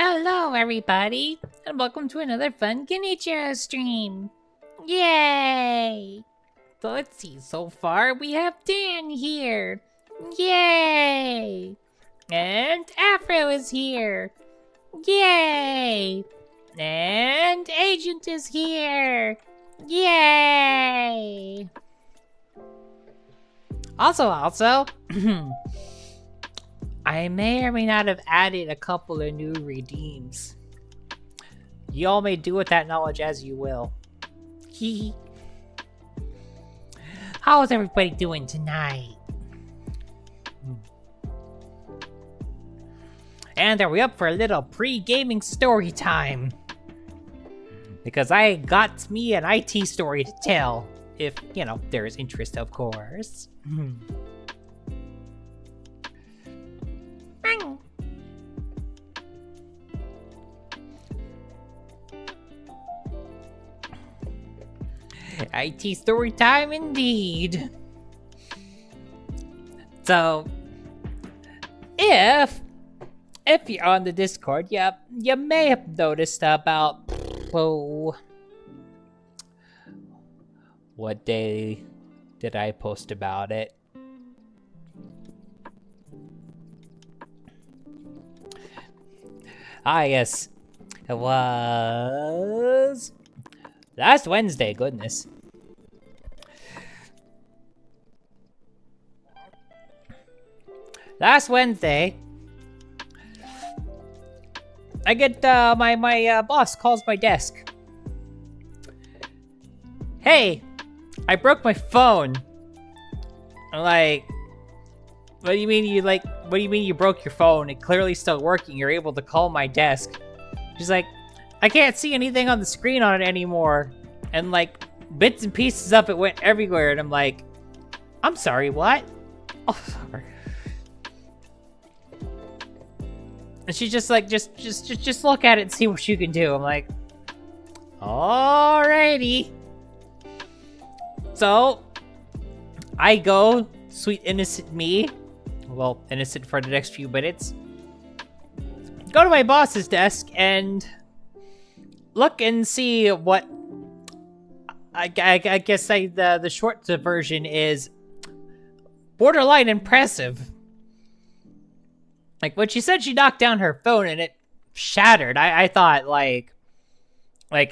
Hello, everybody, and welcome to another fun Genichiro stream. Yay! So let's see, so far we have Dan here. Yay! And Afro is here. Yay! And Agent is here. Yay! Also, I may or may not have added a couple of new redeems. Y'all may do with that knowledge as you will. Hee. How is everybody doing tonight? And are we up for a little pre-gaming story time? Because I got me an IT story to tell. If, you know, there is interest, of course. IT story time indeed. So, if you're on the Discord, you may have noticed about what day did I post about it? Ah, yes. It was last Wednesday, goodness. Last Wednesday, I get my boss calls my desk. Hey, I broke my phone. I'm like, what do you mean you broke your phone? It's clearly still working. You're able to call my desk. She's like, I can't see anything on the screen on it anymore. And like, bits and pieces of it went everywhere. And I'm like, I'm sorry, what? Oh, sorry. And she's just like, just look at it and see what you can do. I'm like, alrighty. So, I go, sweet innocent me. Well, innocent for the next few minutes. Go to my boss's desk and look and see what. I guess the short version is borderline impressive. Like when she said she knocked down her phone and it shattered, I thought like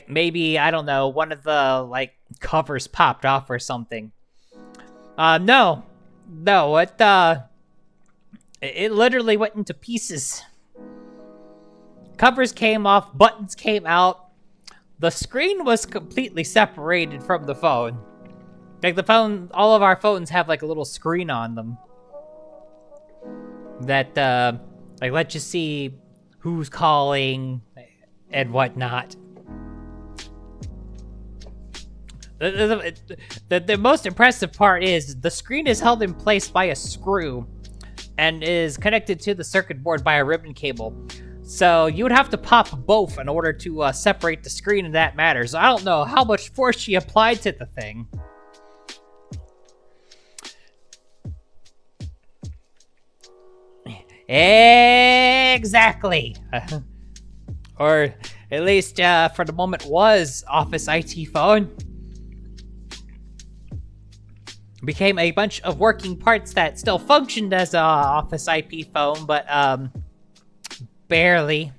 maybe, I don't know, one of the like covers popped off or something. No, it literally went into pieces. Covers came off, buttons came out. The screen was completely separated from the phone. Like the phone, all of our phones have like a little screen on them that like lets you see who's calling and whatnot. The most impressive part is the screen is held in place by a screw and is connected to the circuit board by a ribbon cable. So you would have to pop both in order to separate the screen in that matter. So I don't know how much force she applied to the thing. Exactly. Or at least for the moment was Office IT phone. Became a bunch of working parts that still functioned as a Office IP phone, but barely.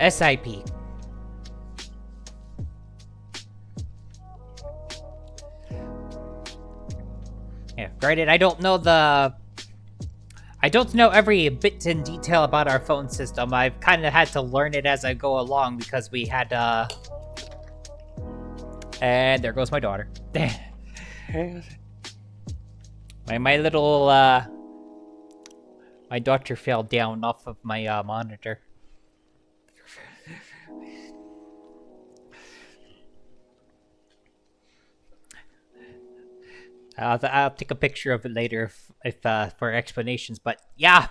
SIP. Yeah, granted, I don't know every bit in detail about our phone system. I've kind of had to learn it as I go along because we had, and there goes my daughter. my little, my daughter fell down off of my, monitor. I'll take a picture of it later if for explanations, but yeah.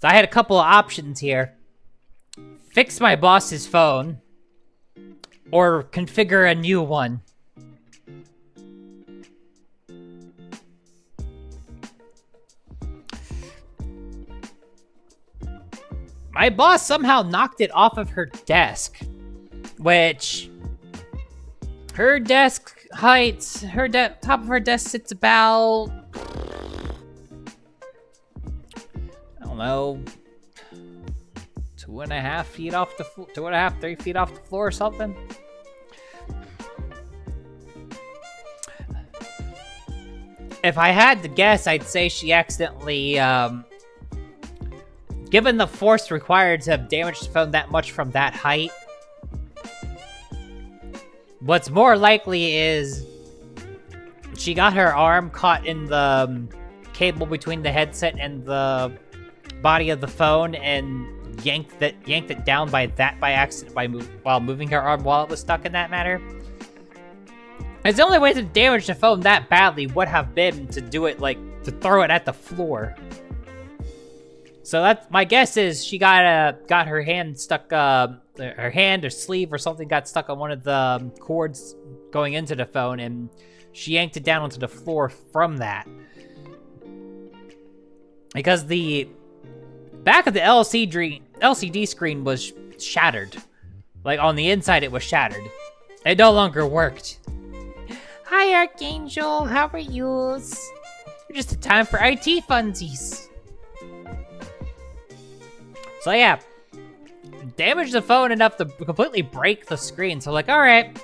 So I had a couple of options here. Fix my boss's phone, or configure a new one. my boss somehow knocked it off of her desk, which her desk height, top of her desk sits about, I don't know, 2.5 feet off the floor, 2.5, 3 feet off the floor or something. If I had to guess, I'd say she accidentally, given the force required to have damaged the phone that much from that height, what's more likely is she got her arm caught in the cable between the headset and the body of the phone and yanked it down by accident while moving her arm while it was stuck in that manner. It's the only way to damage the phone that badly would have been to do it, like, to throw it at the floor. So that's, my guess is she got her hand stuck, her hand or sleeve or something got stuck on one of the cords going into the phone, and she yanked it down onto the floor from that. Because the back of the LCD screen was shattered. Like, on the inside, it was shattered. It no longer worked. Hi, Archangel. How are you? Just a time for IT funsies. So yeah, damaged the phone enough to completely break the screen. So like, all right,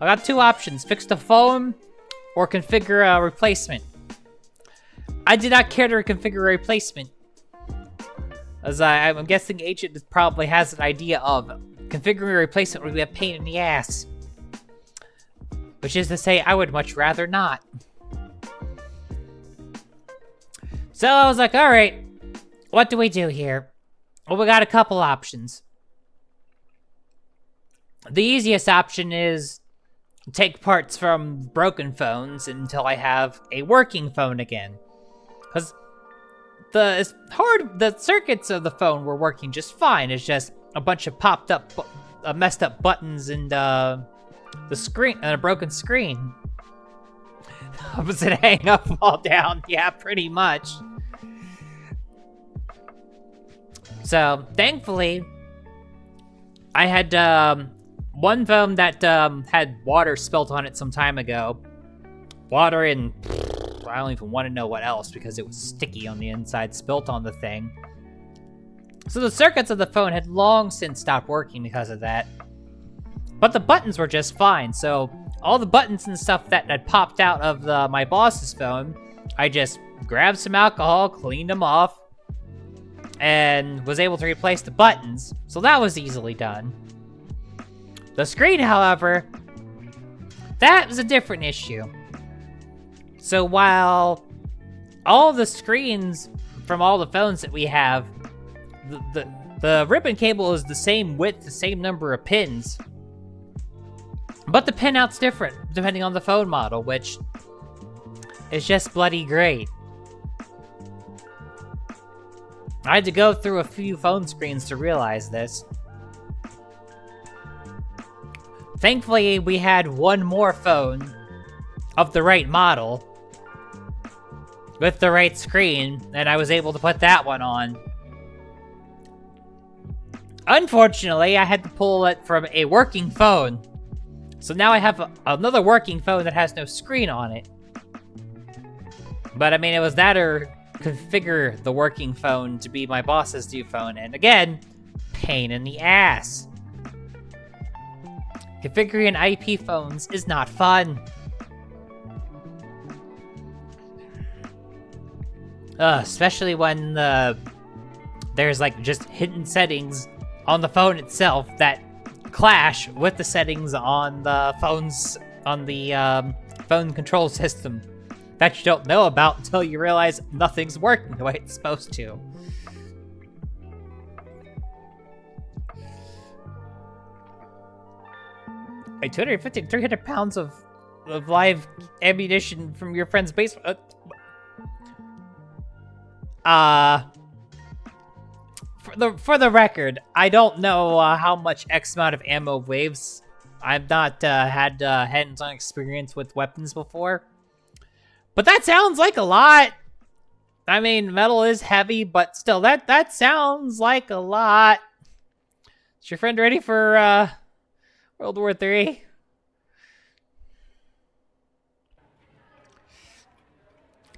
I got two options: fix the phone or configure a replacement. I did not care to configure a replacement, as I'm guessing Agent probably has an idea of configuring a replacement would be a pain in the ass. Which is to say, I would much rather not. So I was like, all right, what do we do here? Well, we got a couple options. The easiest option is take parts from broken phones until I have a working phone again. Because the circuits of the phone were working just fine. It's just a bunch of messed up buttons and the screen and a broken screen. Was it hang up, fall down? Yeah, pretty much. So thankfully, I had one phone that had water spilt on it some time ago. Water and I don't even want to know what else because it was sticky on the inside, spilt on the thing. So the circuits of the phone had long since stopped working because of that. But the buttons were just fine, so all the buttons and stuff that had popped out of my boss's phone, I just grabbed some alcohol, cleaned them off, and was able to replace the buttons, so that was easily done. The screen, however, that was a different issue. So while all the screens from all the phones that we have, the ribbon cable is the same width, the same number of pins, but the pinout's different depending on the phone model, which is just bloody great. I had to go through a few phone screens to realize this. Thankfully, we had one more phone of the right model with the right screen, and I was able to put that one on. Unfortunately, I had to pull it from a working phone. So now I have another working phone that has no screen on it. But I mean, it was that or configure the working phone to be my boss's new phone. And again, pain in the ass. Configuring IP phones is not fun. Especially when there's like just hidden settings on the phone itself that clash with the settings on the phone control system that you don't know about until you realize nothing's working the way it's supposed to. Wait, 250 to 300 pounds of live ammunition from your friend's basement. For the record, I don't know how much X amount of ammo waves. I've not had hands-on experience with weapons before. But that sounds like a lot. I mean, metal is heavy, but still, that sounds like a lot. Is your friend ready for World War III?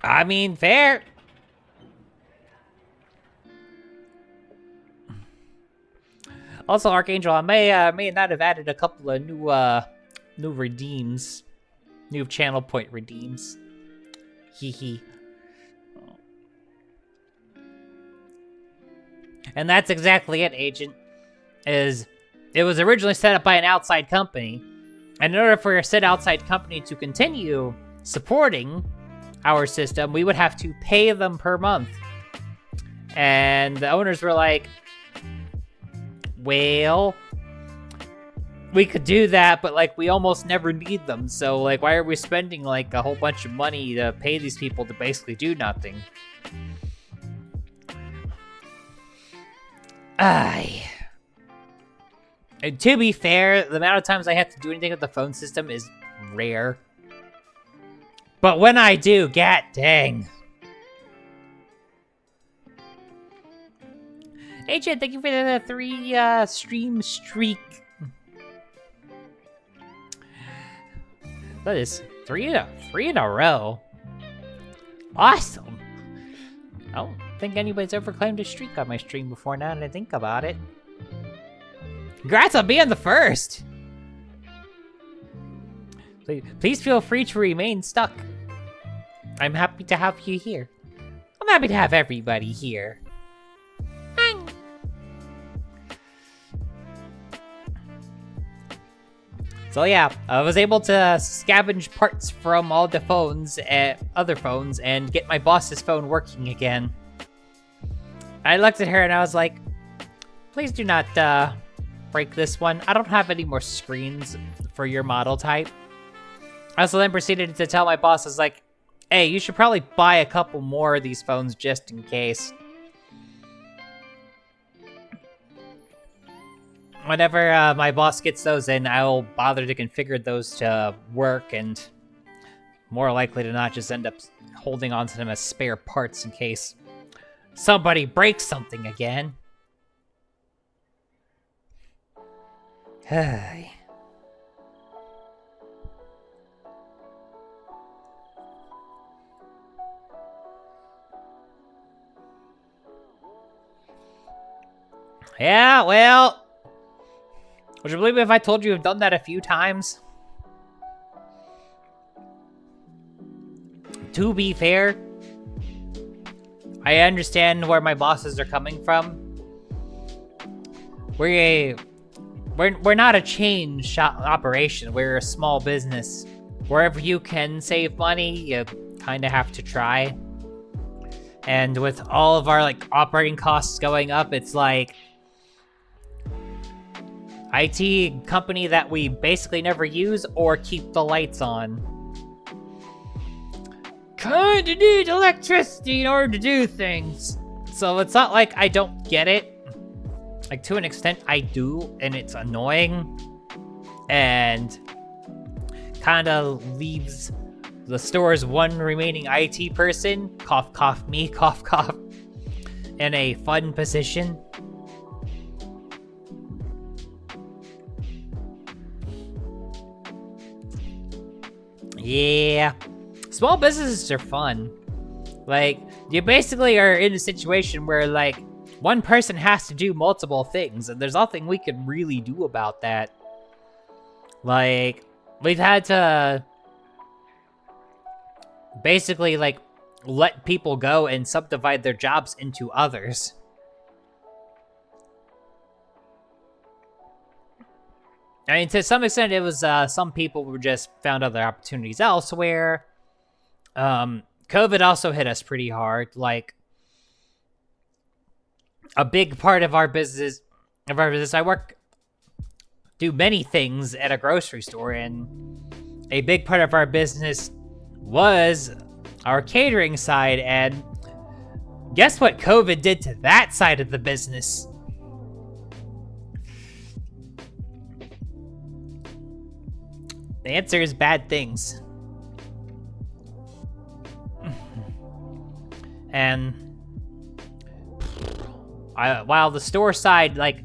I mean, fair. Also, Archangel, I may not have added a couple of new redeems, new channel point redeems. Hee hee. And that's exactly it, Agent. It was originally set up by an outside company, and in order for said outside company to continue supporting our system, we would have to pay them per month. And the owners were like, well, we could do that, but like we almost never need them, so like why are we spending like a whole bunch of money to pay these people to basically do nothing? And to be fair, the amount of times I have to do anything with the phone system is rare. But when I do, god dang. Hey Chad, thank you for the 3 stream streak. That is 3 in a row. Awesome. I don't think anybody's ever claimed a streak on my stream before now that I think about it. Congrats on being the first! Please feel free to remain stuck. I'm happy to have you here. I'm happy to have everybody here. So yeah, I was able to scavenge parts from all the phones, other phones, and get my boss's phone working again. I looked at her and I was like, please do not break this one. I don't have any more screens for your model type. I also then proceeded to tell my boss, I was like, hey, you should probably buy a couple more of these phones just in case. Whenever my boss gets those in, I'll bother to configure those to work, and more likely to not just end up holding on to them as spare parts in case somebody breaks something again. Hey. Yeah, well, would you believe me if I told you I've done that a few times? To be fair, I understand where my bosses are coming from. We're not a chain shop operation. We're a small business. Wherever you can save money, you kind of have to try. And with all of our like operating costs going up, it's like IT company that we basically never use or keep the lights on. Kinda need electricity in order to do things. So it's not like I don't get it. Like, to an extent, I do, and it's annoying. And kinda leaves the store's one remaining IT person, cough cough me, cough cough, in a fun position. Yeah. Small businesses are fun. Like, you basically are in a situation where, like, one person has to do multiple things, and there's nothing we can really do about that. Like, we've had to basically, like, let people go and subdivide their jobs into others. I mean, to some extent, it was some people who just found other opportunities elsewhere. COVID also hit us pretty hard. Like, a big part of our business, I do many things at a grocery store, and a big part of our business was our catering side, and guess what COVID did to that side of the business? The answer is bad things. And while the store side, like,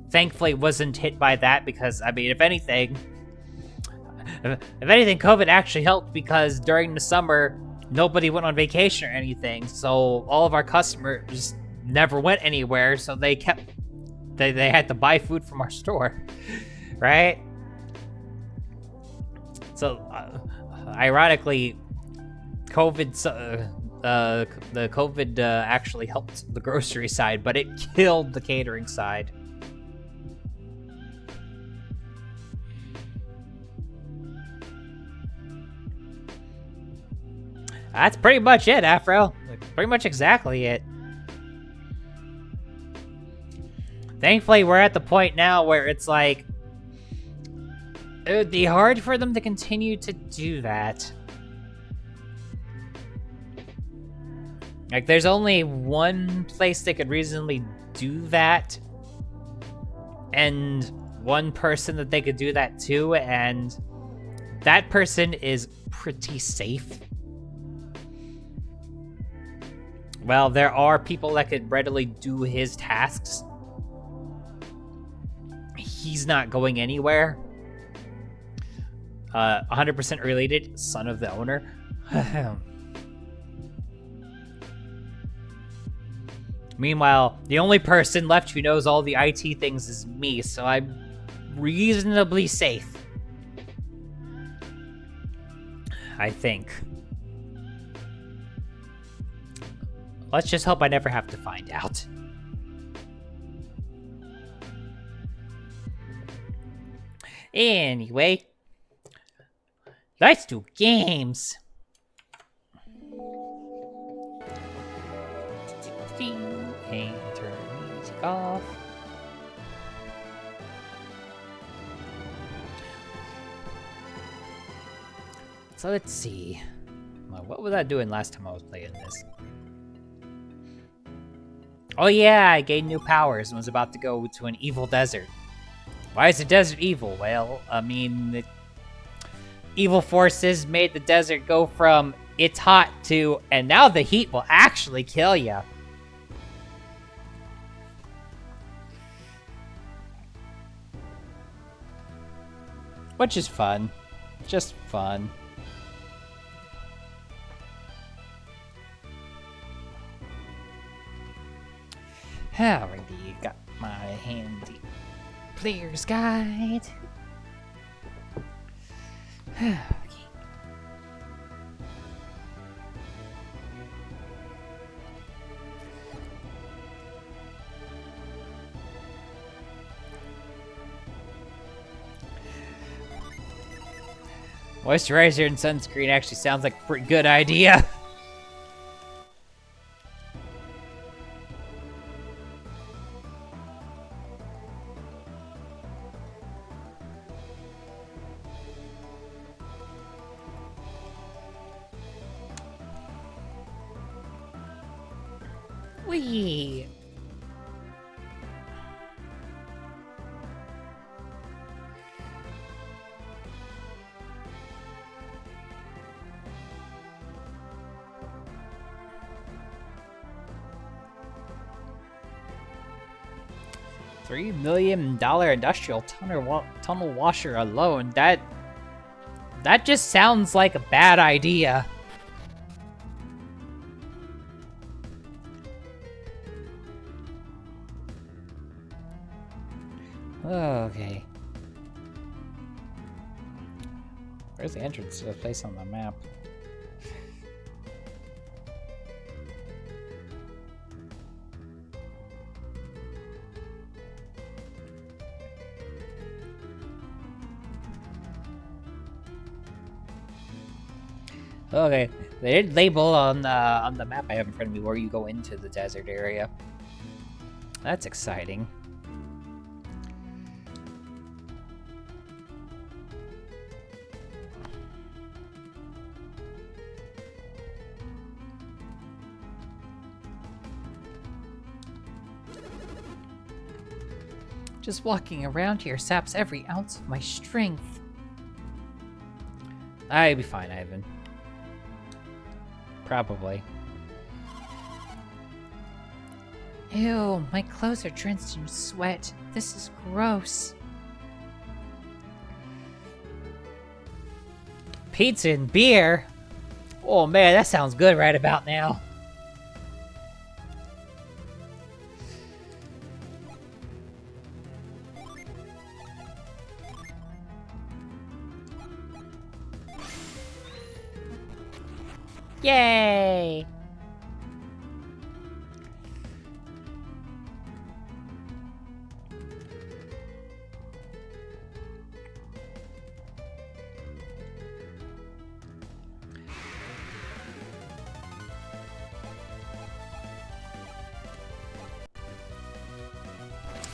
thankfully wasn't hit by that, because, I mean, if anything, COVID actually helped, because during the summer, nobody went on vacation or anything, so all of our customers never went anywhere, so they had to buy food from our store, right? So, ironically, the COVID actually helped the grocery side, but it killed the catering side. That's pretty much it, Afro. Pretty much exactly it. Thankfully, we're at the point now where it's like, it would be hard for them to continue to do that. Like, there's only one place they could reasonably do that, and one person that they could do that to, and that person is pretty safe. Well, there are people that could readily do his tasks. He's not going anywhere. 100% related, son of the owner. Meanwhile, the only person left who knows all the IT things is me, so I'm reasonably safe. I think. Let's just hope I never have to find out. Anyway, let's do games. And turn music off. So let's see. Well, what was I doing last time I was playing this? Oh yeah, I gained new powers and was about to go to an evil desert. Why is the desert evil? Well, I mean, the evil forces made the desert go from it's hot to, and now the heat will actually kill ya. Which is fun. Just fun. Alrighty, got my handy player's guide. Okay. Moisturizer and sunscreen actually sounds like a pretty good idea. Wee. $3 million industrial tunnel washer alone. That just sounds like a bad idea. Okay. Where's the entrance to the place on the map? Okay, they did label on the map I have in front of me where you go into the desert area. That's exciting. Just walking around here saps every ounce of my strength. I'll be fine, Ivan. Probably. Ew, my clothes are drenched in sweat. This is gross. Pizza and beer? Oh man, that sounds good right about now. Yay!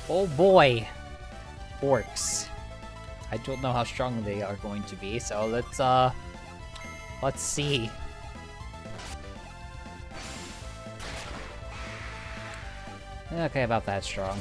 Oh boy. Orcs. I don't know how strong they are going to be, so let's see. Okay, about that strong.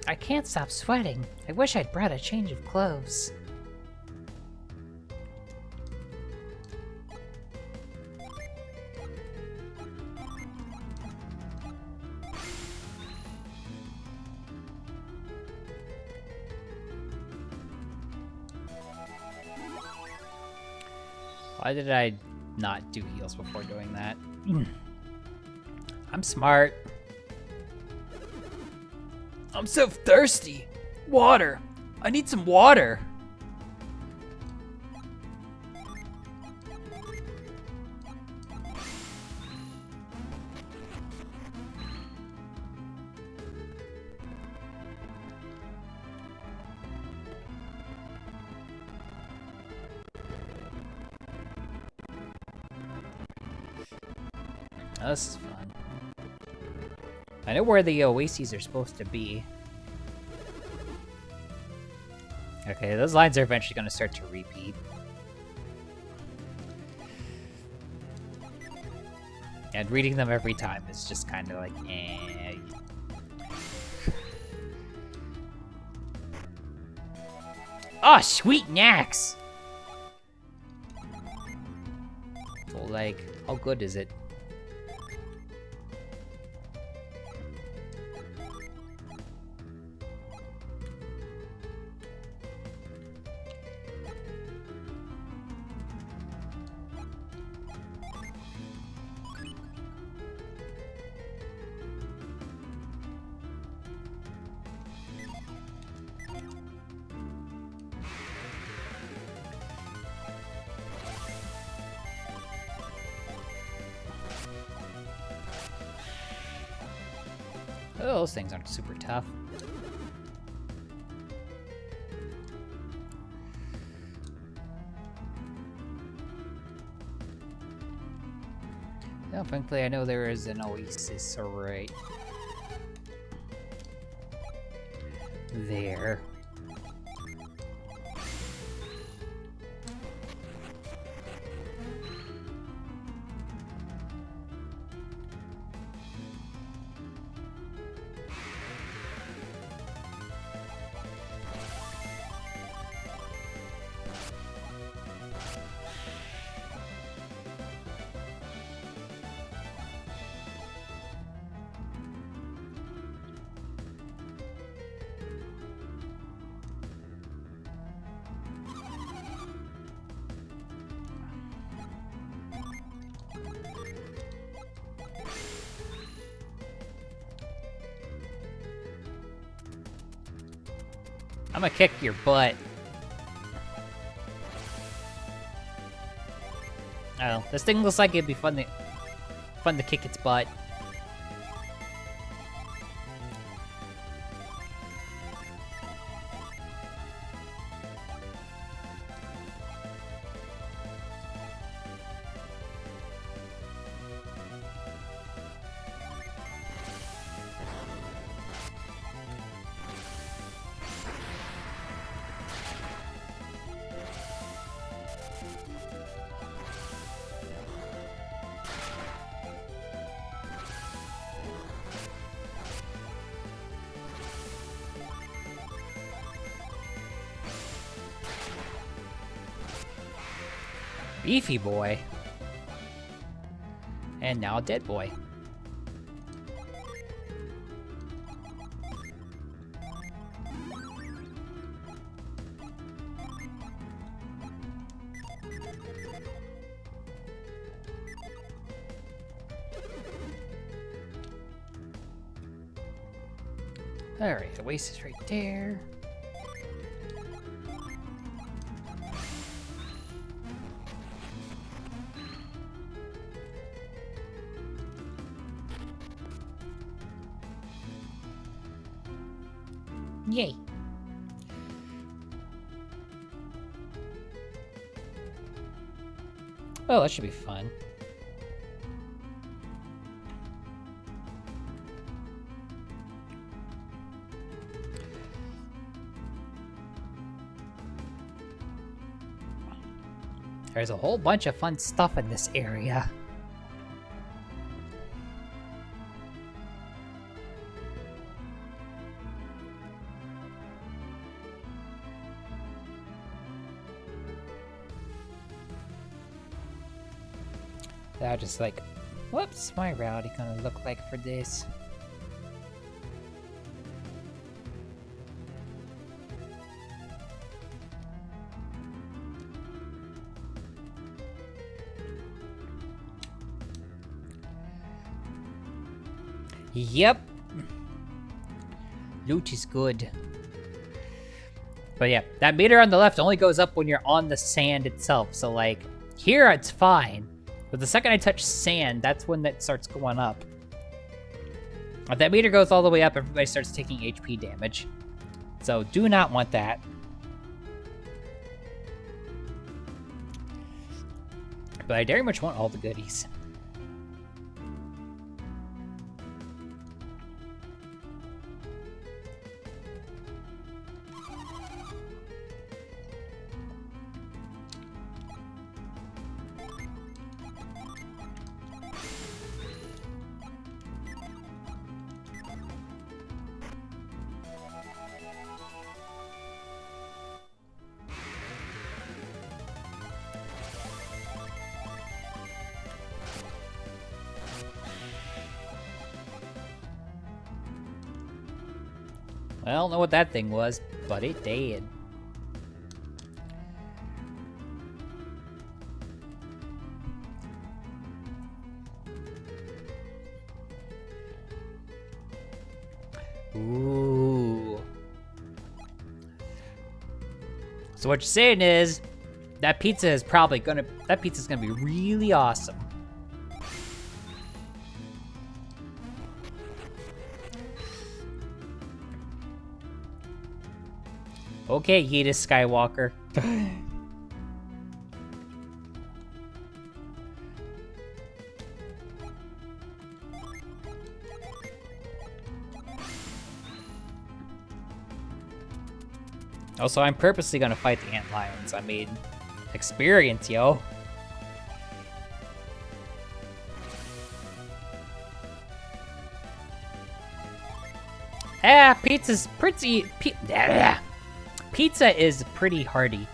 I can't stop sweating. I wish I'd brought a change of clothes. Why did I not do heals before doing that? I'm smart. I'm so thirsty. Water. I need some water. Oh, this is fun. I know where the oases are supposed to be. Okay, those lines are eventually going to start to repeat. And reading them every time is just kind of like, eh. Oh, sweet Nax! So, like, how good is it? Oh, those things aren't super tough. No, frankly, I know there is an oasis right there. I'm gonna kick your butt. Oh, this thing looks like it'd be fun to kick its butt. Beefy boy. And now a dead boy. Alright, the waste is right there. Yay. Oh, that should be fun. There's a whole bunch of fun stuff in this area. They're just like, whoops, my rowdy gonna look like for this? Yep. Loot is good. But yeah, that meter on the left only goes up when you're on the sand itself. So like, here it's fine. But the second I touch sand, that's when that starts going up. If that meter goes all the way up, everybody starts taking HP damage. So do not want that. But I very much want all the goodies. I don't know what that thing was, but it did. Ooh. So what you're saying is, that pizza's gonna be really awesome. Okay, Yeetus Skywalker. Also, I'm purposely gonna fight the ant lions. I mean, experience, yo. Ah, pizza's pretty... Pizza is pretty hardy.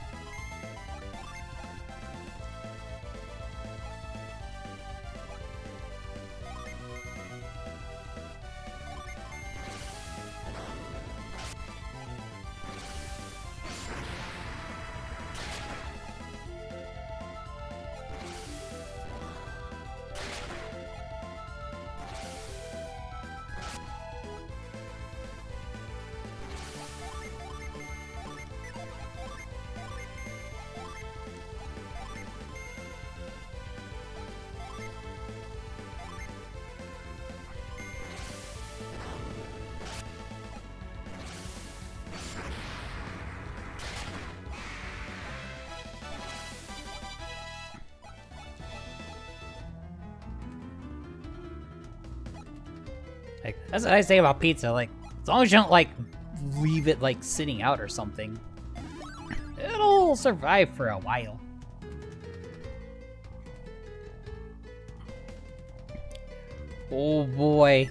Like, that's what I say about pizza. Like, as long as you don't, like, leave it, like, sitting out or something, it'll survive for a while. Oh, boy.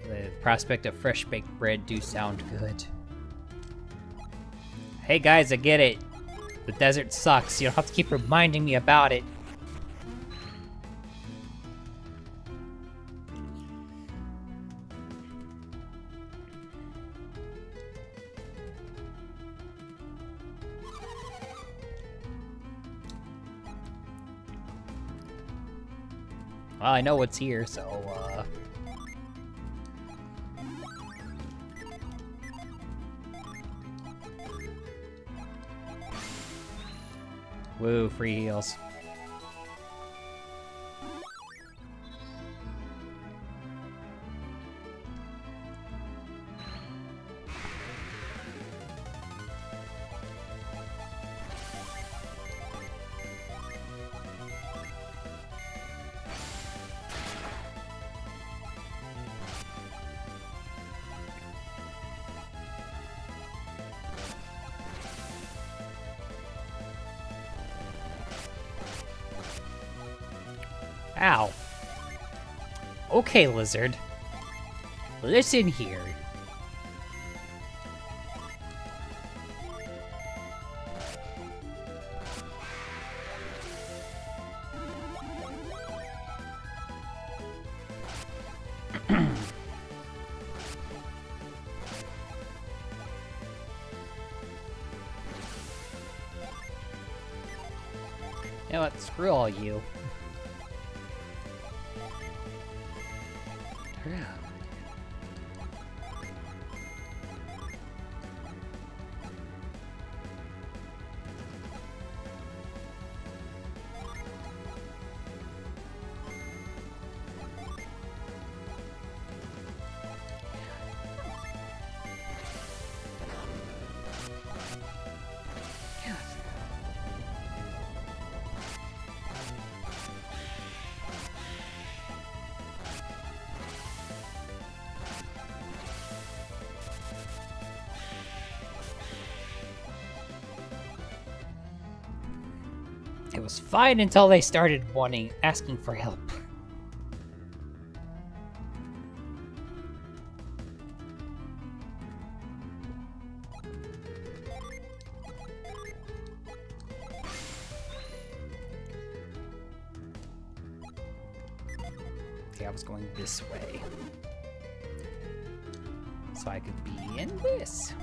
The prospect of fresh baked bread do sound good. Hey guys, I get it. The desert sucks. You don't have to keep reminding me about it. Well, I know what's here, so, Woo, free heals. Ow. Okay, lizard. Listen here. You know what? Screw all you. It was fine until they started asking for help. Okay, I was going this way. So I could be in this.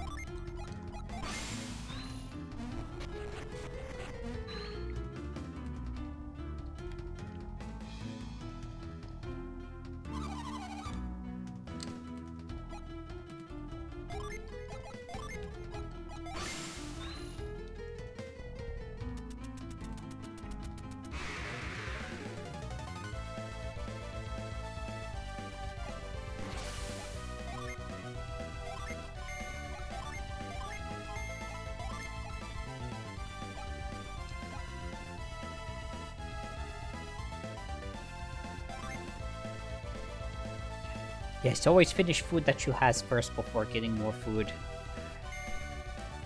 Yes, always finish food that you has first before getting more food.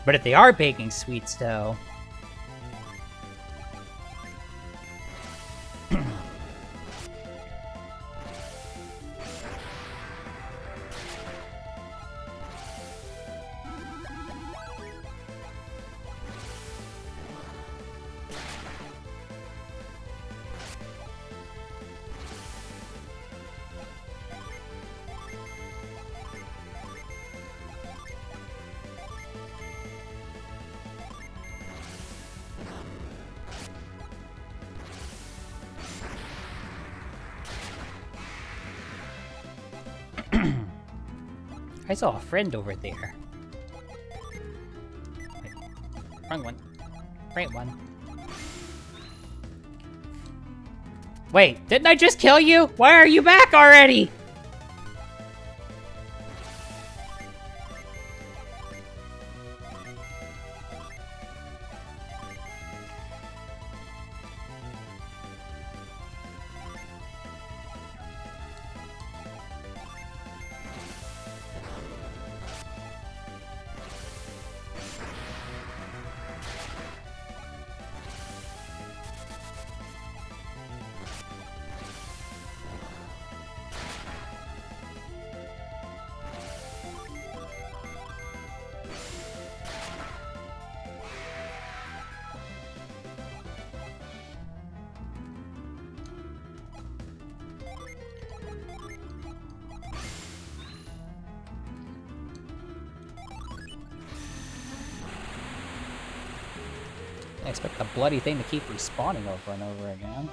But if they are baking sweets, though... I saw a friend over there. Wait, wrong one. Right one. Wait, didn't I just kill you? Why are you back already? expect the bloody thing to keep respawning over and over again.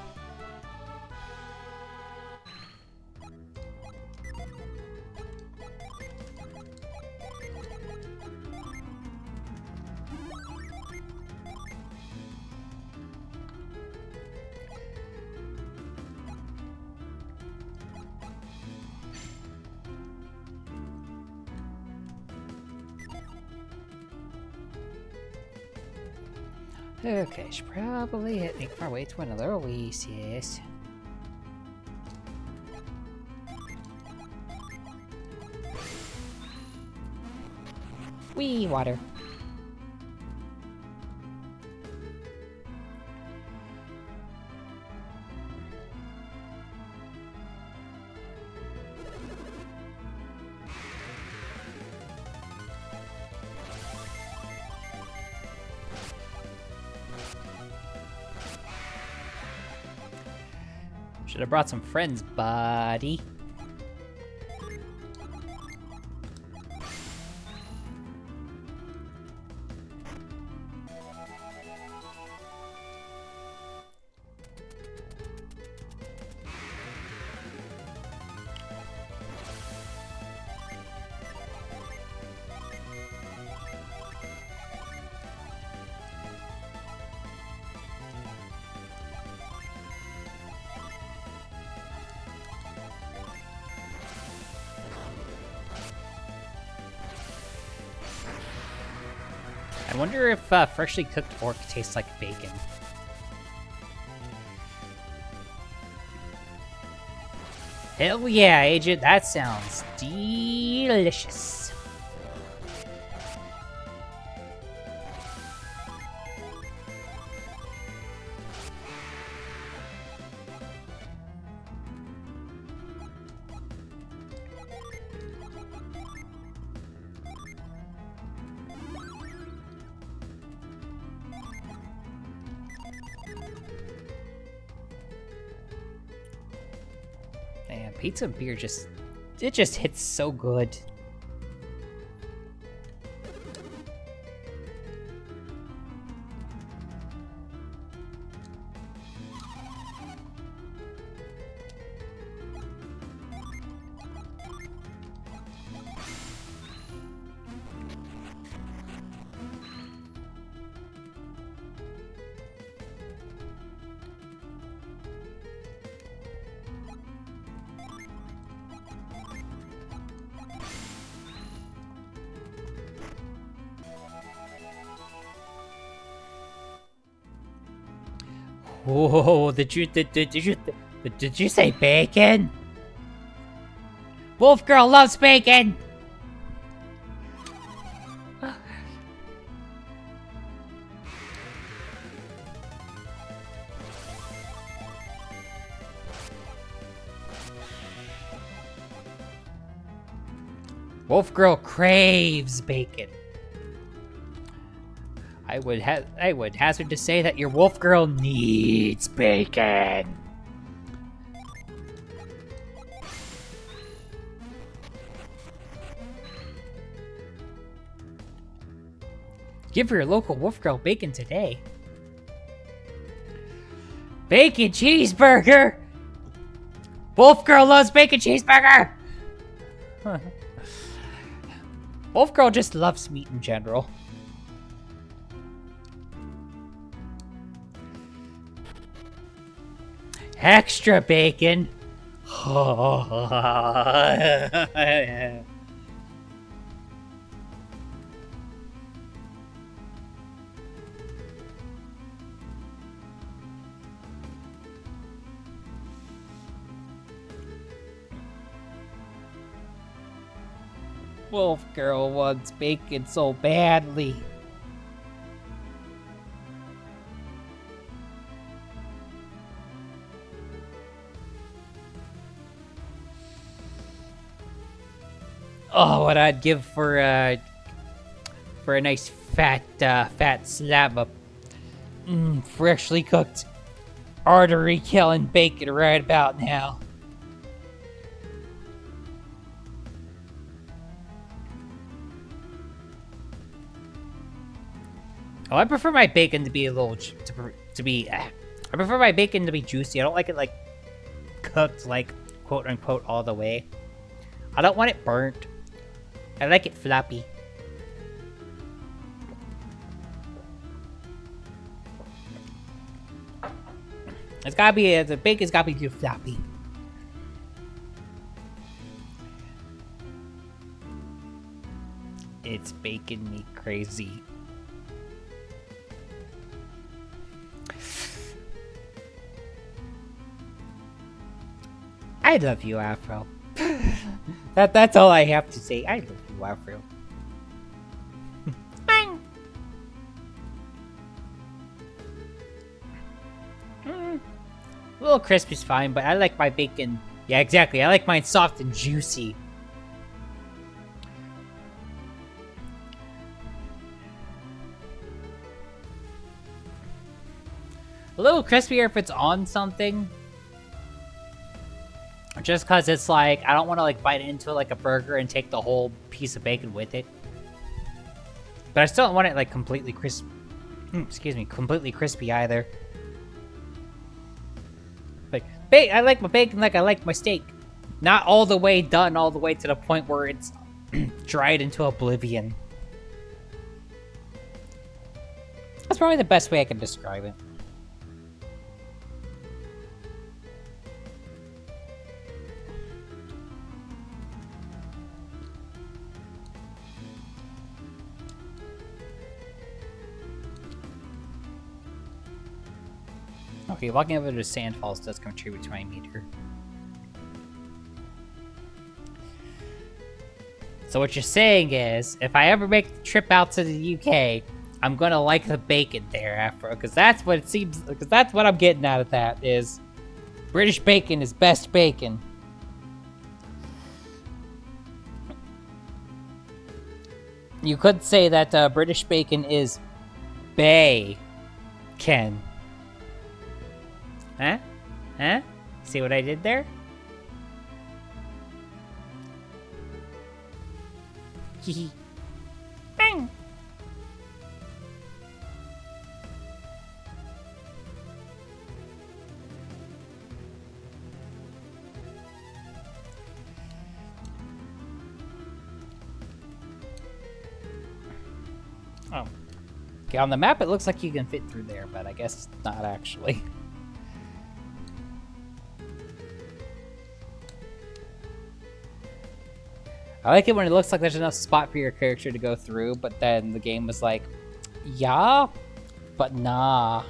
Okay, should probably make my way to another oasis. Wee water. Should have brought some friends, buddy. I wonder if freshly cooked pork tastes like bacon. Hell yeah, Agent, that sounds delicious. Man, pizza and beer just hits so good. Whoa, did you say bacon? Wolf Girl loves bacon! Wolf Girl craves bacon. I would hazard to say that your wolf girl needs bacon. Give your local wolf girl bacon today. Bacon cheeseburger! Wolf girl loves bacon cheeseburger! Wolf girl just loves meat in general. Extra bacon. Wolf girl wants bacon so badly. Oh, what I'd give for a nice fat slab of freshly cooked artery killing bacon right about now. Oh, I prefer my bacon to be a little to be. I prefer my bacon to be juicy. I don't like it like cooked, like quote unquote, all the way. I don't want it burnt. I like it floppy. It's gotta be the bacon's gotta be too floppy. It's baking me crazy. I love you, Afro. That's all I have to say. I love you, Afro. Bang. A little crispy's fine, but I like my bacon. Yeah, exactly. I like mine soft and juicy. A little crispier if it's on something. Just because it's like, I don't want to like bite into it like a burger and take the whole piece of bacon with it. But I still don't want it like completely crisp. Excuse me, completely crispy either. Like, I like my bacon like I like my steak. Not all the way done, all the way to the point where it's dried into oblivion. That's probably the best way I can describe it. Okay, walking over to Sandfalls does contribute to my meter. So what you're saying is, if I ever make the trip out to the UK, I'm gonna like the bacon there, Afro, because that's what it seems. Because that's what I'm getting out of that is, British bacon is best bacon. You could say that British bacon is bacon. Huh? Huh? See what I did there? Hehe. Bang! Oh. Okay, on the map it looks like you can fit through there, but I guess not actually. I like it when it looks like there's enough spot for your character to go through, but then the game was like, yeah, but nah.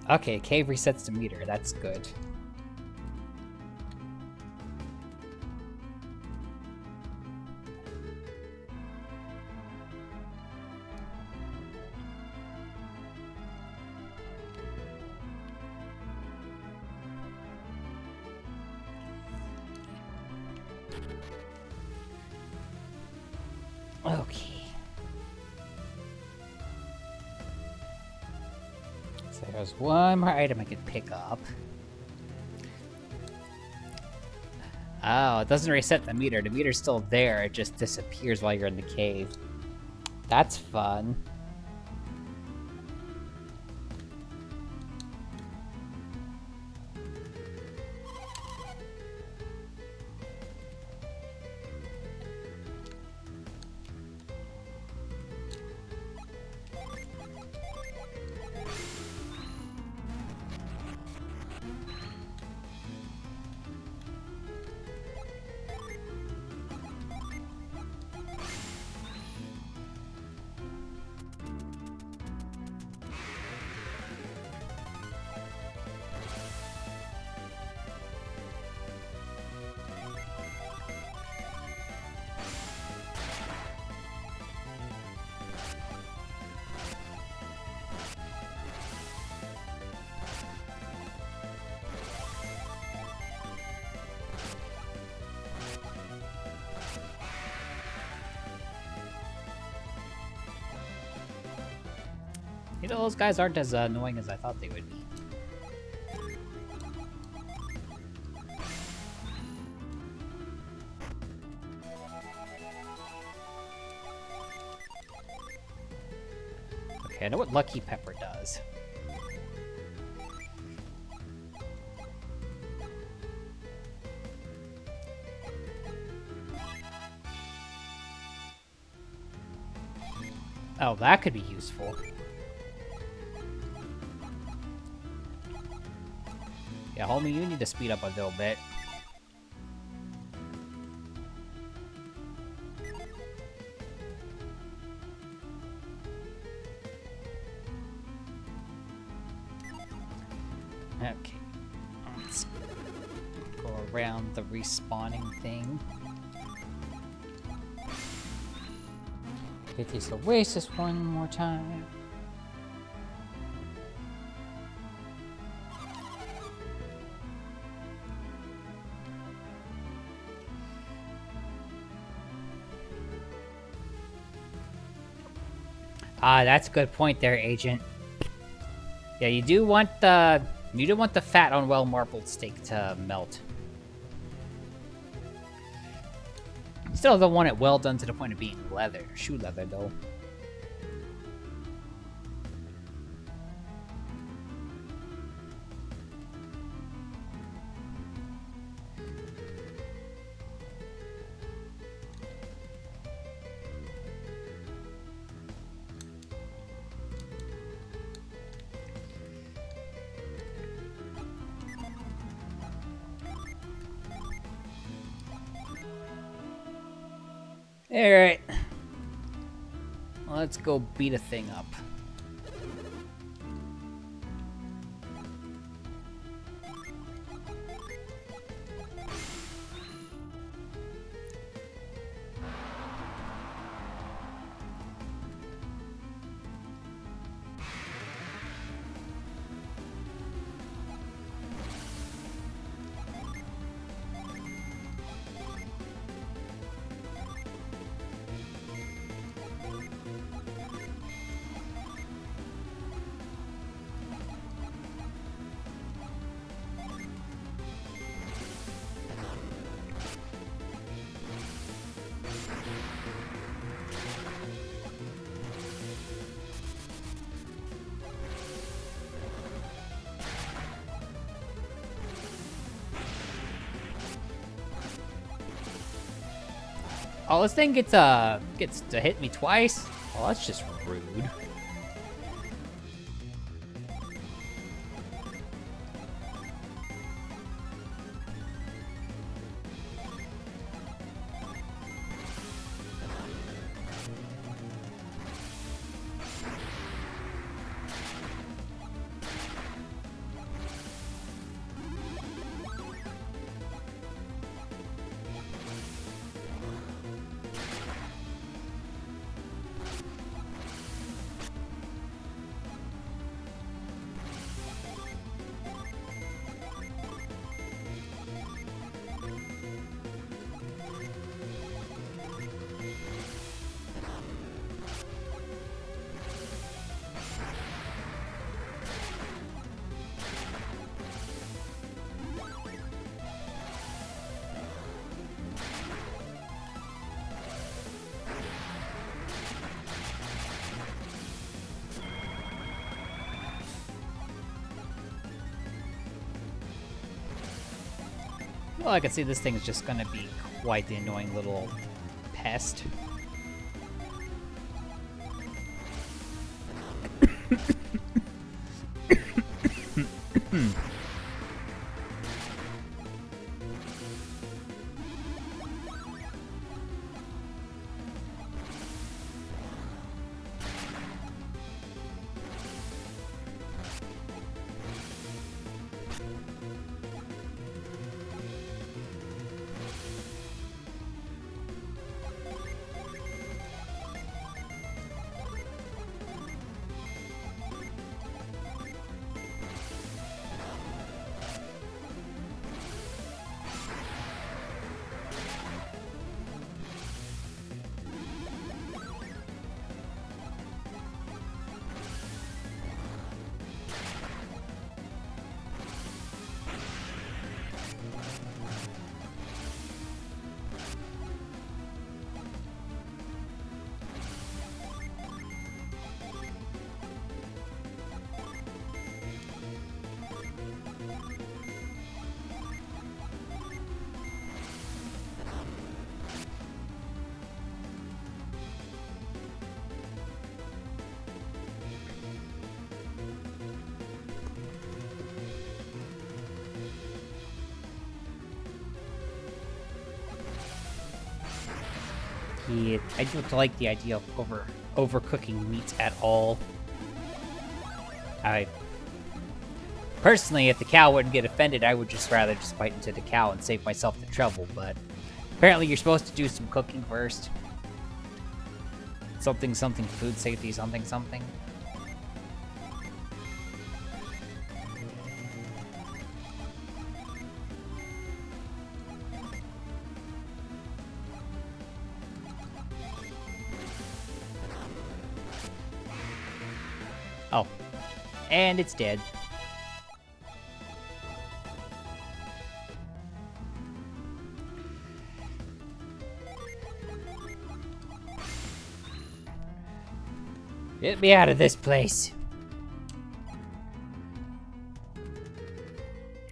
Okay, cave resets the meter. That's good. Okay. So there's one more item I could pick up. Oh, it doesn't reset the meter. The meter's still there. It just disappears while you're in the cave. That's fun. You know, those guys aren't as annoying as I thought they would be. Okay, I know what Lucky Pepper does. Oh, that could be useful. Yeah, homie, you need to speed up a little bit. Okay. Let's go around the respawning thing. Hit this oasis one more time. Ah, that's a good point there, Agent. Yeah, you do want the fat on well marbled steak to melt. Still don't want it well done to the point of being leather, shoe leather though. Alright. Let's go beat a thing up. Oh, this thing gets to hit me twice? Oh, that's just rude. Well, I can see this thing's just gonna be quite the annoying little pest. Yeah, I don't like the idea of overcooking meat at all. Personally, if the cow wouldn't get offended, I would just rather just bite into the cow and save myself the trouble, but apparently you're supposed to do some cooking first. Something, food safety, something. Oh. And it's dead. Get me out of this place.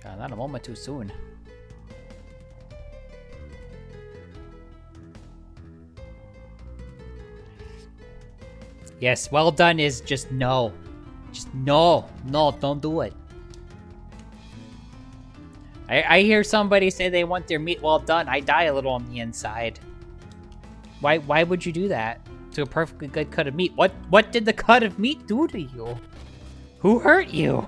Not a moment too soon. Yes, well done is just no. Just no. No, don't do it. I hear somebody say they want their meat well done. I die a little on the inside. Why would you do that to a perfectly good cut of meat? What did the cut of meat do to you? Who hurt you?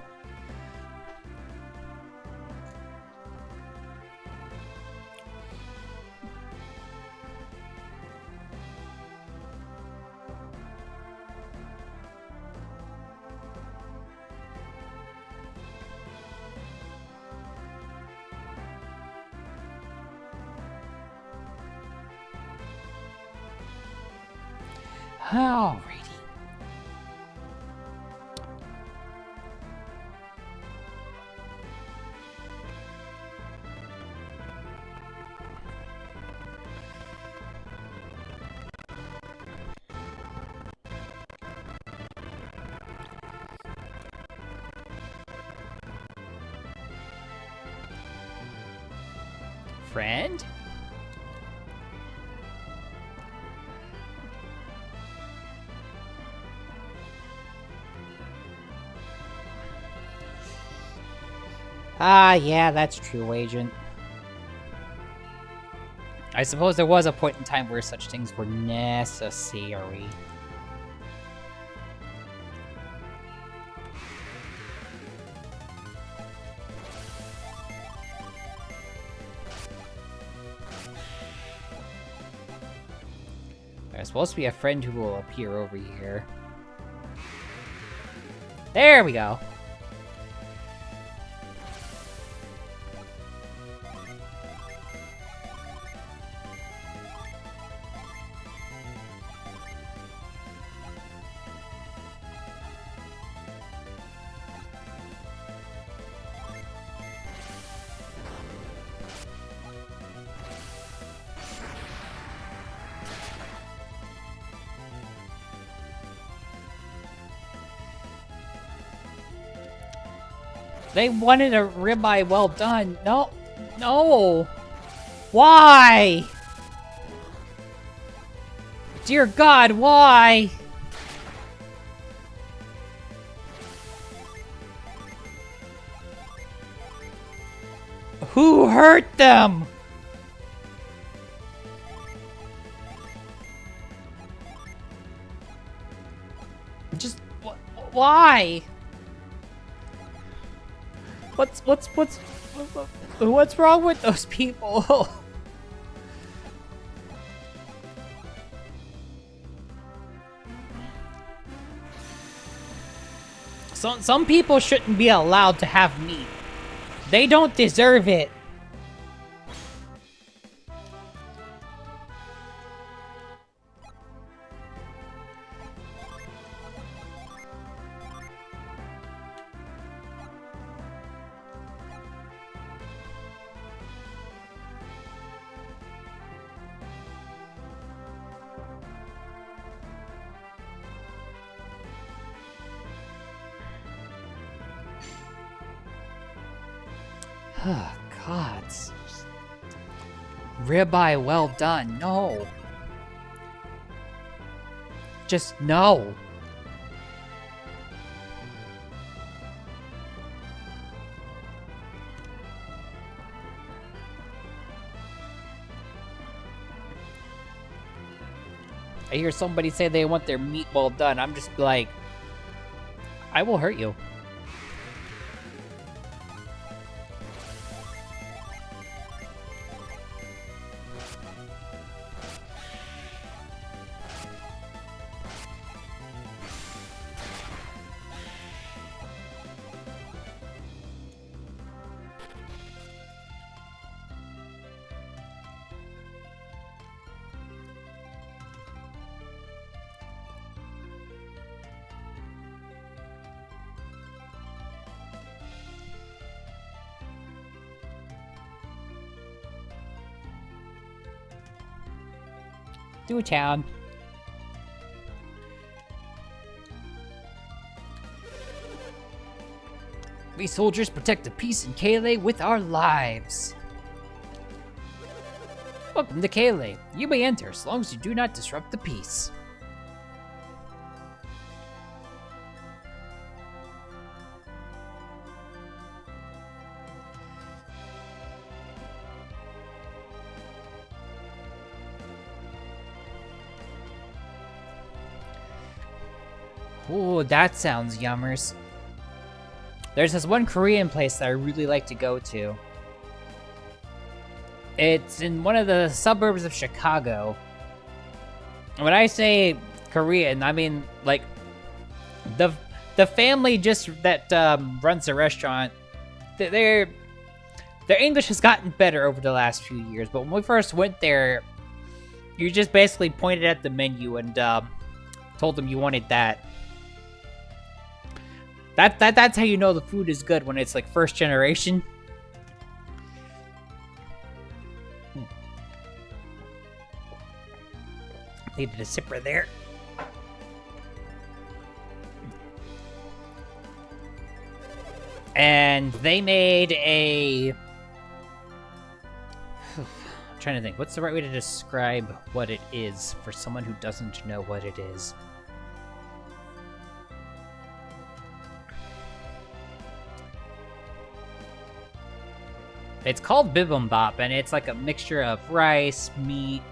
Alrighty. Friend? Ah, yeah, that's true, Agent. I suppose there was a point in time where such things were necessary. There's supposed to be a friend who will appear over here. There we go. They wanted a ribeye well done. No. No. Why? Dear God, why? Who hurt them? Just why? What's wrong with those people? Some people shouldn't be allowed to have meat. They don't deserve it. Oh, God. Ribeye well done. No. Just no. I hear somebody say they want their meat well done, I'm just like, I will hurt you. Through town. We soldiers protect the peace in Kayleigh with our lives. Welcome to Kayleigh. You may enter as long as you do not disrupt the peace. Ooh, that sounds yummers. There's this one Korean place that I really like to go to. It's in one of the suburbs of Chicago. When I say Korean, I mean like the family just that runs the restaurant. Their English has gotten better over the last few years, but when we first went there, you just basically pointed at the menu and told them you wanted that. That's how you know the food is good, when it's like first generation. Needed a sipper there. And they made a... I'm trying to think. What's the right way to describe what it is for someone who doesn't know what it is? It's called bibimbap, and it's like a mixture of rice, meat,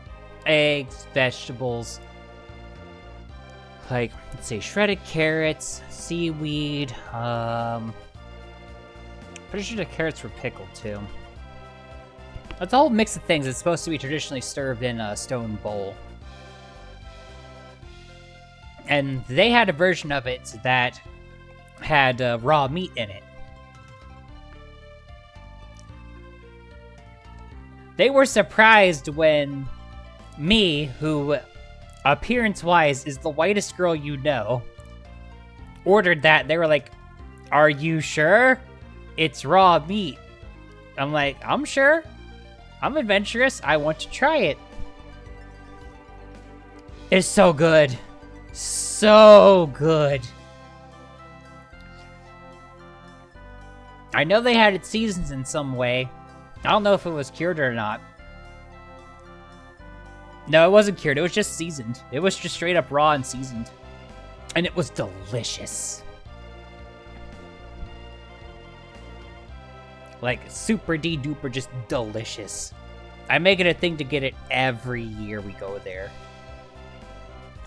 eggs, vegetables. Like, let's say shredded carrots, seaweed, pretty sure the carrots were pickled too. It's a whole mix of things. It's supposed to be traditionally served in a stone bowl. And they had a version of it that had raw meat in it. They were surprised when me, who appearance-wise is the whitest girl you know, ordered that. They were like, "Are you sure? It's raw meat." I'm like, "I'm sure. I'm adventurous. I want to try it." It's so good. So good. I know they had it seasoned in some way. I don't know if it was cured or not. No, it wasn't cured. It was just seasoned. It was just straight up raw and seasoned. And it was delicious. Like, super duper just delicious. I make it a thing to get it every year we go there.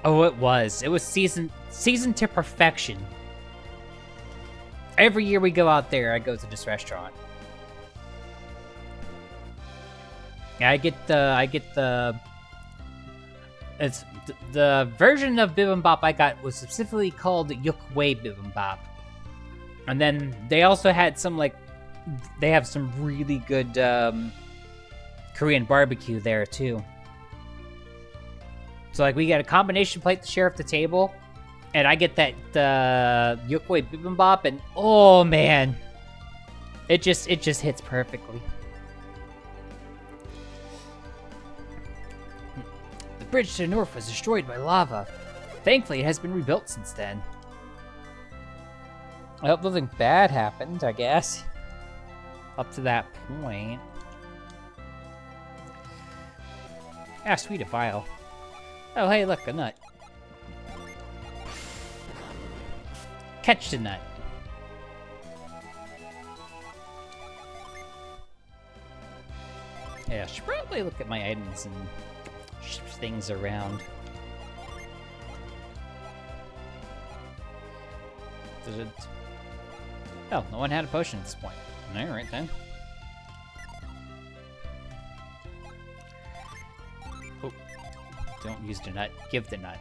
Oh, it was. It was seasoned to perfection. Every year we go out there, I go to this restaurant. I get the it's the version of bibimbap I got was specifically called Yukwae bibimbap. And then they also had some they have some really good Korean barbecue there too. So like we get a combination plate to share at the table, and I get that Yukwae bibimbap, and oh man, it just hits perfectly. The bridge to the north was destroyed by lava. Thankfully, it has been rebuilt since then. I hope nothing bad happened, I guess. Up to that point. Ah, sweet, a vial. Oh, hey, look, a nut. Catch the nut. Yeah, I should probably look at my items and shift things around. Oh, no one had a potion at this point. Alright then. Oh, don't use the nut. Give the nut.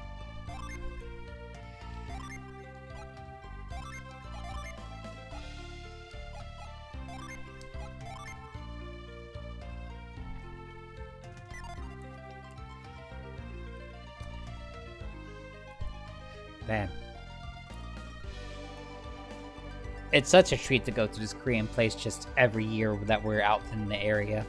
Man. It's such a treat to go to this Korean place just every year that we're out in the area.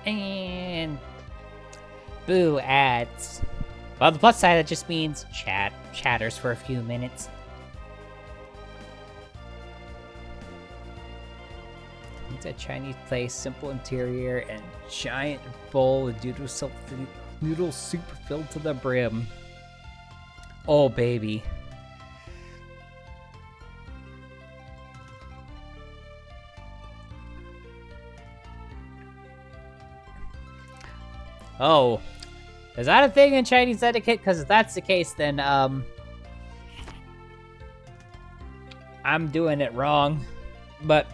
And boo ads. Well, the plus side, that just means chatters for a few minutes. It's a Chinese place, simple interior, and giant bowl of noodles super filled to the brim. Oh, baby. Oh. Is that a thing in Chinese etiquette? Because if that's the case, then, I'm doing it wrong. But,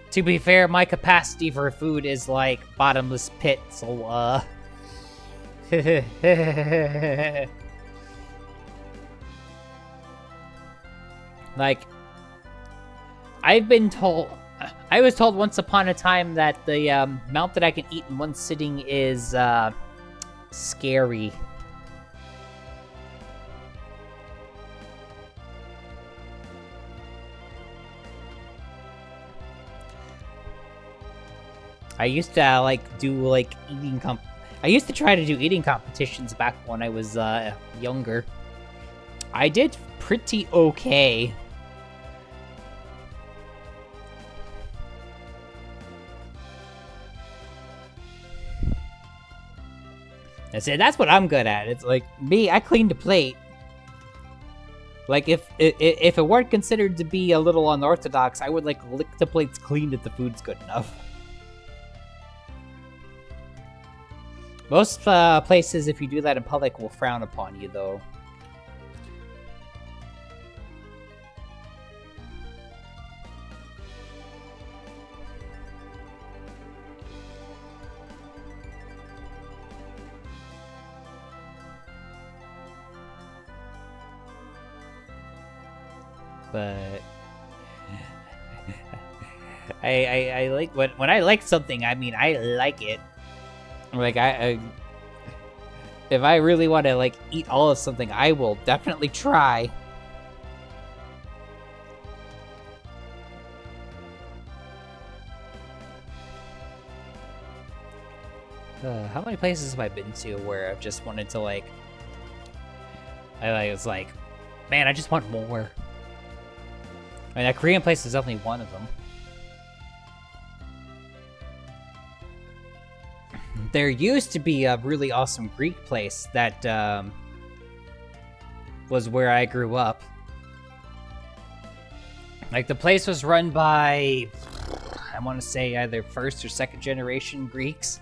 to be fair, my capacity for food is like bottomless pit, so, like, I was told once upon a time that the, amount that I can eat in one sitting is, scary. I used to I used to try to do eating competitions back when I was younger. I did pretty okay. I said, that's what I'm good at. It's like, me, I cleaned the plate. Like, if it weren't considered to be a little unorthodox, I would, like, lick the plates clean if the food's good enough. Most places, if you do that in public, will frown upon you, though. But I like when I like something, I mean I like it. Like I if I really want to like eat all of something, I will definitely try. How many places have I been to where I've just wanted to like I was like, man, I just want more. I mean, that Korean place is definitely one of them. There used to be a really awesome Greek place that was where I grew up. Like, the place was run by, I want to say, either first or second generation Greeks.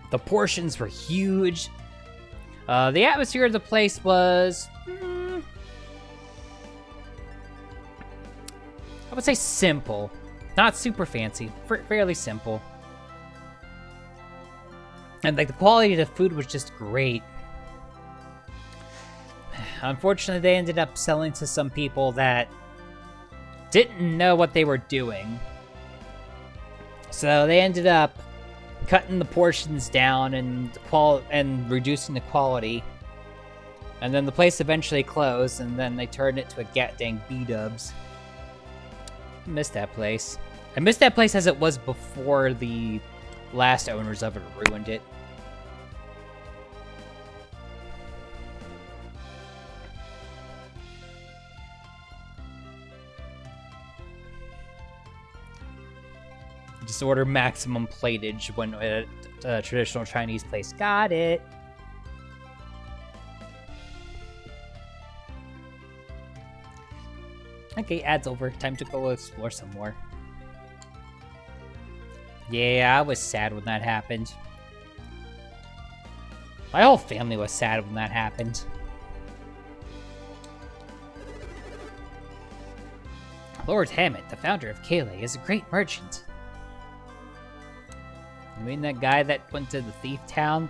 The portions were huge. The atmosphere of the place was... I would say simple. Not super fancy. Fairly simple. And, like, the quality of the food was just great. Unfortunately, they ended up selling to some people that didn't know what they were doing. So they ended up cutting the portions down and reducing the quality. And then the place eventually closed, and then they turned it to a dang B-dubs. I miss that place. I miss that place as it was before the last owners of it ruined it. Just order maximum platage when a traditional Chinese place. Got it. Okay, ad's over. Time to go explore some more. Yeah, I was sad when that happened. My whole family was sad when that happened. Lord Hammett, the founder of Cayley, is a great merchant. You mean that guy that went to the thief town?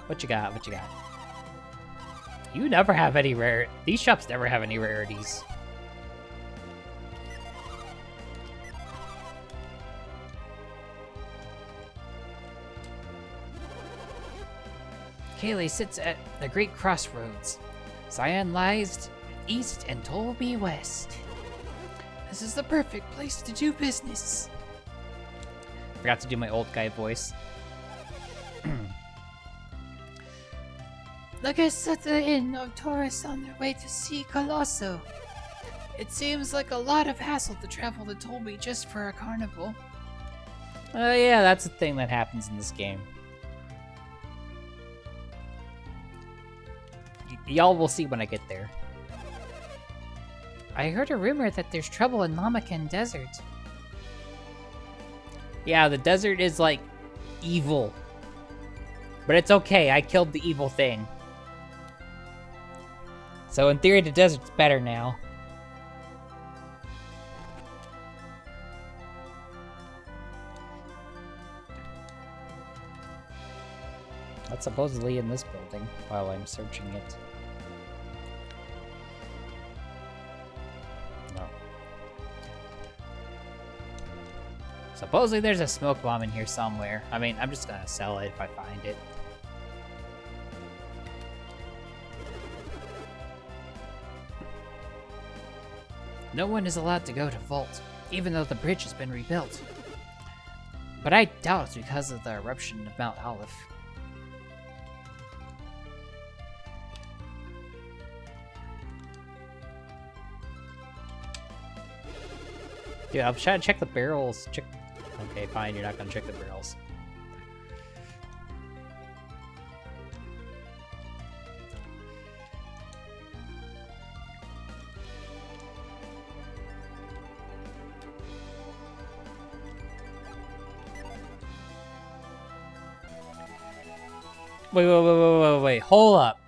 What you got? What you got? You never have any rare... These shops never have any rarities. Cayley sits at the great crossroads. Zion lies east and Tolby west. This is the perfect place to do business. Forgot to do my old guy voice. The guests at the inn of tourists on their way to see Colosso. It seems like a lot of hassle to travel to Tolby just for a carnival. Yeah, that's a thing that happens in this game. Y'all will see when I get there. I heard a rumor that there's trouble in Namakan Desert. Yeah, the desert is, like, evil. But it's okay, I killed the evil thing. So in theory, the desert's better now. That's supposedly in this building while I'm searching it. No. Supposedly there's a smoke bomb in here somewhere. I mean, I'm just gonna sell it if I find it. No one is allowed to go to Vault, even though the bridge has been rebuilt. But I doubt it's because of the eruption of Mount Aleph. Dude, I'm trying to check the barrels. Okay, fine, you're not gonna check the barrels. Wait, hold up.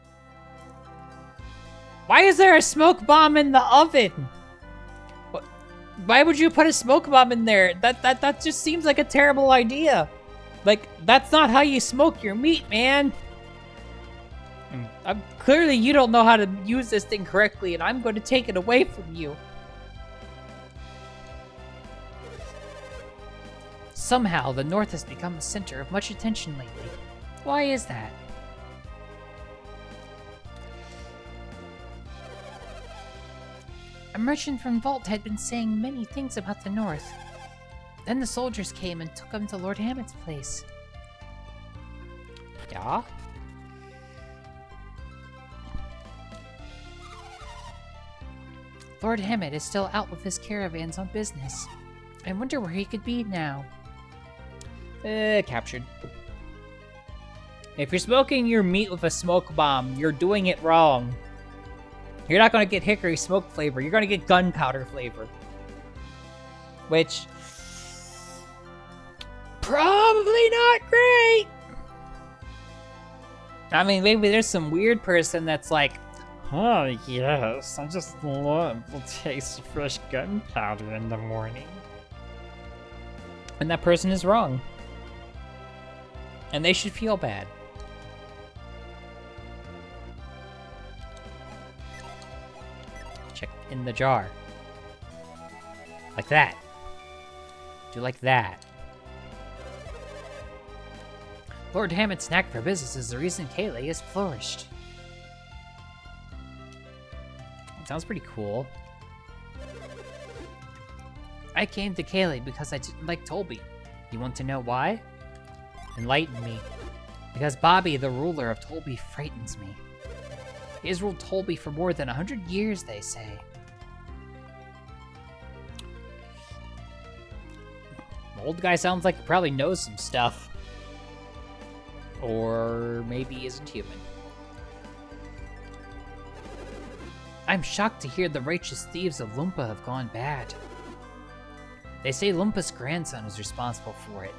Why is there a smoke bomb in the oven? What? Why would you put a smoke bomb in there? That just seems like a terrible idea. Like, that's not how you smoke your meat, man. Clearly you don't know how to use this thing correctly, and I'm going to take it away from you. Somehow, the North has become a center of much attention lately. Why is that? A merchant from Vault had been saying many things about the North. Then the soldiers came and took him to Lord Hammett's place. Yeah? Lord Hammett is still out with his caravans on business. I wonder where he could be now. Captured. If you're smoking your meat with a smoke bomb, you're doing it wrong. You're not gonna get hickory smoke flavor, you're gonna get gunpowder flavor. Which... probably not great! I mean, maybe there's some weird person that's like, oh yes, I just love the taste of fresh gunpowder in the morning. And that person is wrong. And they should feel bad. Check in the jar. Like that. Do like that. Lord Hammett's knack for business is the reason Cayley has flourished. Sounds pretty cool. I came to Cayley because I didn't like Tolby. You want to know why? Enlighten me. Because Bobby, the ruler of Tolby, frightens me. He has ruled Tolby for more than 100 years, they say. The old guy sounds like he probably knows some stuff. Or maybe isn't human. I'm shocked to hear the righteous thieves of Lumpa have gone bad. They say Lumpa's grandson is responsible for it.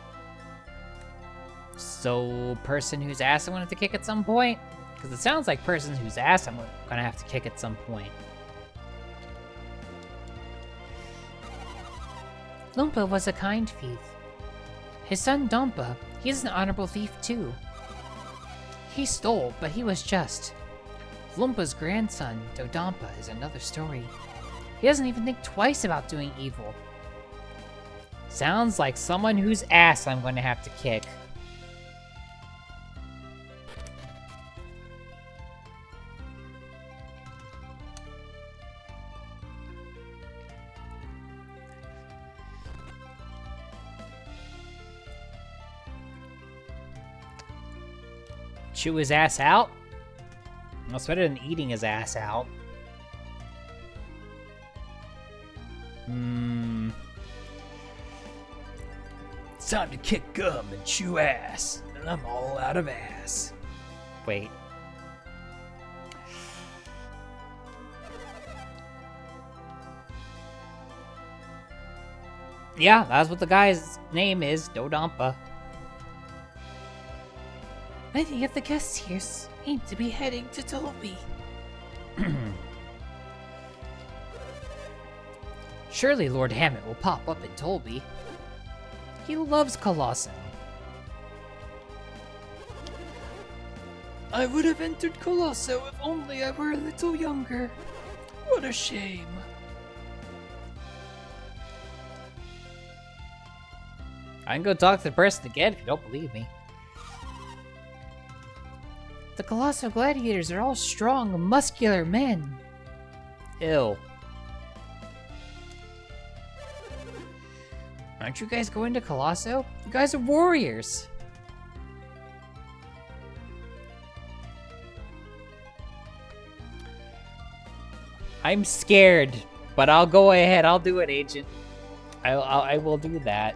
So, person whose ass I wanted to kick at some point? Because it sounds like person whose ass I'm gonna have to kick at some point. Lumpa was a kind thief. His son Dompa, he's an honorable thief too. He stole, but he was just. Lumpa's grandson, Dodampa, is another story. He doesn't even think twice about doing evil. Sounds like someone whose ass I'm going to have to kick. Chew his ass out? That's better than eating his ass out. It's time to kick gum and chew ass, and I'm all out of ass. Wait. Yeah, that's what the guy's name is, Dodampa. Many of the guests here seem to be heading to Tolby. Surely Lord Hammett will pop up in Tolby. He loves Colosso. I would have entered Colosso if only I were a little younger. What a shame. I can go talk to the person again if you don't believe me. The Colosso gladiators are all strong, muscular men. Ew. Aren't you guys going to Colosso? You guys are warriors. I'm scared, but I'll go ahead. I'll do it, Agent. I will do that.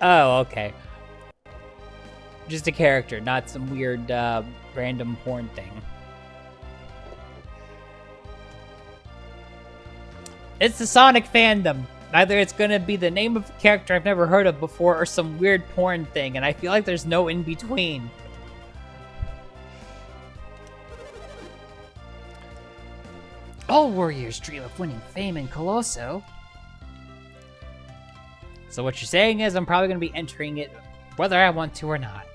Oh, okay. Just a character, not some weird, random porn thing. It's the Sonic fandom. Either it's gonna be the name of a character I've never heard of before or some weird porn thing, and I feel like there's no in-between. All warriors dream of winning fame in Colosso. So what you're saying is I'm probably going to be entering it whether I want to or not.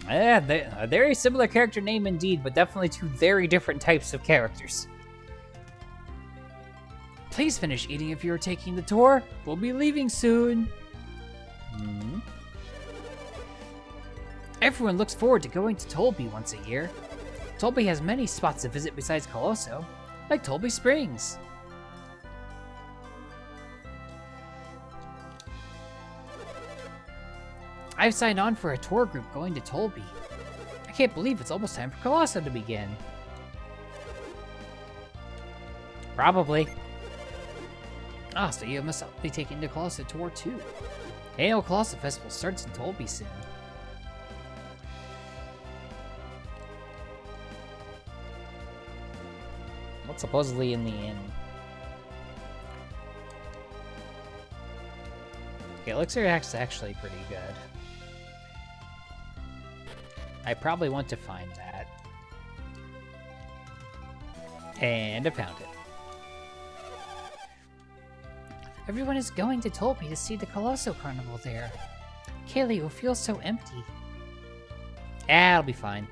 Yeah, a very similar character name indeed, but definitely two very different types of characters. Please finish eating if you're taking the tour. We'll be leaving soon. Everyone looks forward to going to Tolby once a year. Tolby has many spots to visit besides Colosso, like Tolby Springs. I've signed on for a tour group going to Tolby. I can't believe it's almost time for Colosso to begin. Probably. Ah, so you must be taking the Colosso tour too. Annual Colosso Festival starts in Tolby soon. What's supposedly in the inn? Okay, Elixir Axe is actually pretty good. I probably want to find that. And I found it. Everyone is going to Tolby to see the Colosso Carnival there. Kaylee will feel so empty. Ah, it'll be fine.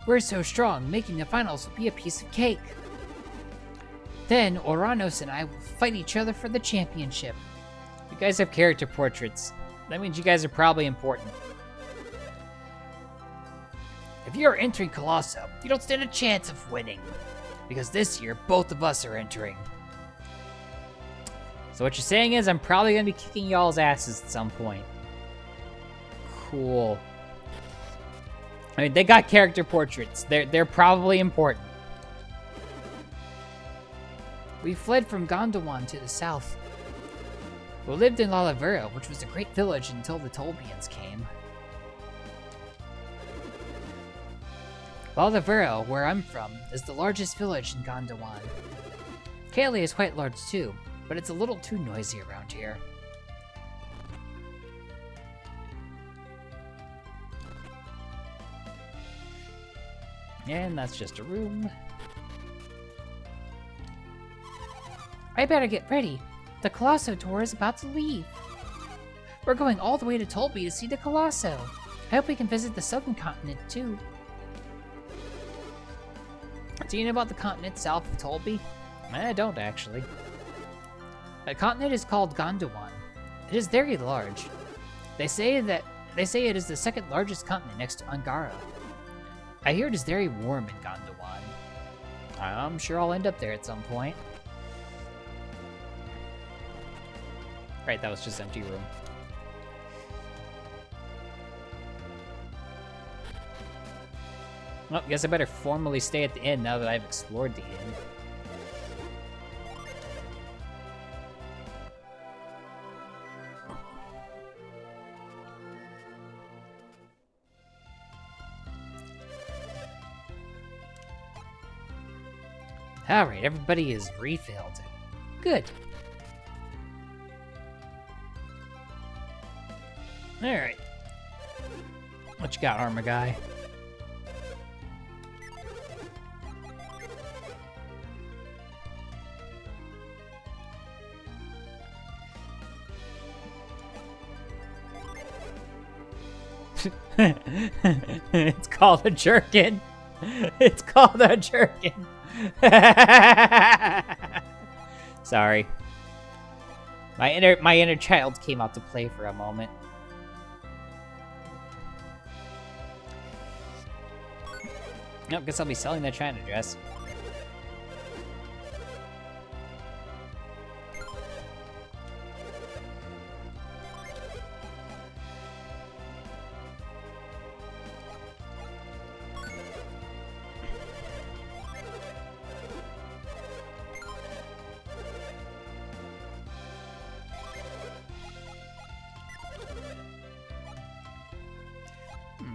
We're so strong, making the finals will be a piece of cake. Then, Oranos and I will fight each other for the championship. You guys have character portraits. That means you guys are probably important. If you are entering Colosso, you don't stand a chance of winning. Because this year, both of us are entering. So what you're saying is I'm probably gonna be kicking y'all's asses at some point. Cool. I mean, they got character portraits. They're probably important. We fled from Gondwan to the south. We lived in Lalavera, which was a great village until the Tolbians came. Lalavera, where I'm from, is the largest village in Gondwan. Kaylee is quite large too, but it's a little too noisy around here. And that's just a room. I better get ready. The Colosso tour is about to leave. We're going all the way to Tolby to see the Colosso. I hope we can visit the southern continent too. Do you know about the continent south of Tolby? I don't actually. The continent is called Gondwan. It is very large. They say it is the second largest continent next to Angara. I hear it is very warm in Gondwan. I'm sure I'll end up there at some point. Right, that was just empty room. Well, guess I better formally stay at the inn now that I've explored the inn. Alright, everybody is refilled. Good. Alright. What you got, armor guy? It's called a jerkin. It's called a jerkin. Sorry. My inner child came out to play for a moment. Nope, guess I'll be selling that China dress.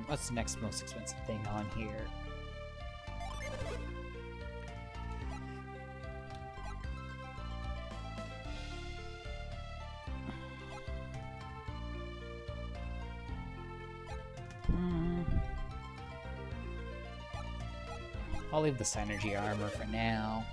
What's the next most expensive thing on here? I'll leave the synergy armor for now.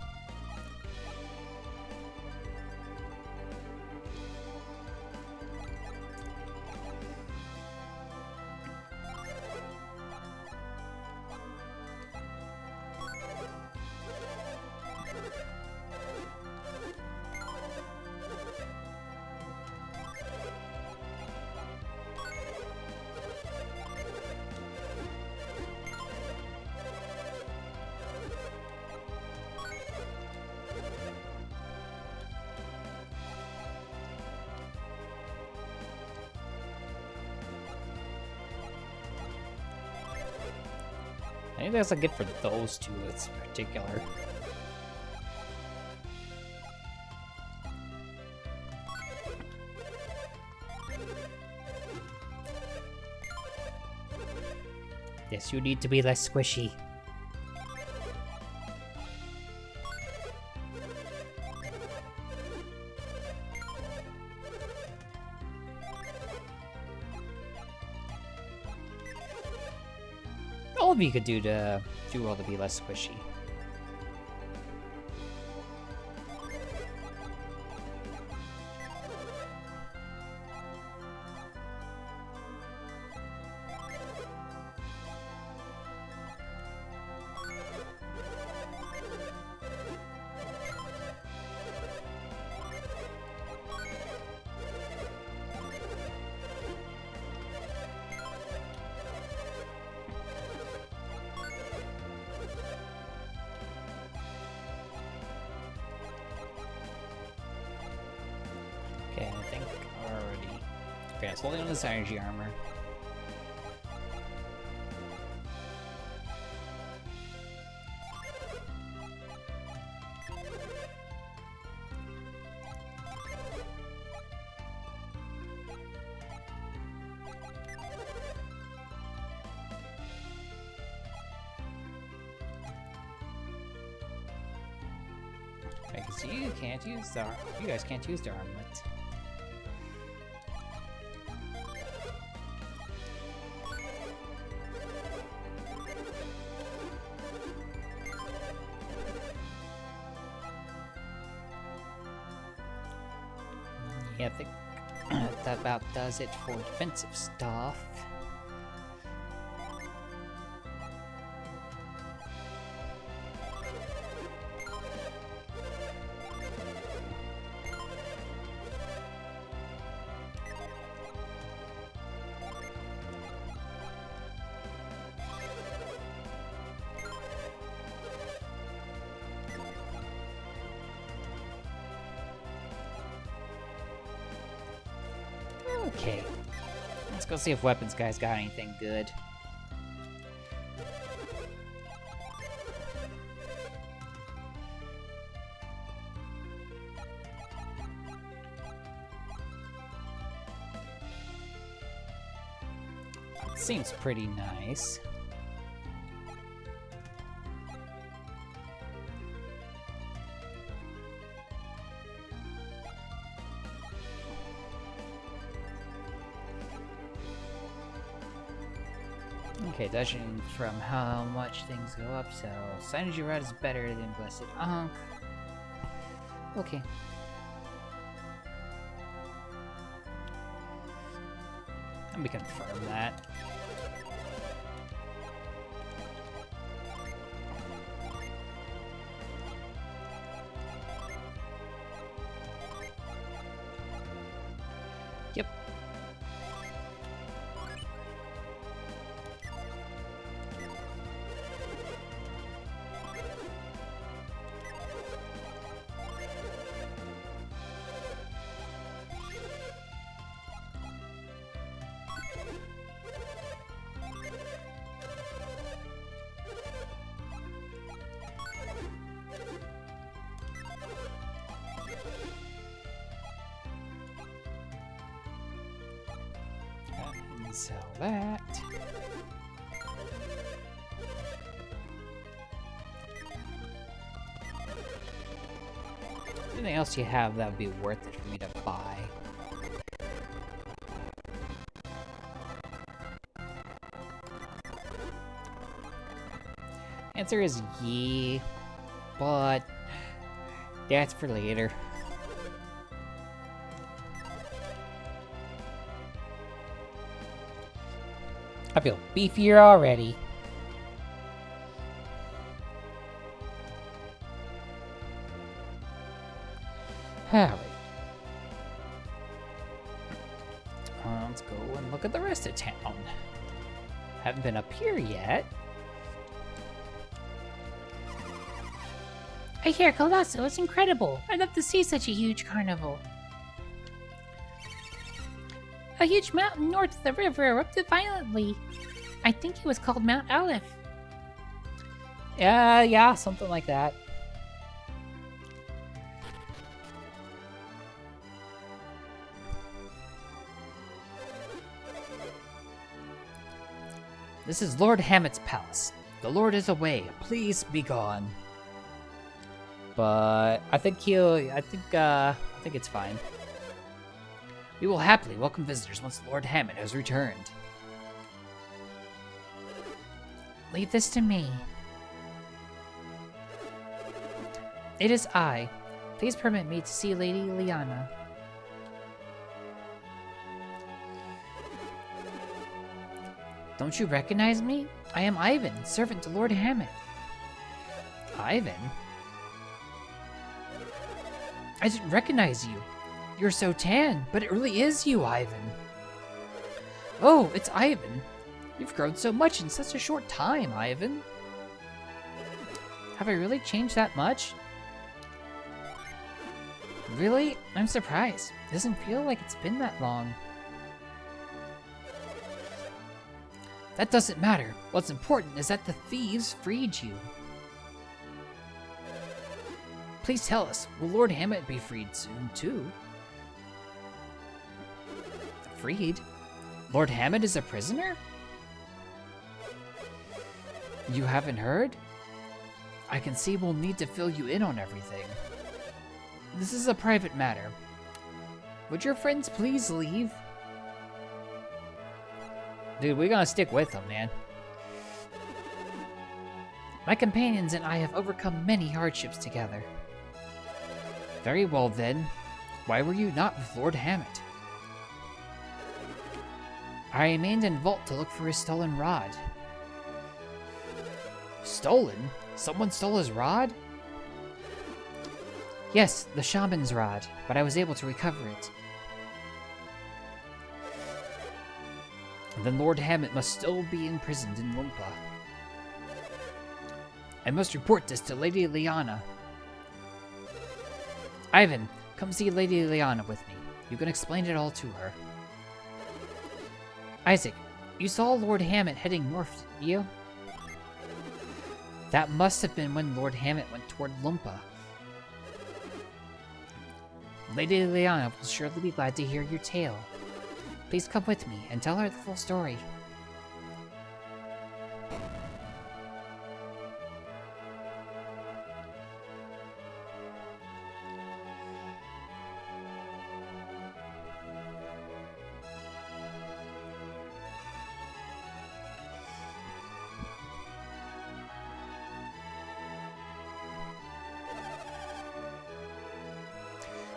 I think that's a good for those two in particular. Yes, you need to be less squishy. All of you could do all to be less squishy. Okay, I think already. Okay, it's holding on this energy armor. Okay, because you can't use the you guys can't use the armlet. Yeah, I think that about does it for defensive stuff. Okay, let's go see if Weapons Guy's got anything good. It seems pretty nice. Okay, judging from how much things go up, so Synergy Rod is better than Blessed Ankh. Okay. Let me confirm that. Yep. And sell that. Anything else you have that would be worth it for me to buy? Answer is yeah, but that's for later. I feel beefier already. Alright. Let's go and look at the rest of town. Haven't been up here yet. I hear Colosso is incredible. I'd love to see such a huge carnival. A huge mountain north of the river erupted violently. I think it was called Mount Aleph. Yeah, something like that. This is Lord Hammett's palace. The Lord is away. Please be gone. But I think I think it's fine. We will happily welcome visitors once Lord Hammett has returned. Leave this to me. It is I. Please permit me to see Lady Liana. Don't you recognize me? I am Ivan, servant to Lord Hammett. Ivan? I didn't recognize you. You're so tan, but it really is you, Ivan. Oh, it's Ivan. You've grown so much in such a short time, Ivan. Have I really changed that much? Really? I'm surprised. Doesn't feel like it's been that long. That doesn't matter. What's important is that the thieves freed you. Please tell us, will Lord Hammett be freed soon, too? Freed? Lord Hammett is a prisoner? You haven't heard? I can see we'll need to fill you in on everything. This is a private matter. Would your friends please leave? Dude, we're gonna stick with him, man. My companions and I have overcome many hardships together. Very well then. Why were you not with Lord Hammett? I remained in Vault to look for his stolen rod. Stolen? Someone stole his rod? Yes, the shaman's rod, but I was able to recover it. Then Lord Hammett must still be imprisoned in Lumpa. I must report this to Lady Liana. Ivan, come see Lady Liana with me. You can explain it all to her. Isaac, you saw Lord Hammett heading north, didn't you? That must have been when Lord Hammett went toward Lumpa. Lady Liana will surely be glad to hear your tale. Please come with me and tell her the full story.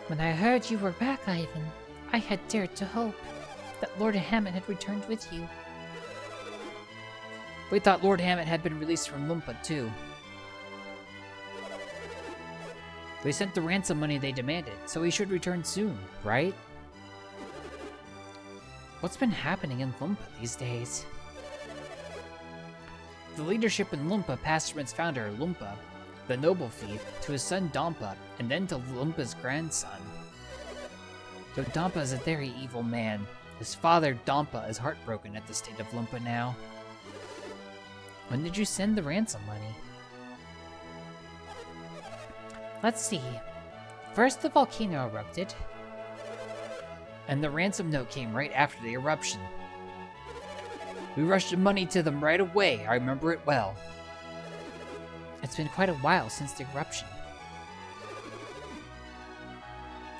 When I heard you were back, Ivan, I had dared to hope that Lord Hammett had returned with you. We thought Lord Hammett had been released from Lumpa, too. We sent the ransom money they demanded, so he should return soon, right? What's been happening in Lumpa these days? The leadership in Lumpa passed from its founder, Lumpa, the noble thief, to his son Dampa, and then to Lumpa's grandson. Though Dampa is a very evil man, his father Dampa is heartbroken at the state of Lumpa now. When did you send the ransom money? Let's see. First the volcano erupted, and the ransom note came right after the eruption. We rushed the money to them right away, I remember it well. It's been quite a while since the eruption.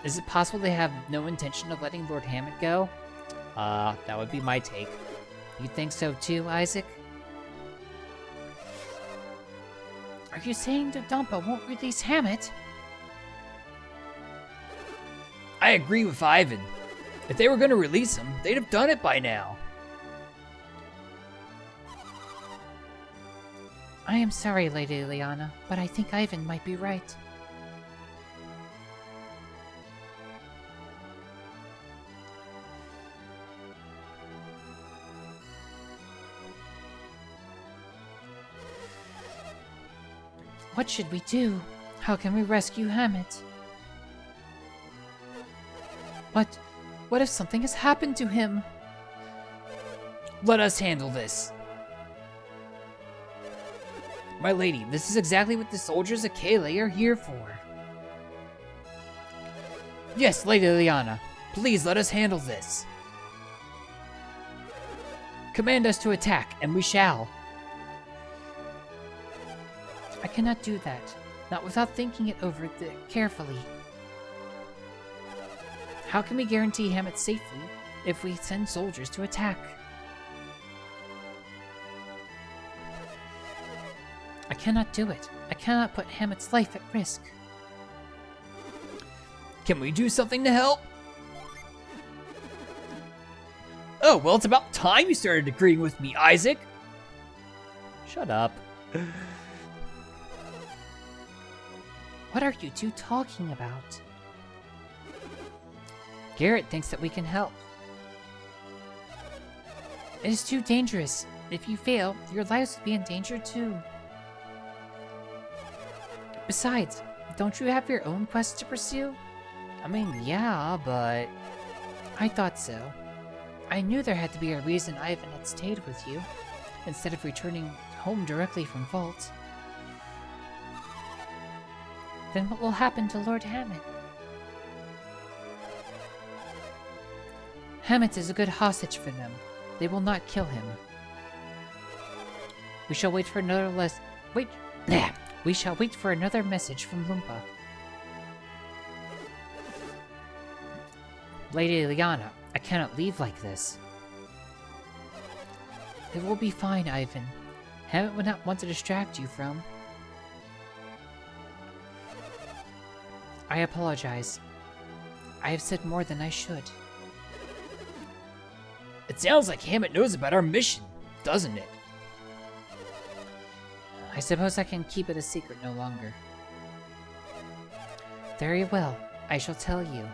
Is it possible they have no intention of letting Lord Hammett go? That would be my take. You think so too, Isaac? Are you saying that Dampa won't release Hammett? I agree with Ivan. If they were going to release him, they'd have done it by now. I am sorry, Lady Liana, but I think Ivan might be right. What should we do? How can we rescue Hammett? What if something has happened to him? Let us handle this. My lady, this is exactly what the soldiers of Kayleigh are here for. Yes, Lady Liana, please let us handle this. Command us to attack, and we shall. I cannot do that, not without thinking it over carefully. How can we guarantee Hammett safely if we send soldiers to attack? I cannot do it. I cannot put Hammett's life at risk. Can we do something to help? Oh, well, it's about time you started agreeing with me, Isaac. Shut up. What are you two talking about? Garrett thinks that we can help. It is too dangerous. If you fail, your lives will be in danger too. Besides, don't you have your own quest to pursue? I mean, yeah, but... I thought so. I knew there had to be a reason Ivan had stayed with you, instead of returning home directly from Vault. Then what will happen to Lord Hammett? Hammett is a good hostage for them. They will not kill him. We shall wait for another We shall wait for another message from Lumpa. Lady Liana, I cannot leave like this. It will be fine, Ivan. Hammett would not want to distract you from... I apologize. I have said more than I should. It sounds like Hammett knows about our mission, doesn't it? I suppose I can keep it a secret no longer. Very well, I shall tell you.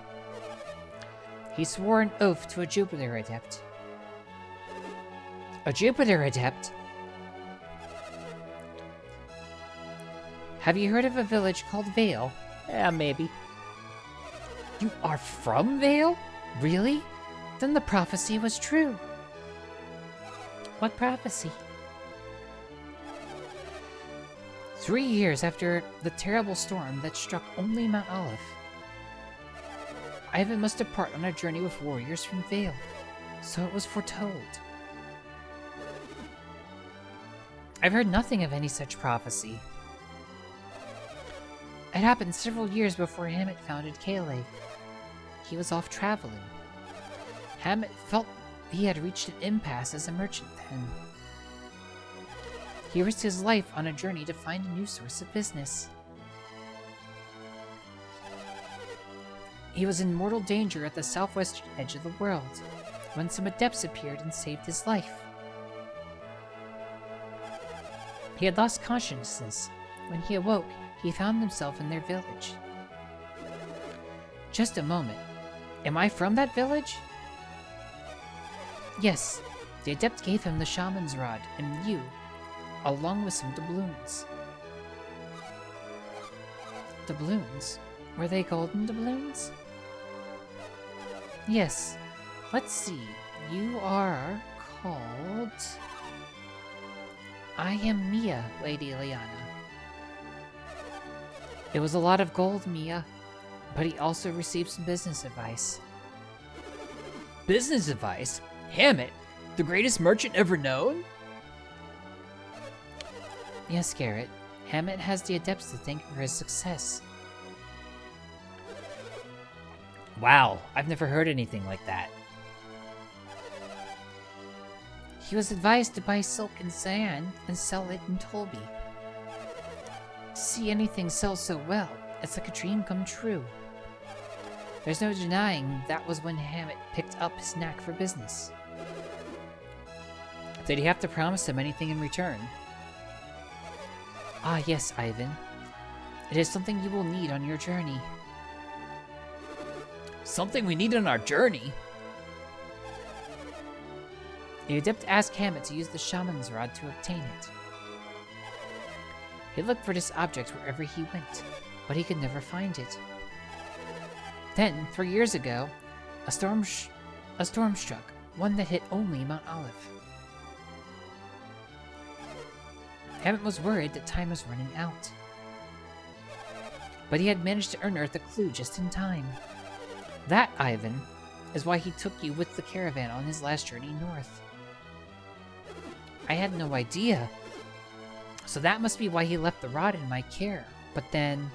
He swore an oath to a Jupiter Adept. A Jupiter Adept? Have you heard of a village called Vale? Yeah, maybe. You are from Vale? Really? Then the prophecy was true. What prophecy? 3 years after the terrible storm that struck only Mount Olive, Ivan must depart on a journey with warriors from Vale. So it was foretold. I've heard nothing of any such prophecy. It happened several years before Hammett founded Kayle. He was off traveling. Hammett felt he had reached an impasse as a merchant then. He risked his life on a journey to find a new source of business. He was in mortal danger at the southwestern edge of the world, when some adepts appeared and saved his life. He had lost consciousness. When he awoke, he found himself in their village. Just a moment. Am I from that village? Yes. The adept gave him the shaman's rod, and you, along with some doubloons. Doubloons? Were they golden doubloons? Yes. Let's see. You are called... I am Mia, Lady Liana. It was a lot of gold, Mia, but he also received some business advice. Business advice? Hammett? The greatest merchant ever known? Yes, Garrett. Hammett has the adepts to thank for his success. Wow, I've never heard anything like that. He was advised to buy silk and cyan and sell it in Tolby. To see anything sell so well, it's like a dream come true. There's no denying that was when Hammett picked up his knack for business. Did he have to promise him anything in return? Ah yes, Ivan. It is something you will need on your journey. Something we need on our journey? The adept asked Hammett to use the shaman's rod to obtain it. He looked for this object wherever he went, but he could never find it. Then, 3 years ago, a storm struck, one that hit only Mount Olive. Hammett was worried that time was running out. But he had managed to unearth a clue just in time. That, Ivan, is why he took you with the caravan on his last journey north. I had no idea. So that must be why he left the rod in my care. But then...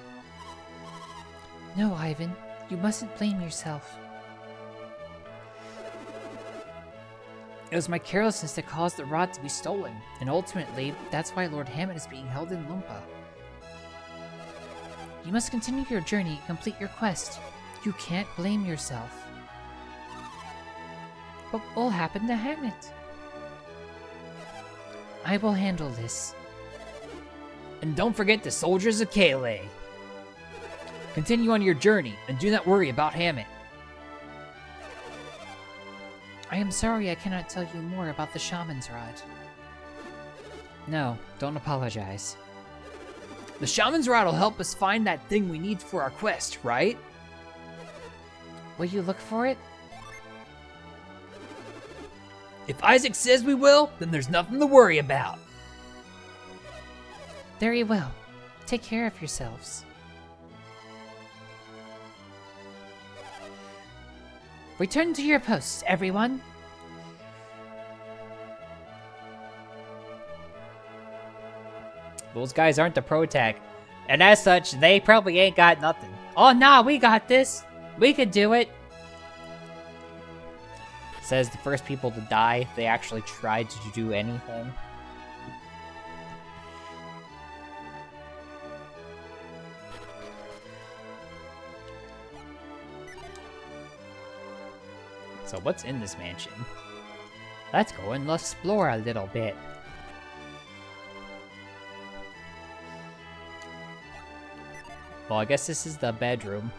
No, Ivan, you mustn't blame yourself. It was my carelessness that caused the rod to be stolen, and ultimately, that's why Lord Hammett is being held in Lumpa. You must continue your journey and complete your quest. You can't blame yourself. What will happen to Hammett? I will handle this. And don't forget the soldiers of Kayle. Continue on your journey, and do not worry about Hammett. I am sorry I cannot tell you more about the shaman's rod. No, don't apologize. The shaman's rod will help us find that thing we need for our quest, right? Will you look for it? If Isaac says we will, then there's nothing to worry about. Very well. Take care of yourselves. Return to your posts, everyone. Those guys aren't the Protag. And as such, they probably ain't got nothing. Oh, nah, we got this. We could do it. Says the first people to die if they actually tried to do anything. So what's in this mansion? Let's go and explore a little bit. Well, I guess this is the bedroom.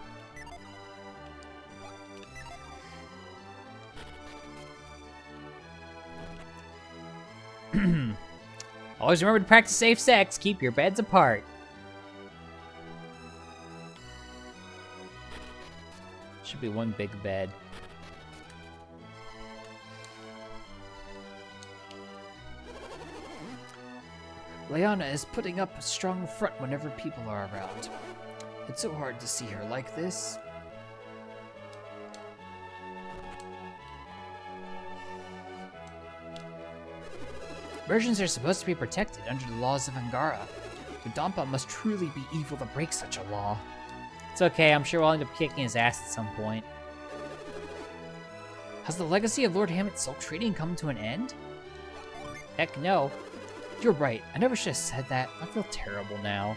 Always remember to practice safe sex. Keep your beds apart. Should be one big bed. Leanna is putting up a strong front whenever people are around. It's so hard to see her like this. Virgins are supposed to be protected under the laws of Angara. Dodonpa must truly be evil to break such a law. It's okay, I'm sure we'll end up kicking his ass at some point. Has the legacy of Lord Hammet's silk trading come to an end? Heck no. You're right, I never should have said that. I feel terrible now.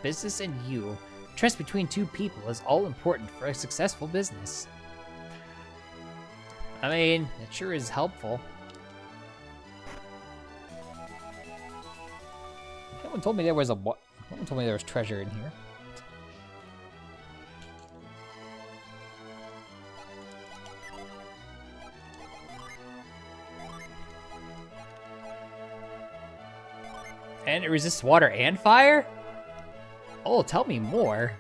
Business and you. Trust between two people is all important for a successful business. I mean, it sure is helpful. No one told me there was no one told me there was treasure in here. And it resists water and fire? Oh, tell me more.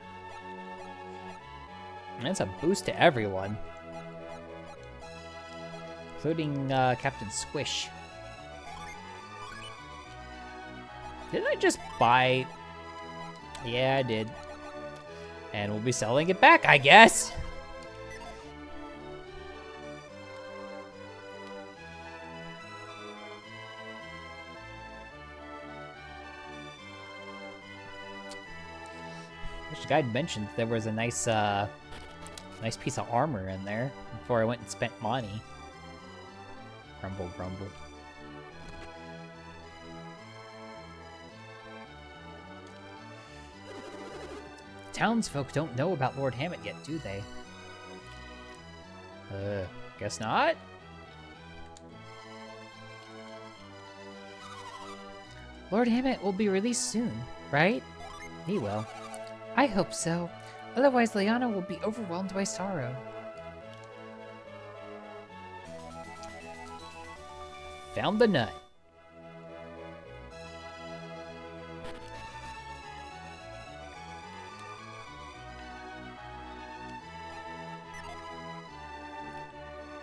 That's a boost to everyone. Including Captain Squish. Didn't I just buy... Yeah, I did. And we'll be selling it back, I guess. Wish the guy had mentioned there was a nice piece of armor in there before I went and spent money. Grumble, grumble. Townsfolk don't know about Lord Hammet yet, do they? Guess not. Lord Hammet will be released soon, right? He will. I hope so. Otherwise, Leanna will be overwhelmed by sorrow. Found the nut.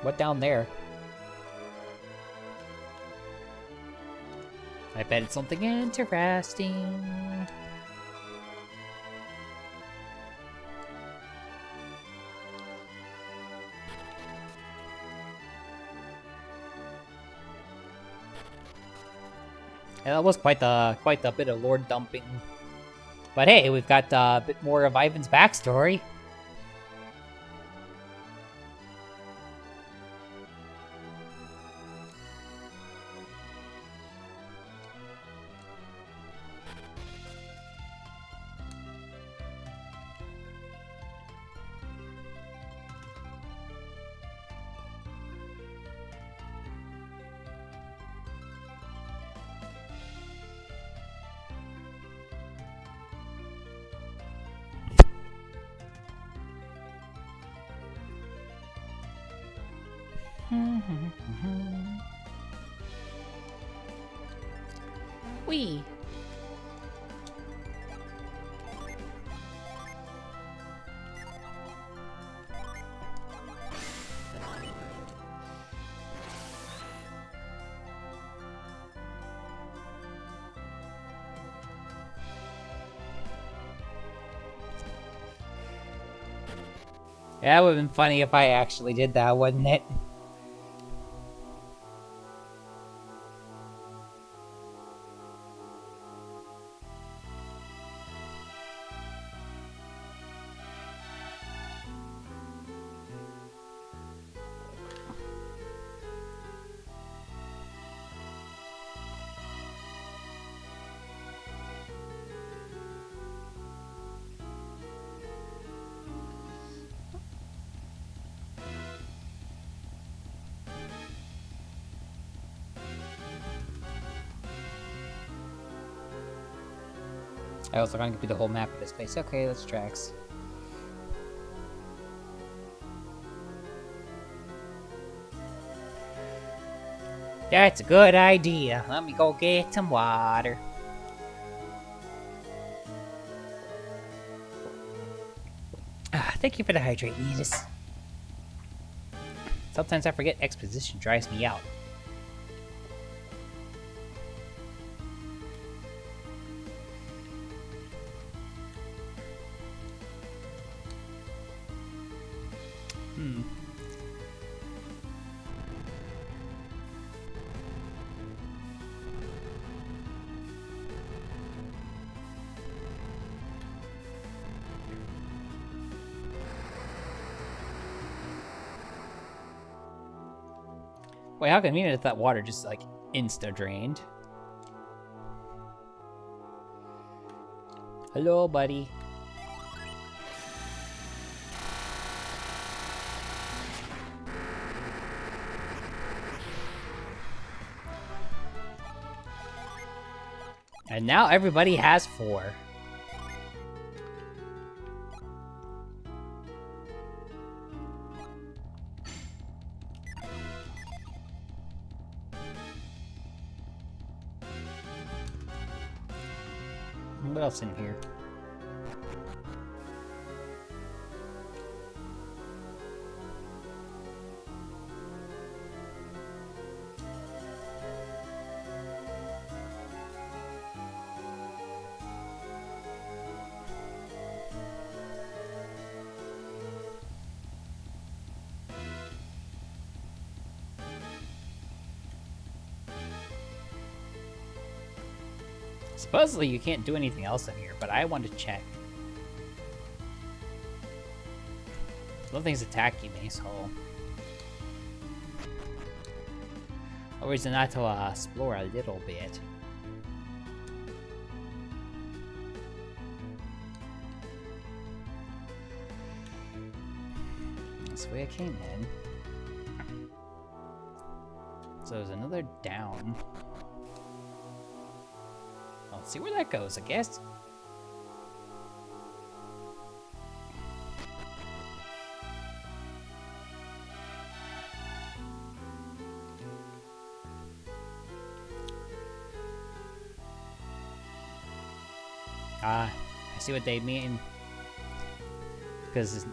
What down there? I bet it's something interesting. Yeah, that was quite the bit of lore dumping. But hey, we've got a bit more of Ivan's backstory. Wee. Yeah, it would have been funny if I actually did that, wouldn't it? I also gonna give you the whole map of this place. Okay, that's tracks. That's a good idea. Let me go get some water. Thank you for the hydrate, Edis. Sometimes I forget exposition drives me out. Wait, how convenient if that water just, like, insta-drained? Hello, buddy. And now everybody has 4. What else in here? Supposedly you can't do anything else in here, but I want to check. Nothing's attacking me, so... no reason not to explore a little bit. That's the way I came in. So there's another down. Let's see where that goes, I guess. I see what they mean. Because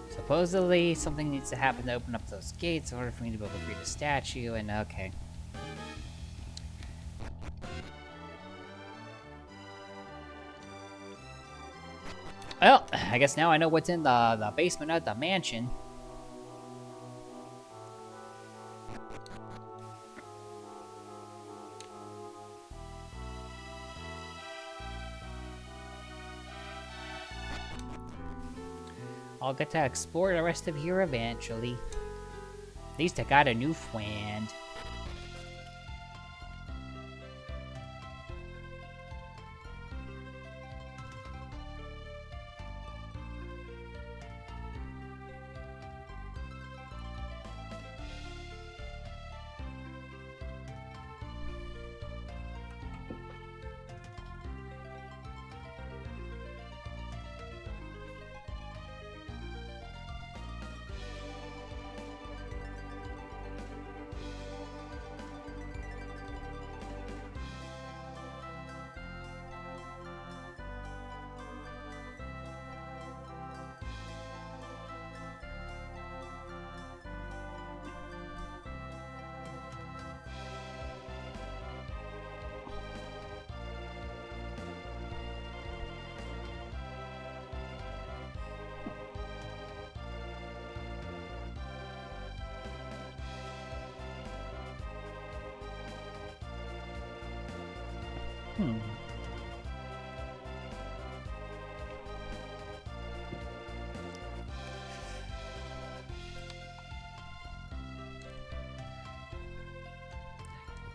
supposedly something needs to happen to open up those gates in order for me to be able to free the statue, and okay. Well, I guess now I know what's in the basement of the mansion. I'll get to explore the rest of here eventually. At least I got a new friend.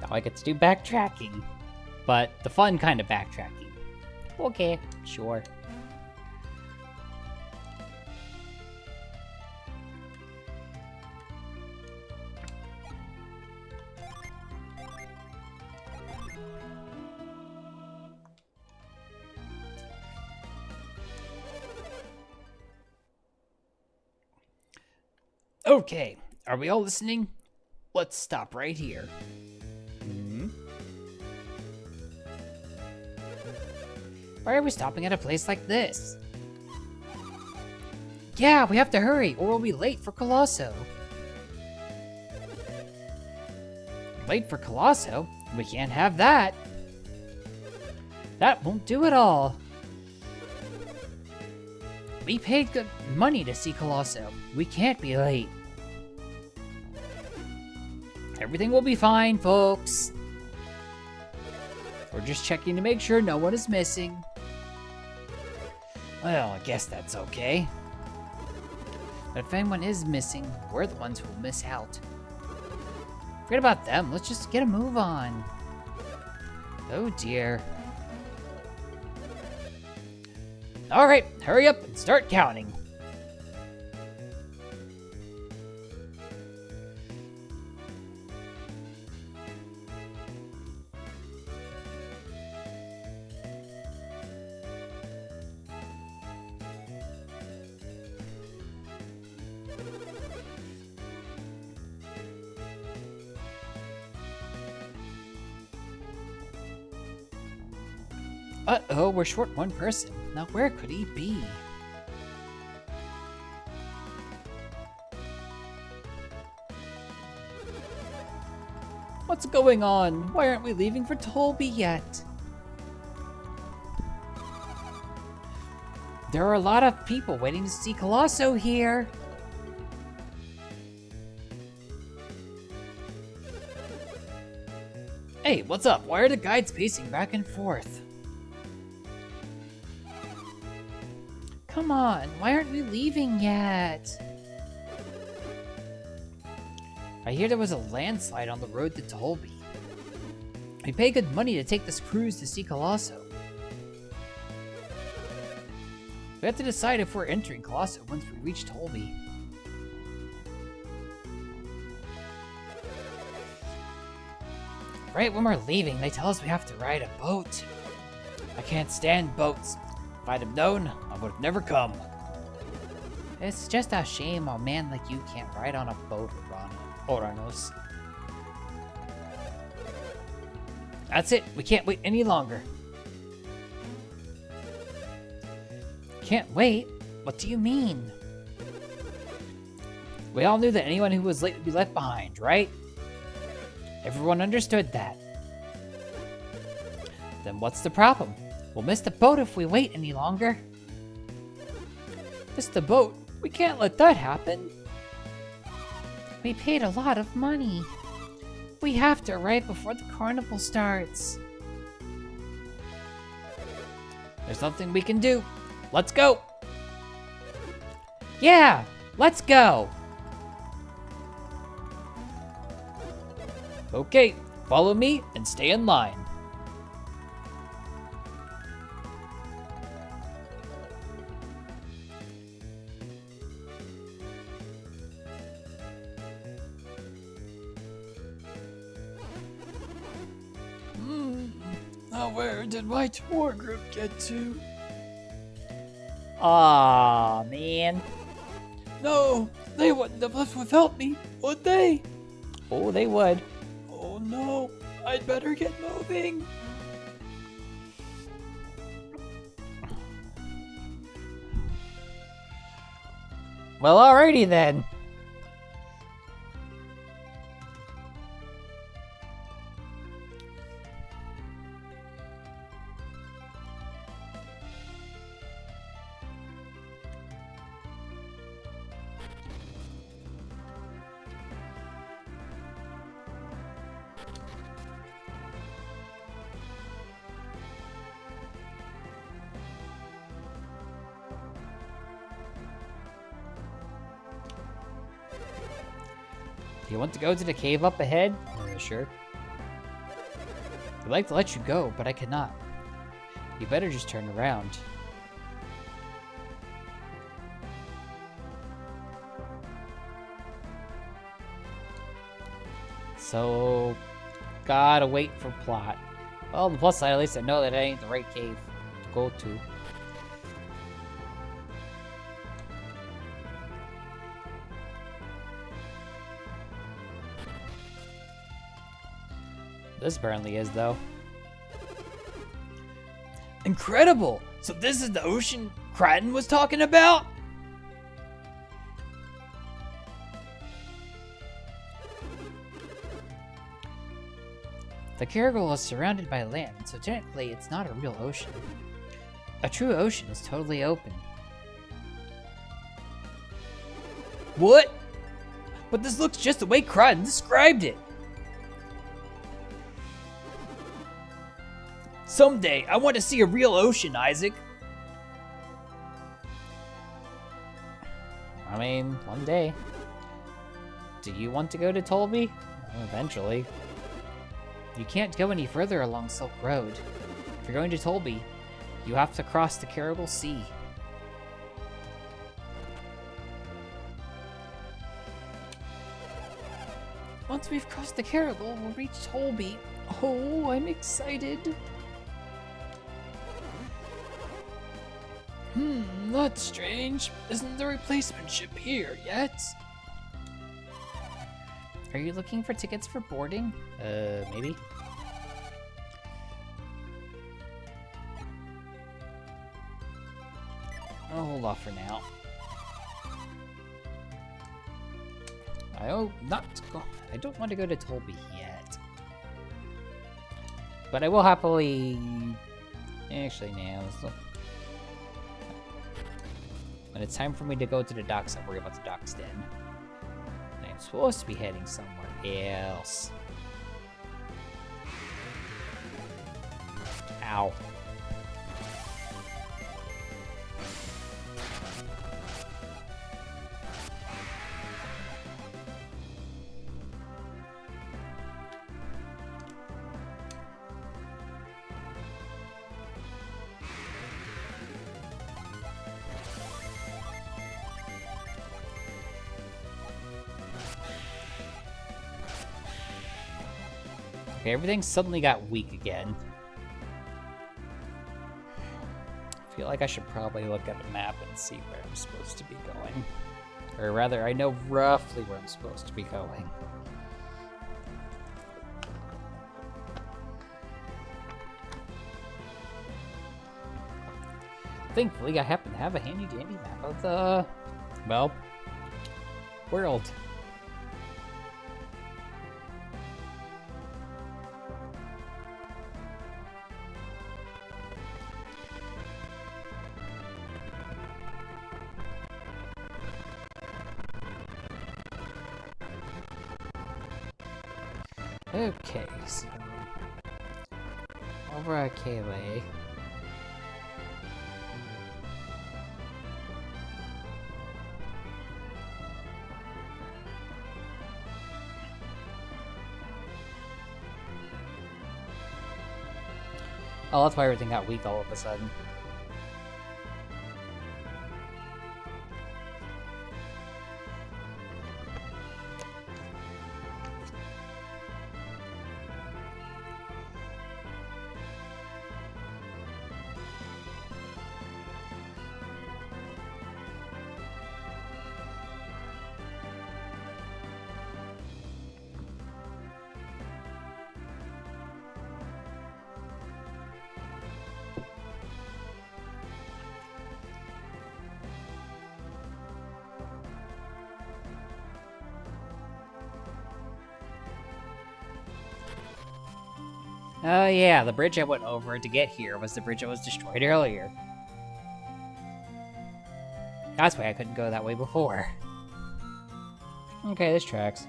Now I get to do backtracking. But the fun kind of backtracking. Okay, sure. Okay, are we all listening? Let's stop right here. Why are we stopping at a place like this? Yeah, we have to hurry or we'll be late for Colosso. Late for Colosso? We can't have that. That won't do at all. We paid good money to see Colosso. We can't be late. Everything will be fine, folks. We're just checking to make sure no one is missing. Well, I guess that's okay. But if anyone is missing, we're the ones who will miss out. Forget about them. Let's just get a move on. Oh dear. Alright, hurry up and start counting. Uh-oh, we're short one person. Now where could he be? What's going on? Why aren't we leaving for Tolby yet? There are a lot of people waiting to see Colosso here. Hey, what's up? Why are the guides pacing back and forth? Come on, why aren't we leaving yet? I hear there was a landslide on the road to Tolby. We pay good money to take this cruise to see Colosso. We have to decide if we're entering Colosso once we reach Tolby. Right when we're leaving, they tell us we have to ride a boat. I can't stand boats. If I'd have known, I would have never come. It's just a shame a man like you can't ride on a boat, Oranos. That's it. We can't wait any longer. Can't wait? What do you mean? We all knew that anyone who was late would be left behind, right? Everyone understood that. Then what's the problem? We'll miss the boat if we wait any longer. Miss the boat? We can't let that happen. We paid a lot of money. We have to arrive before the carnival starts. There's nothing we can do. Let's go. Yeah, let's go. Okay, follow me and stay in line. Now where did my tour group get to? Aw, man. No, they wouldn't have left without me, would they? Oh, they would. Oh no, I'd better get moving. Well, alrighty then. You want to go to the cave up ahead? Sure. I'd like to let you go, but I cannot. You better just turn around. So, gotta wait for plot. Well, on the plus side, at least I know that it ain't the right cave to go to. This apparently is, though. Incredible! So this is the ocean Kraton was talking about? The Caragol is surrounded by land, so technically it's not a real ocean. A true ocean is totally open. What? But this looks just the way Kraton described it. Someday, I want to see a real ocean, Isaac. I mean, one day. Do you want to go to Tolby? Eventually. You can't go any further along Silk Road. If you're going to Tolby, you have to cross the Caragol Sea. Once we've crossed the Caragol, we'll reach Tolby. Oh, I'm excited. That's strange. Isn't the replacement ship here yet? Are you looking for tickets for boarding? Maybe? I'll hold off for now. I don't want to go to Tolby yet. But I will happily... Actually, no. When it's time for me to go to the docks, I'll worry about the docks then. I'm supposed to be heading somewhere else. Ow. Okay, everything suddenly got weak again. I feel like I should probably look at a map and see where I'm supposed to be going. Or rather, I know roughly where I'm supposed to be going. Thankfully, I happen to have a handy-dandy map of the, well, world. Okay, so over at Kayleigh. Oh, that's why everything got weak all of a sudden. Oh yeah, the bridge I went over to get here was the bridge that was destroyed earlier. That's why I couldn't go that way before. Okay, this tracks.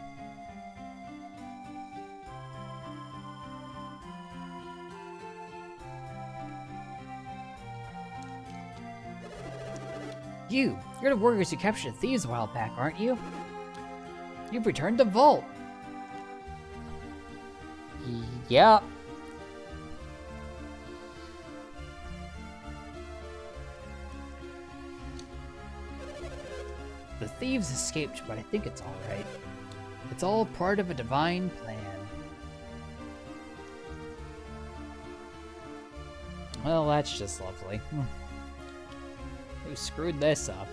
You're the warriors who captured the thieves a while back, aren't you? You've returned the vault. Yep. The thieves escaped, but I think it's alright. It's all part of a divine plan. Well, that's just lovely. Who screwed this up?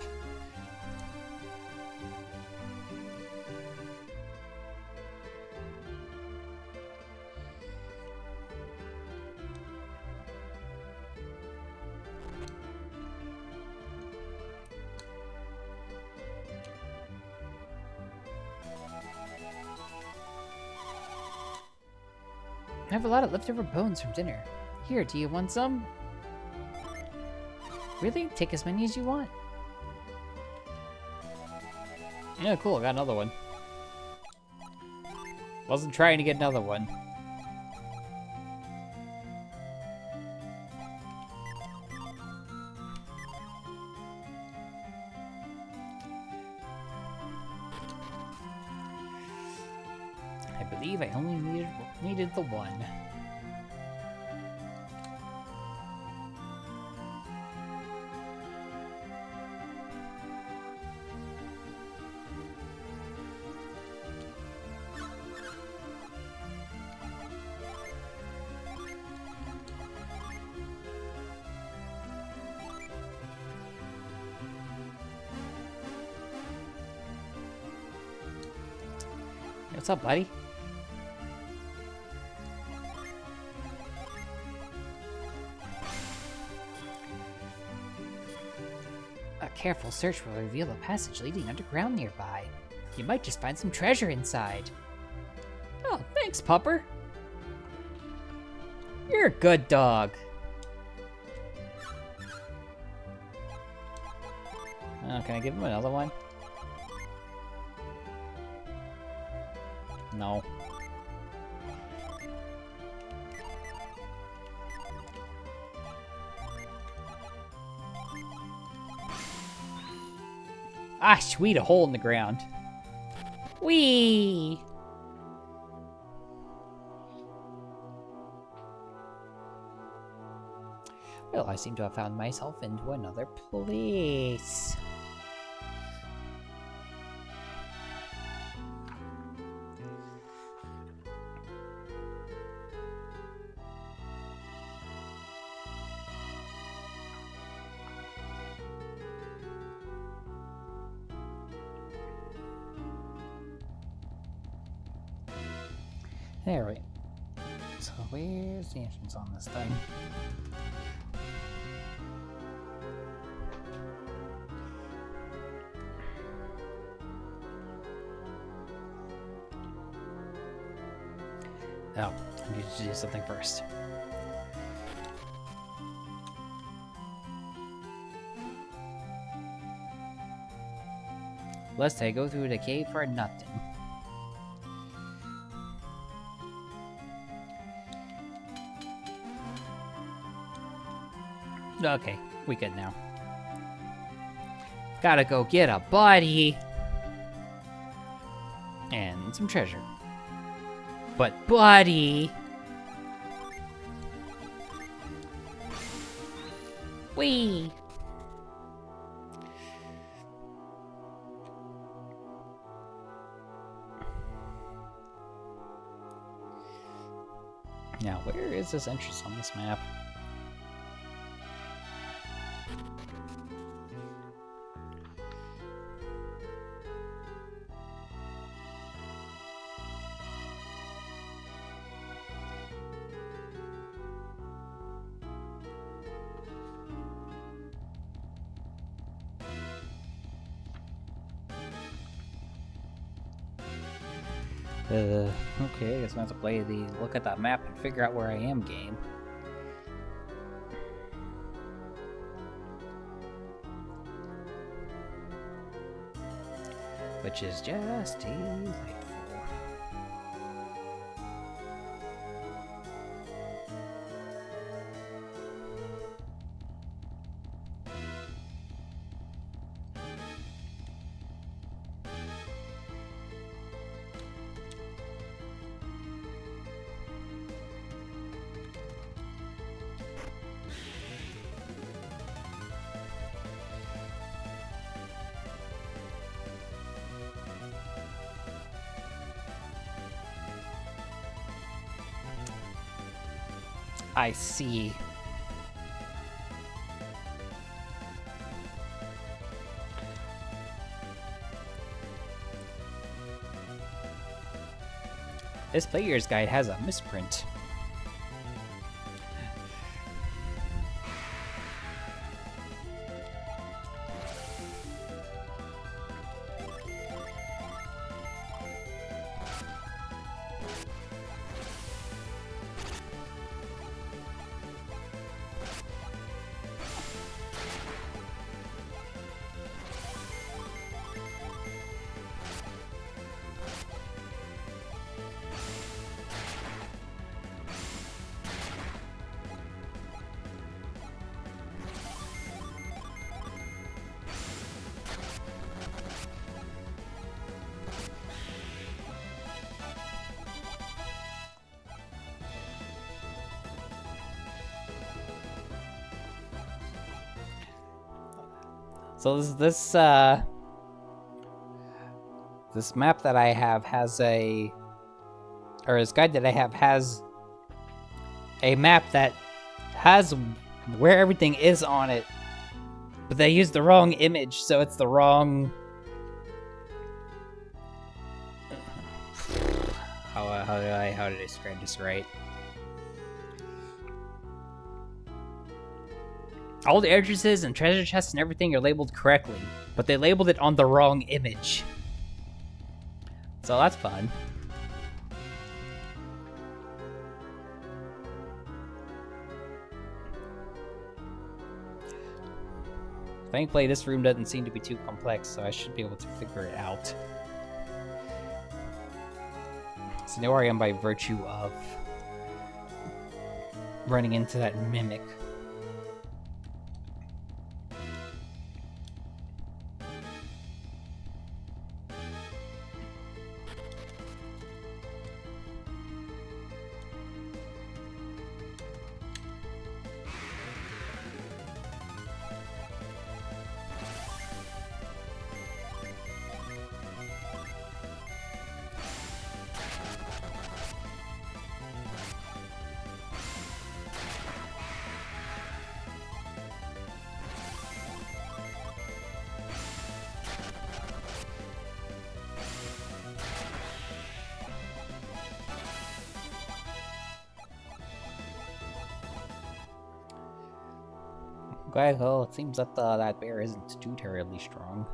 I have a lot of leftover bones from dinner. Here, do you want some? Really? Take as many as you want. Yeah, cool, I got another one. Wasn't trying to get another one. I believe I only needed the one. What's up, buddy? A careful search will reveal a passage leading underground nearby. You might just find some treasure inside. Oh, thanks, Pupper. You're a good dog. Oh, can I give him another one? No. Ah, sweet, a hole in the ground. Whee! Well, I seem to have found myself into another place. There we go. So where's the entrance on this thing? Oh, I need to do something first. Lest I go through the cave for nothing. Okay, we good now. Gotta go get a buddy. And some treasure. But buddy... Whee! Now, where is this entrance on this map? Okay, I guess I'm gonna have to play the look at that map and figure out where I am game. Which is just delightful. I see. This player's guide has a misprint. So this map that I have has this guide that I have has a map that has where everything is on it, but they used the wrong image, so it's the wrong. How did I describe this right? All the entrances and treasure chests and everything are labeled correctly, but they labeled it on the wrong image. So that's fun. Thankfully, this room doesn't seem to be too complex, so I should be able to figure it out. So now I am by virtue of running into that mimic. Okay, well, it seems that that bear isn't too terribly strong.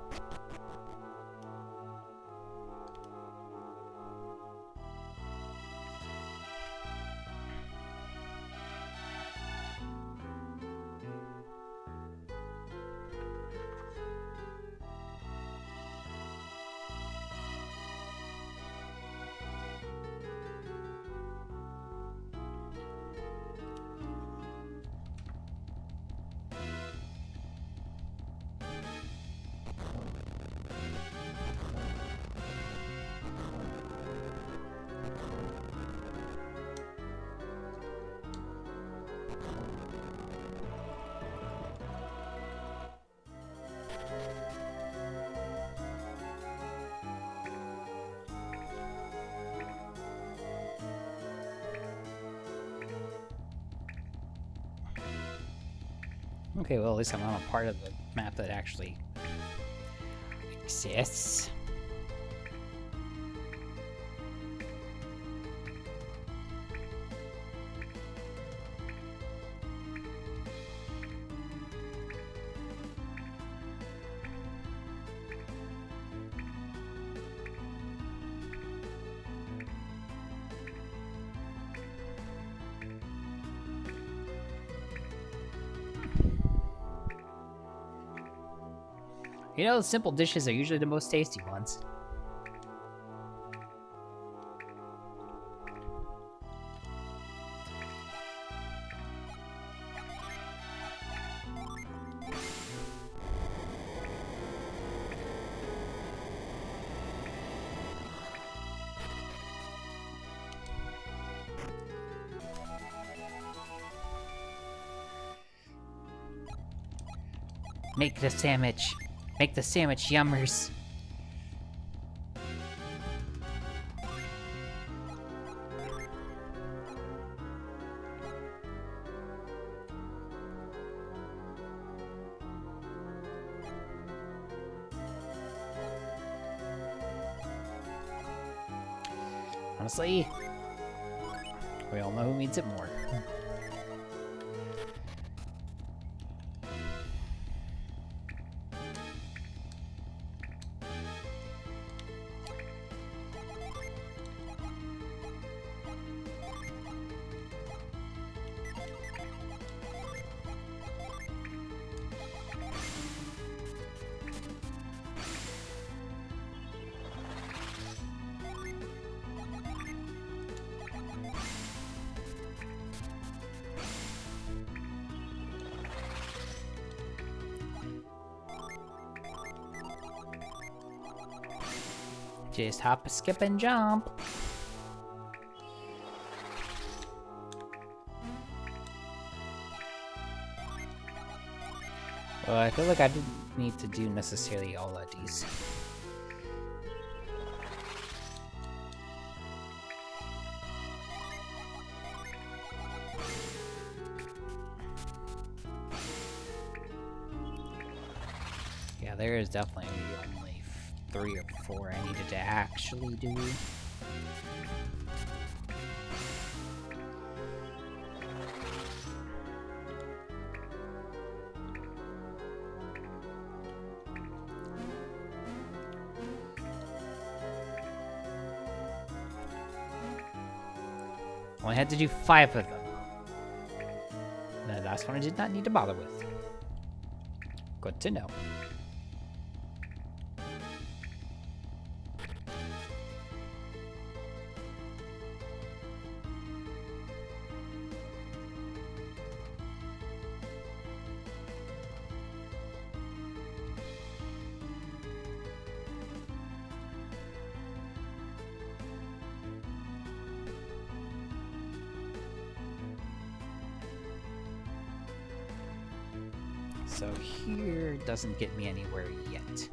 Okay, well, at least I'm on a part of the map that actually exists. You know, the simple dishes are usually the most tasty ones. Make the sandwich. Make the sandwich yummers. Honestly, we all know who needs it more. Just hop, skip, and jump. Well, I feel like I didn't need to do necessarily all of these. Yeah, there is definitely only 3 or 4 I needed to actually do. Only had to do 5 of them. The last one I did not need to bother with. Good to know. So here doesn't get me anywhere yet.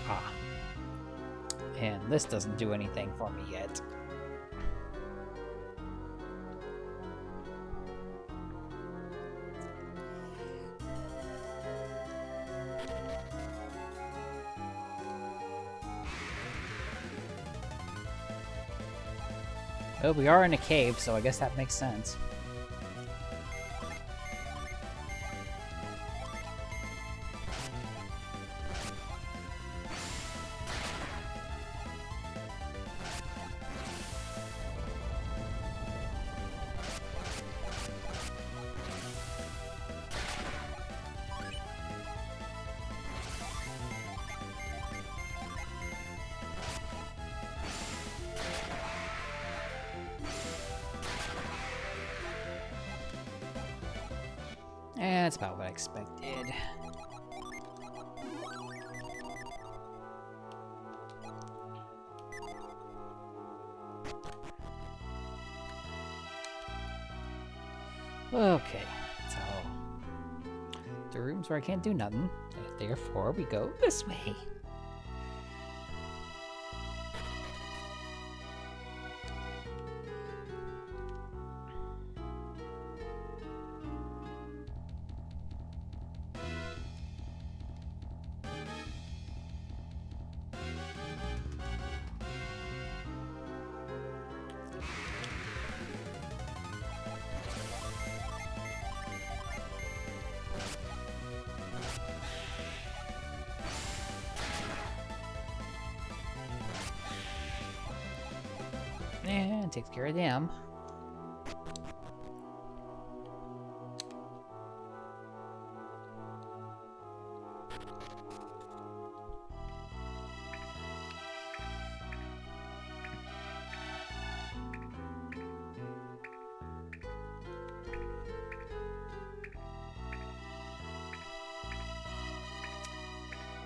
Ah. And this doesn't do anything for me yet. Oh, we are in a cave, so I guess that makes sense. Eh, that's about what I expected. Okay, so the rooms where I can't do nothing. Therefore, we go this way. And takes care of them.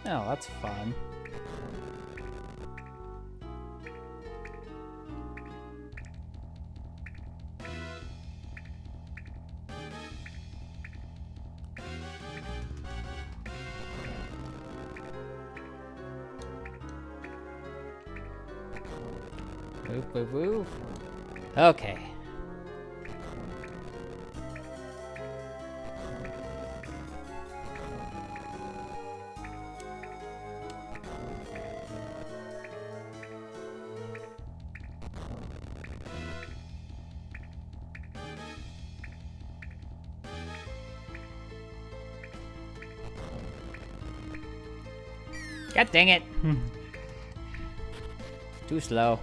Oh, that's fun. Woof, woof, woof. Okay. God dang it. Too slow.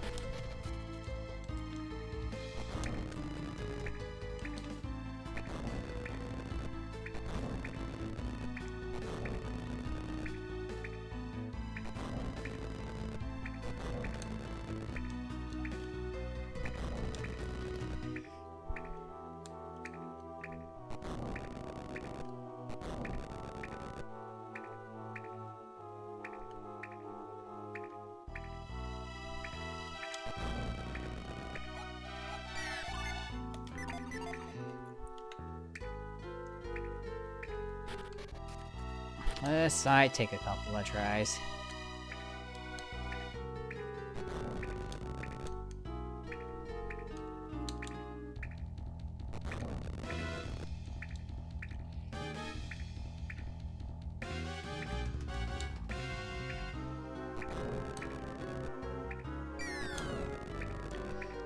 This might take a couple of tries.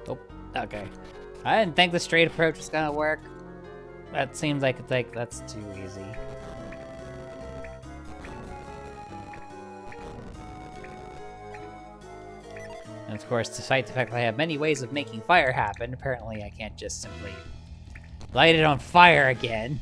Oh, okay. I didn't think the straight approach was gonna work. That seems like that's too easy. And of course, despite the fact that I have many ways of making fire happen, apparently I can't just simply light it on fire again.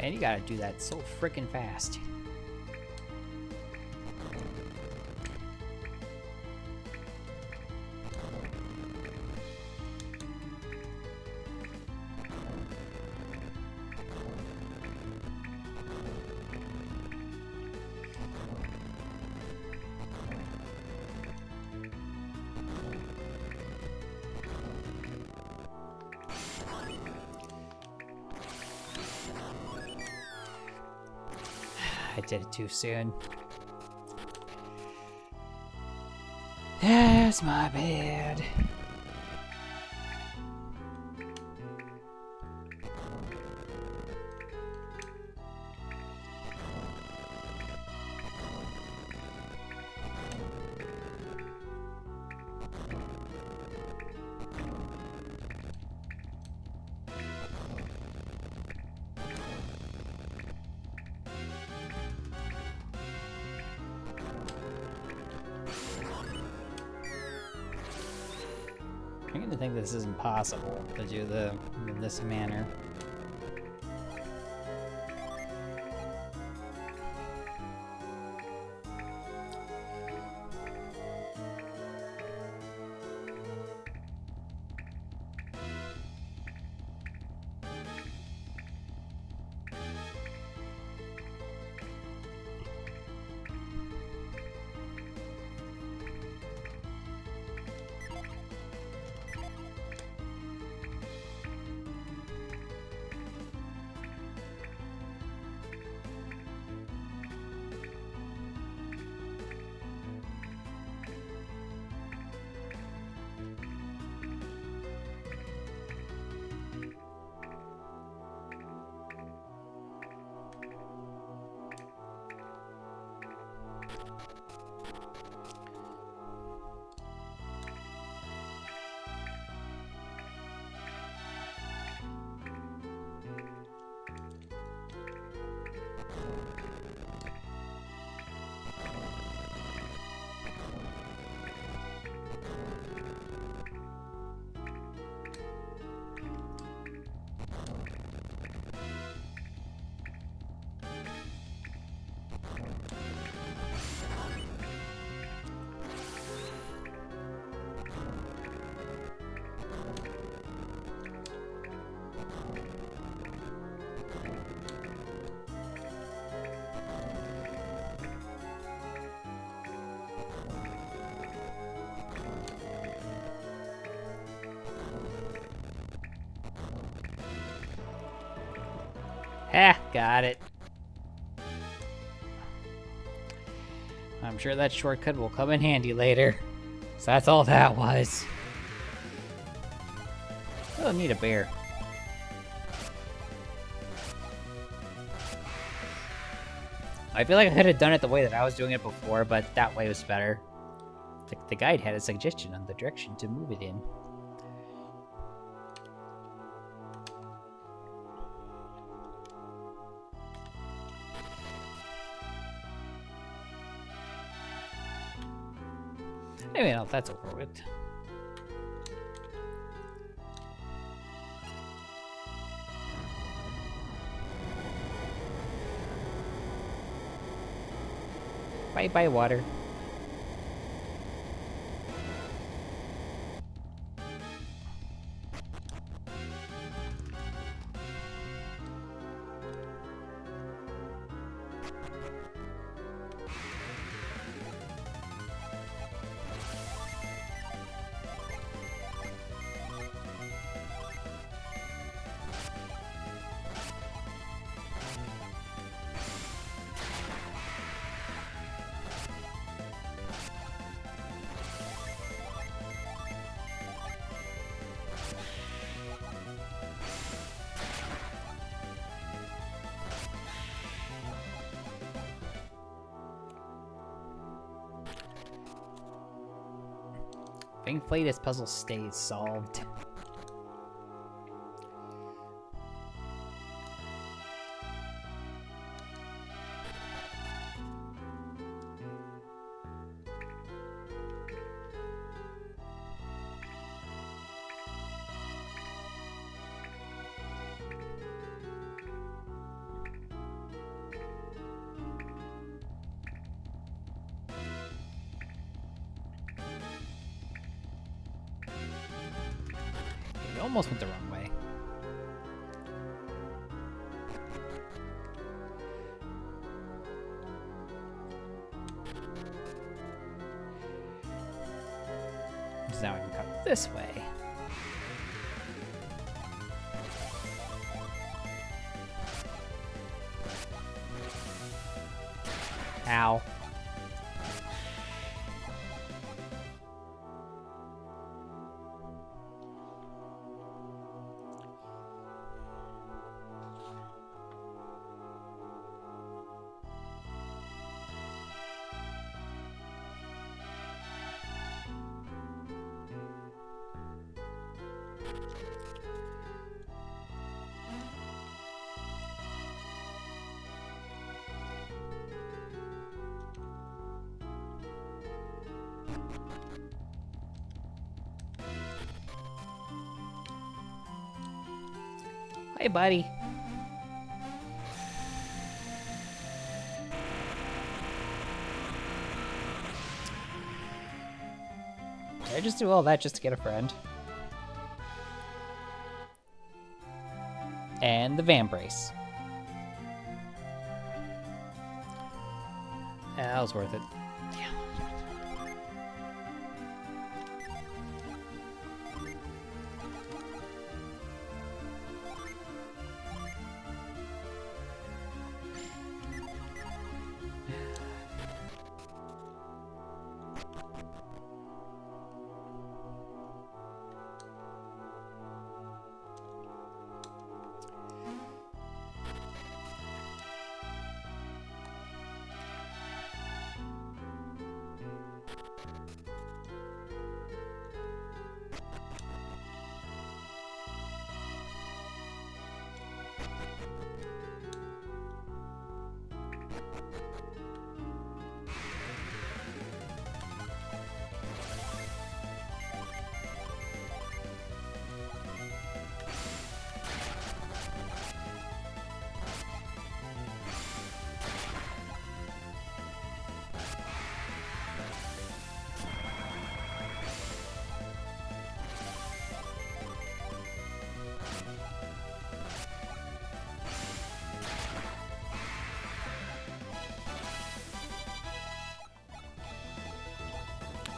And you gotta do that so freaking fast. I did it too soon. That's my bad. I'm gonna think this is impossible to do in this manner. Ha, got it. I'm sure that shortcut will come in handy later. So that's all that was. Oh, need a bear. I feel like I could have done it the way that I was doing it before, but that way was better. The guide had a suggestion on the direction to move it in. Anyway, no, that's over with. Bye-bye, water. Thankfully, this puzzle stays solved. We almost went the wrong way. So now we can cut this way. Ow. Hey, buddy. Did I just do all that just to get a friend? And the van brace. Yeah, that was worth it.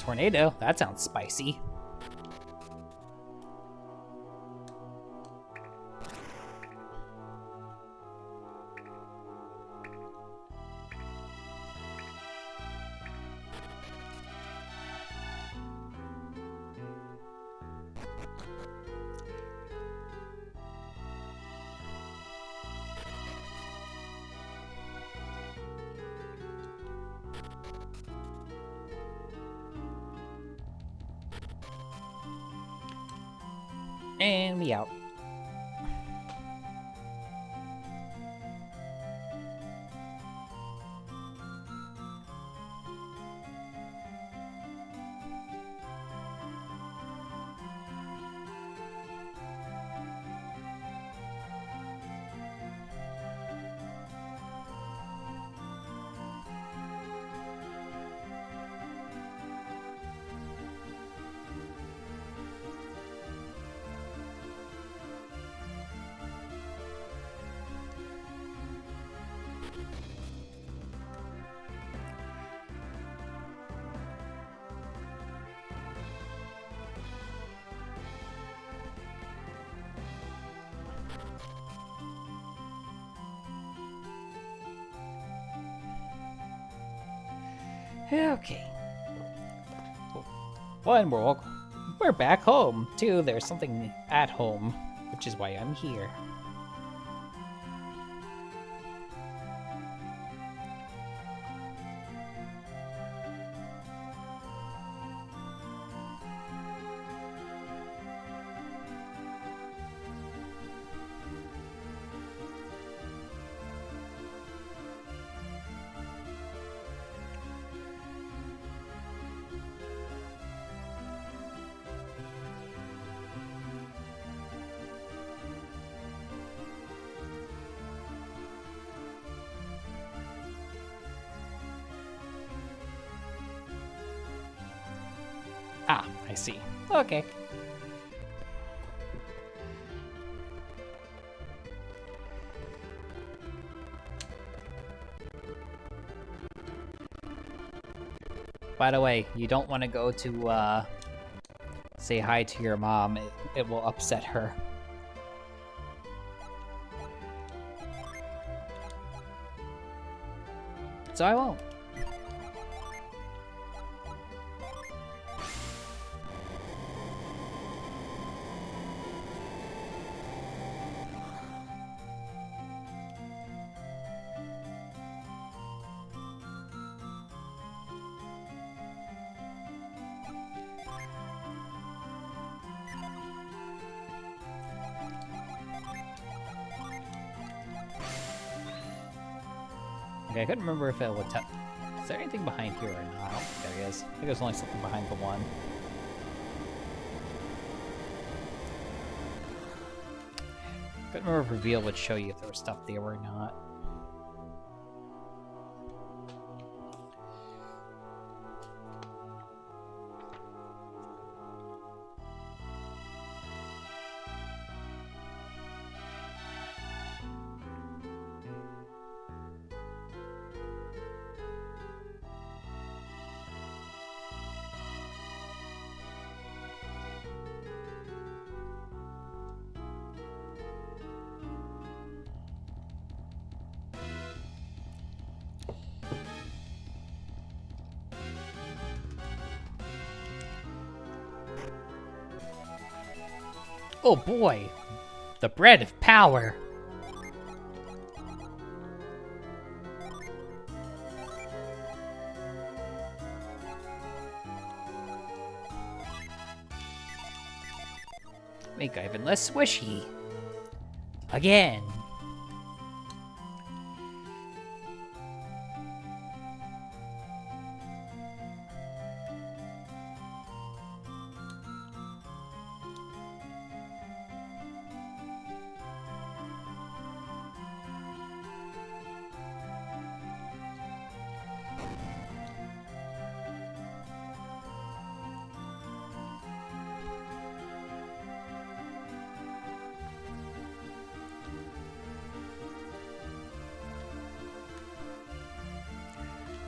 Tornado? That sounds spicy. And we out. Okay. One, we're back home. Two, there's something at home, which is why I'm here. Ah, I see. Okay. By the way, you don't want to go to, say hi to your mom. It will upset her. So I won't. Okay, I couldn't remember if it would tell. Is there anything behind here or not? I don't think there is. I think there's only something behind the one. Couldn't remember if reveal would show you if there was stuff there or not. Oh boy! The bread of power! Make even less swishy. Again!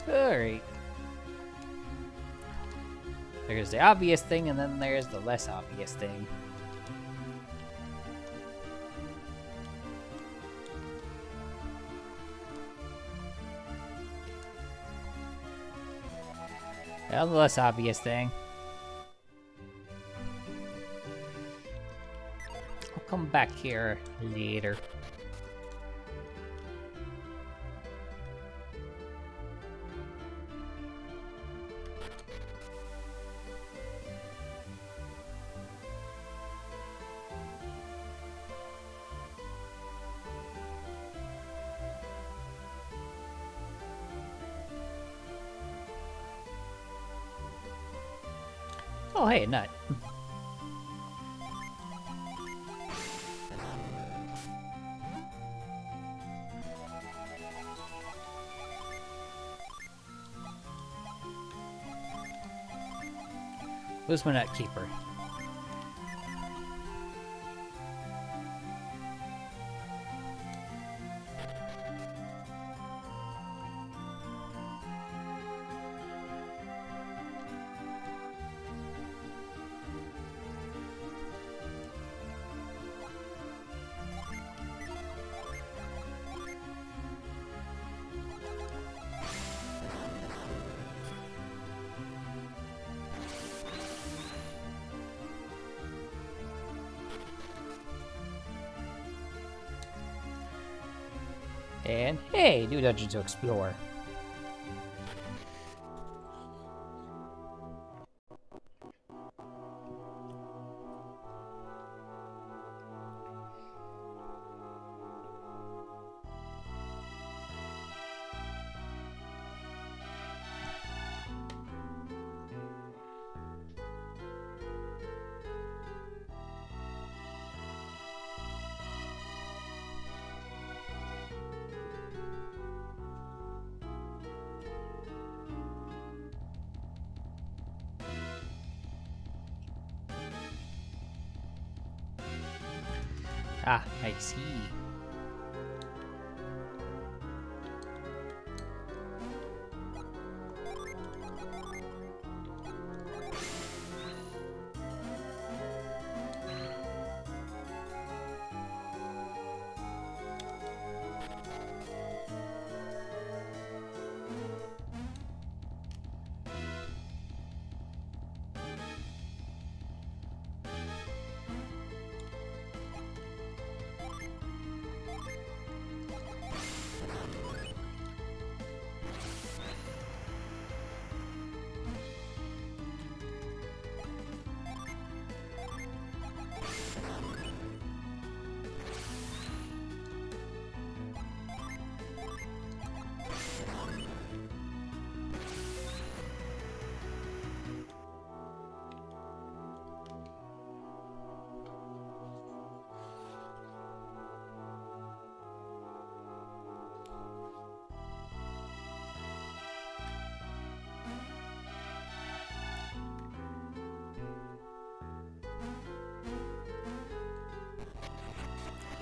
Alright. There's the obvious thing, and then there's the less obvious thing. Well, the less obvious thing. I'll come back here later. Oh, hey, a nut. Who's my nut keeper? And hey, new dungeon to explore. Ah, I see.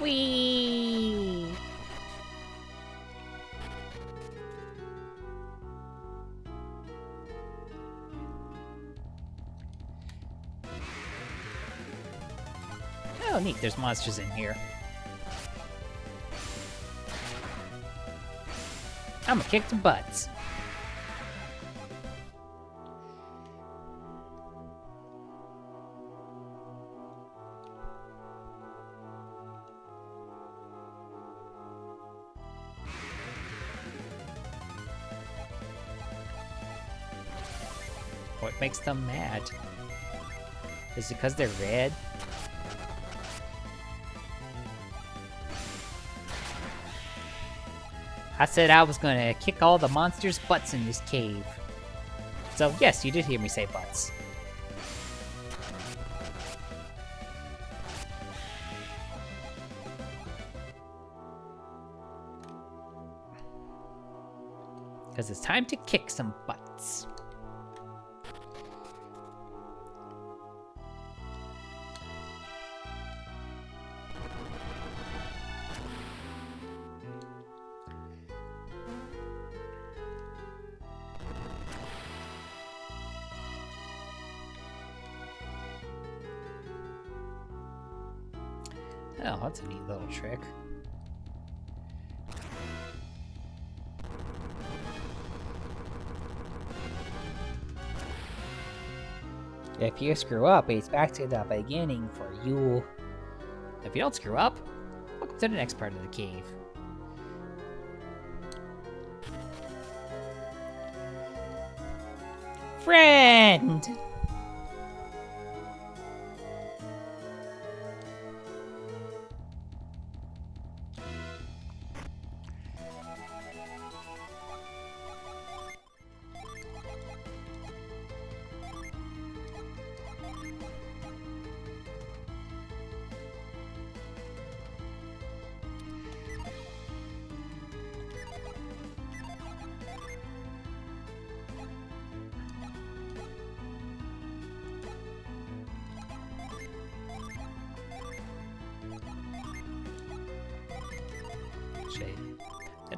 Whee! Oh, neat. There's monsters in here. I'm gonna kick some butts. What makes them mad? Is it because they're red? I said I was gonna kick all the monsters' butts in this cave. So yes, you did hear me say butts. Because it's time to kick some butts. Oh, that's a neat little trick. If you screw up, it's back to the beginning for you. If you don't screw up, welcome to the next part of the cave. Friend!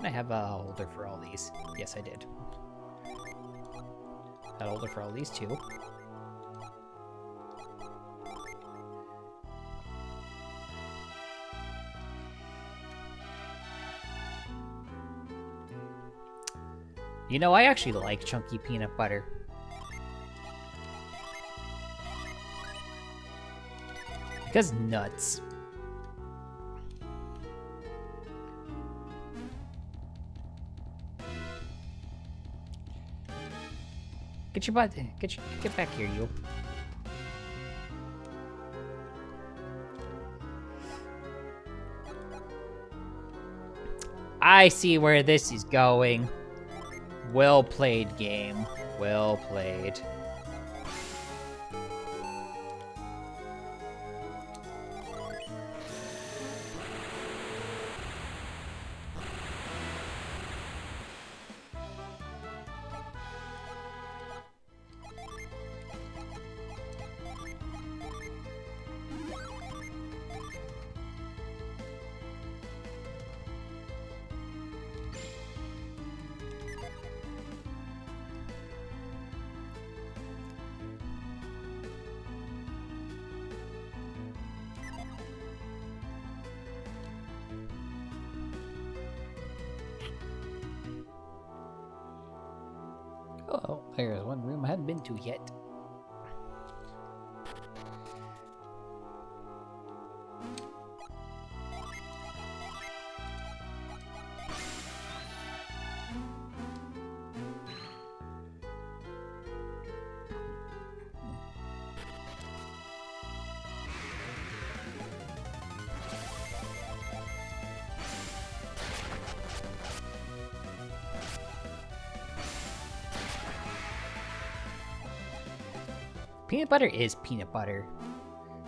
Didn't I have a holder for all these? Yes, I did. Had a holder for all these too. You know, I actually like chunky peanut butter. Because nuts. Get your butt, get back here, you. I see where this is going. Well played, game. Well played. Oh, there's one room I hadn't been to yet. Peanut butter is peanut butter,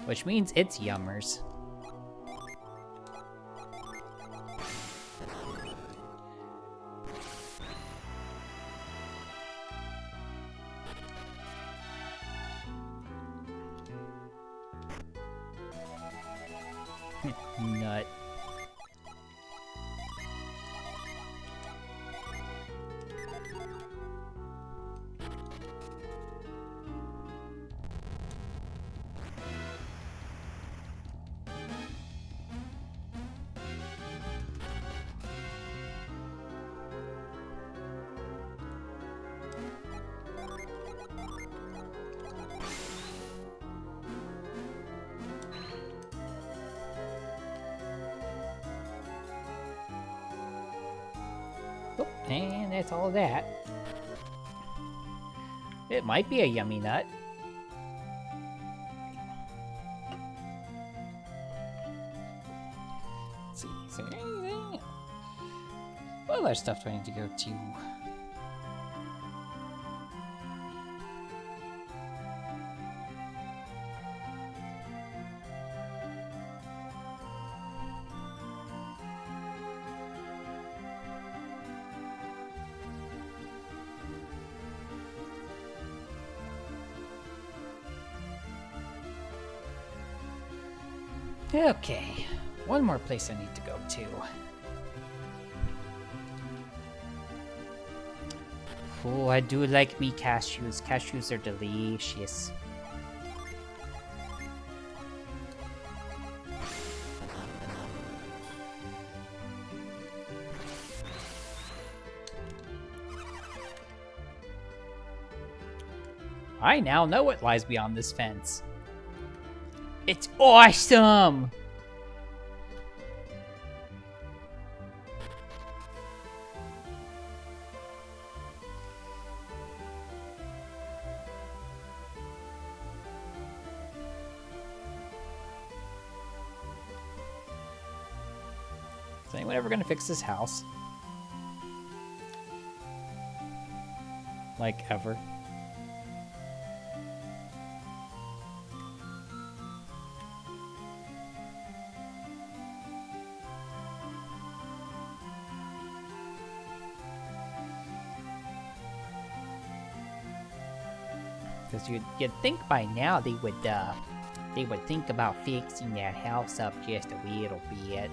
which means it's yummers. Nut. Oh, and that's all of that. It might be a yummy nut. Let's see, is there anything? What other stuff do I need to go to? Okay, one more place I need to go to. Oh, I do like me cashews. Cashews are delicious. I now know what lies beyond this fence. It's awesome! Is anyone ever gonna fix this house? Like, ever? Because you'd think by now they would think about fixing that house up just a little bit.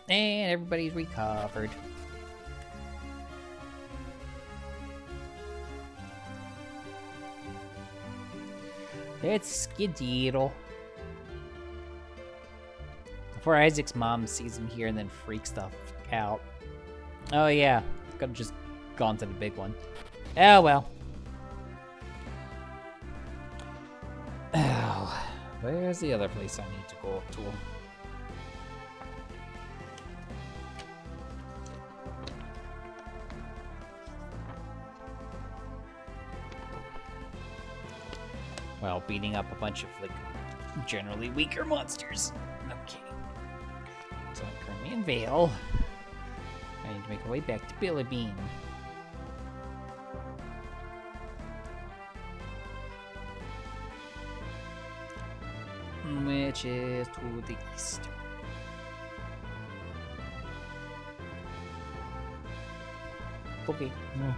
And everybody's recovered. It's Skidoodle. Before Isaac's mom sees him here and then freaks the fuck out. Oh yeah, could have just gone to the big one. Oh well. Oh, where's the other place I need to go up to? Well, beating up a bunch of, like, generally weaker monsters. Okay. So I'm currently in Vale. I need to make our way back to Billy Bean. Which is to the east. Okay. No,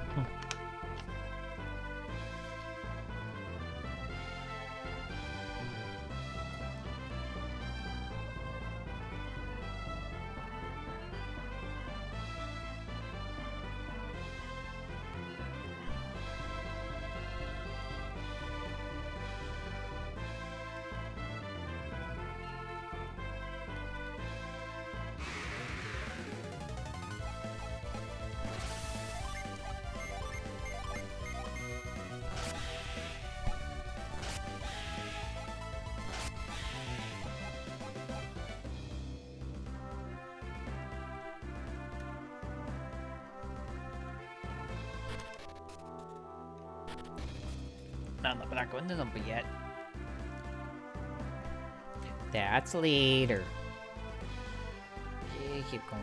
we're not going to number yet. That's later. Okay, keep going.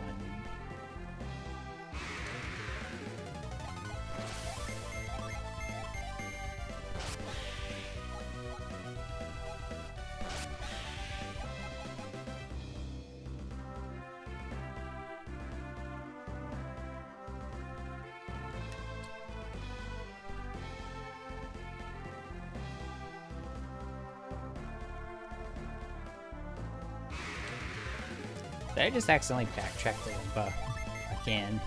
Did I just accidentally backtrack the Loompa again?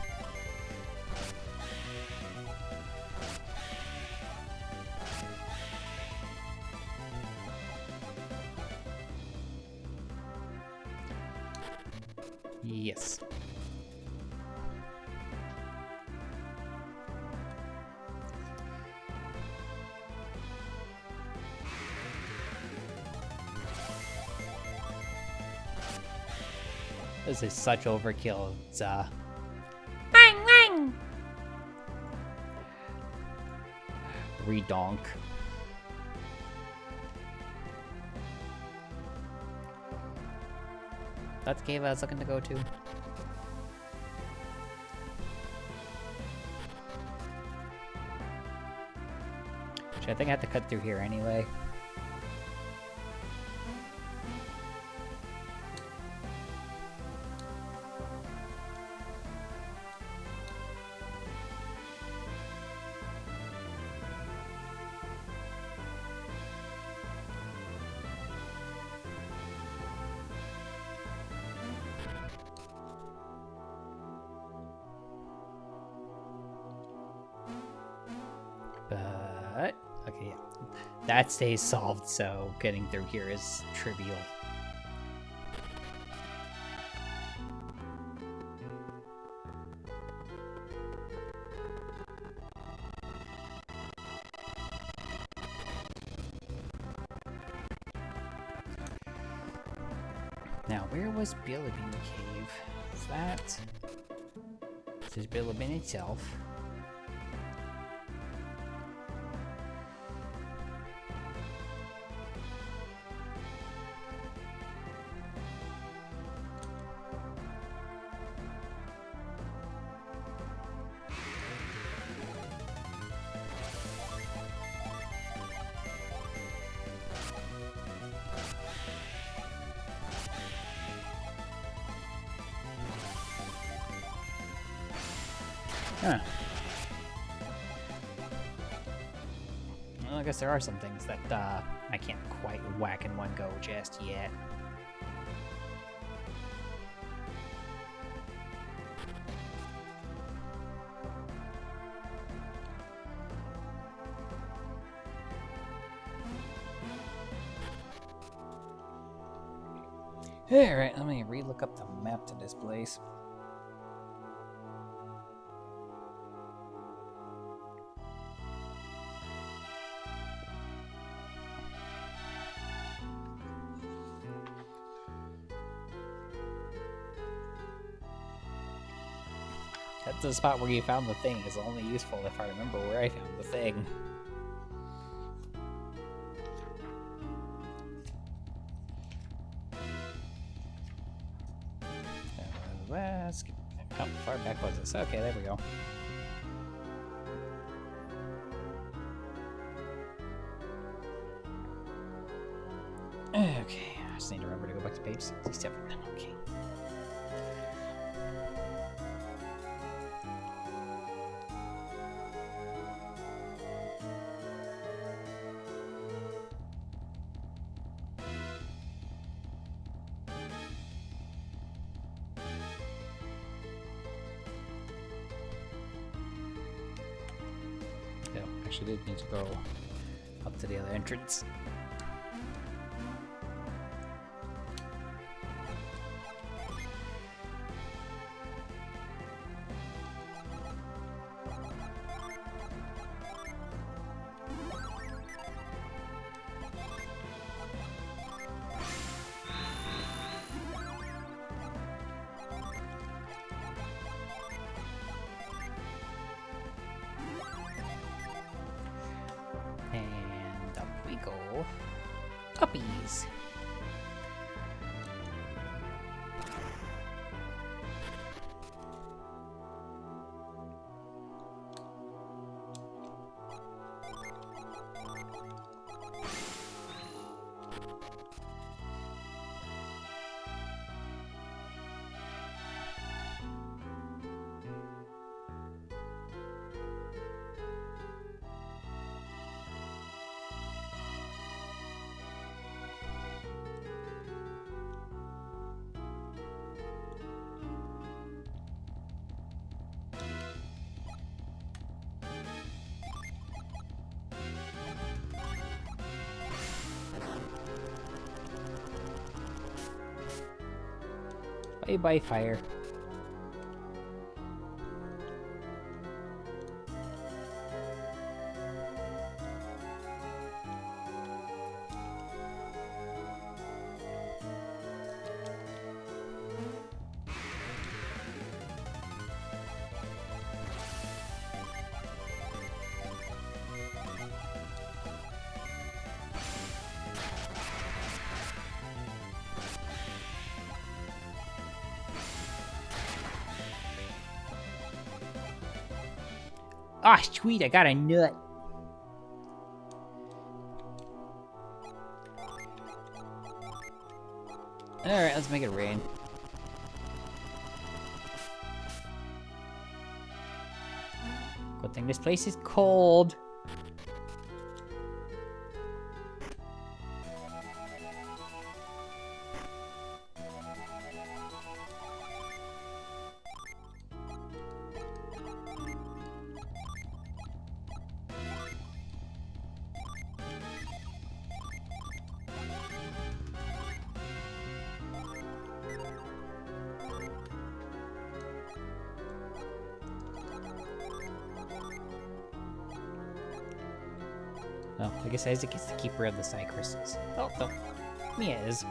Yes. This is such overkill. It's Wang wang! redonk. That's the cave I was looking to go to. Which I think I have to cut through here anyway. But, okay, yeah. That stays solved, so getting through here is trivial. Now, where was Bilibin Cave? Is that... This is Bilibin itself. Huh. Well, I guess there are some things that I can't quite whack in one go just yet. Alright, let me re-look up the map to this place. That's the spot where you found the thing. Is only useful if I remember where I found the thing. West. How far back was this? Okay, there we go. Okay, I just need to remember to go back to page 67. Okay. Actually did need to go up to the other entrance. And up we go. Puppies. Bye bye, fire. Ah, sweet, I got a nut. Alright, let's make it rain. Good thing this place is cold. Oh, I guess Isaac is the keeper of the side crystals. Oh, no. Mia is.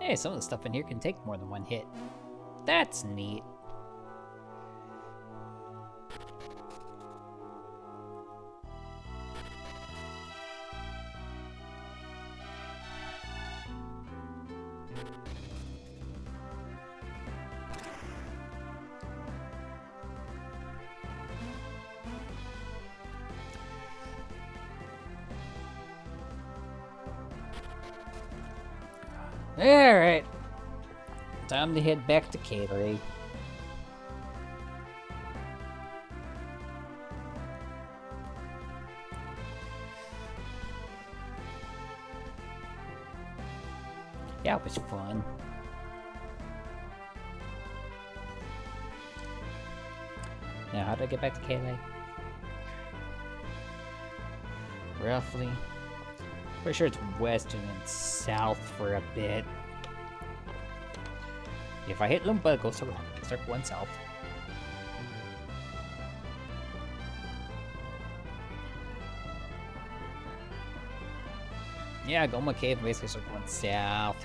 Hey, some of the stuff in here can take more than one hit. That's neat. Alright. Time to head back to Caterey. Yeah, it was fun. Now, how did I get back to Caterey? Roughly. Pretty sure it's west and then south for a bit. If I hit Loompa, go circle 1 south. Yeah, Goma Cave, basically circle 1 south.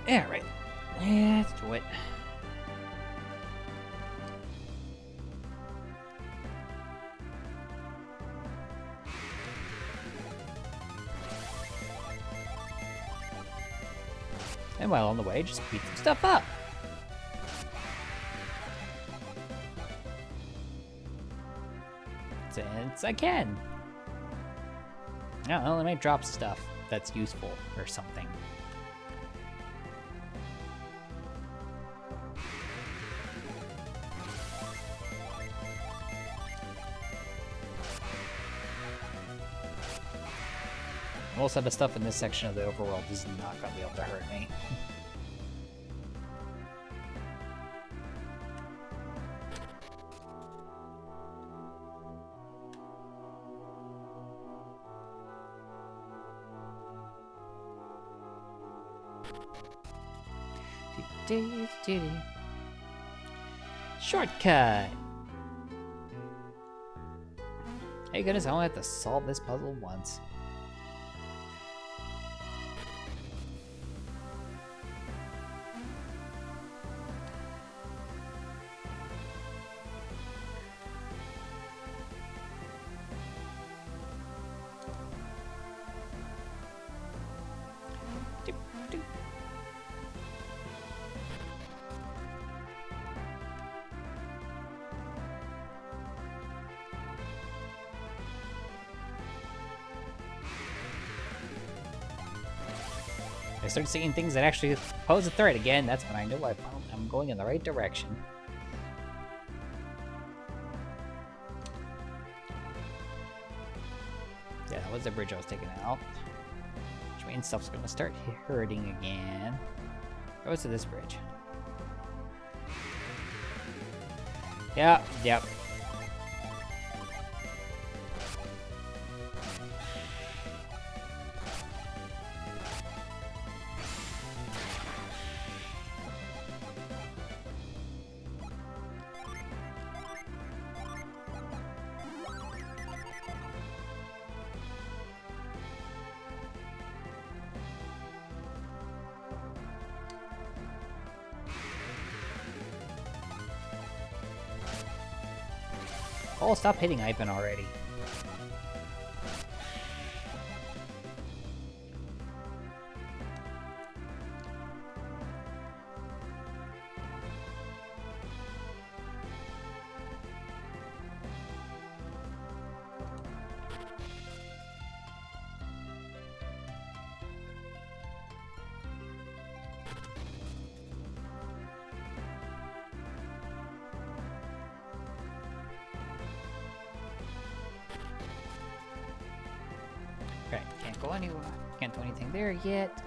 Yeah, right. Yeah, let's do it. And while on the way, just beat some stuff up. Since I can. Yeah, well, I might drop stuff that's useful or something. Most of the stuff in this section of the overworld is not going to be able to hurt me. Shortcut! Hey goodness, I only have to solve this puzzle once. I start seeing things that actually pose a threat again, that's when I know I'm going in the right direction. Yeah, that was the bridge I was taking out. Which means stuff's gonna start hurting again. Go to this bridge. Yep. Oh, stop hitting Ivan already. Right, can't go anywhere. Can't do anything there yet.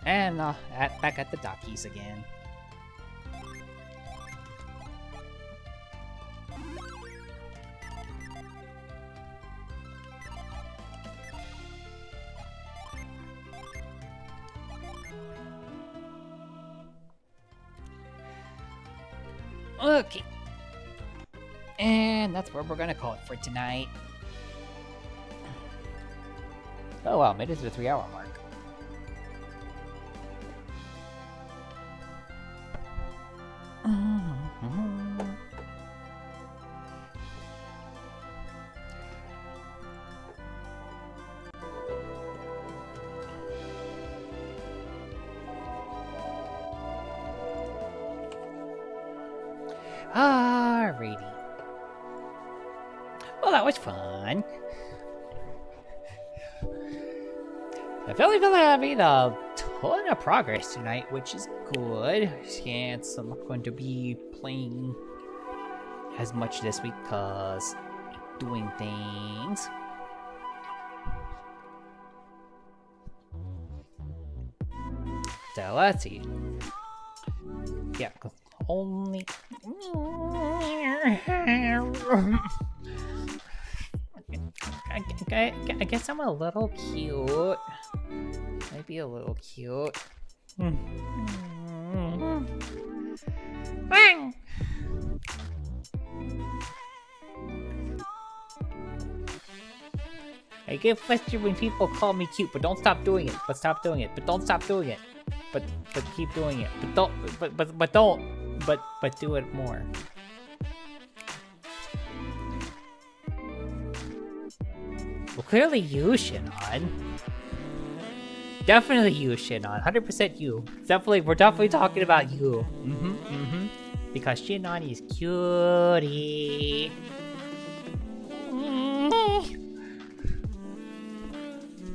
And back at the dockies again. Okay. And that's where we're gonna call it for tonight. Oh wow, made it to the 3-hour mark. Alrighty. Well, that was fun. I feel like I made a ton of progress tonight, which is good. Since I'm not going to be playing as much this week because I'm doing things. So let's see. Yeah, only. I guess I'm a little cute. Maybe a little cute. I get frustrated when people call me cute, but don't stop doing it. But stop doing it. But don't stop doing it. But keep doing it. But don't. But do it more. Well, clearly you, Shinon. Definitely you, Shinon. 100% you. We're definitely talking about you. Because Shinon is cutie.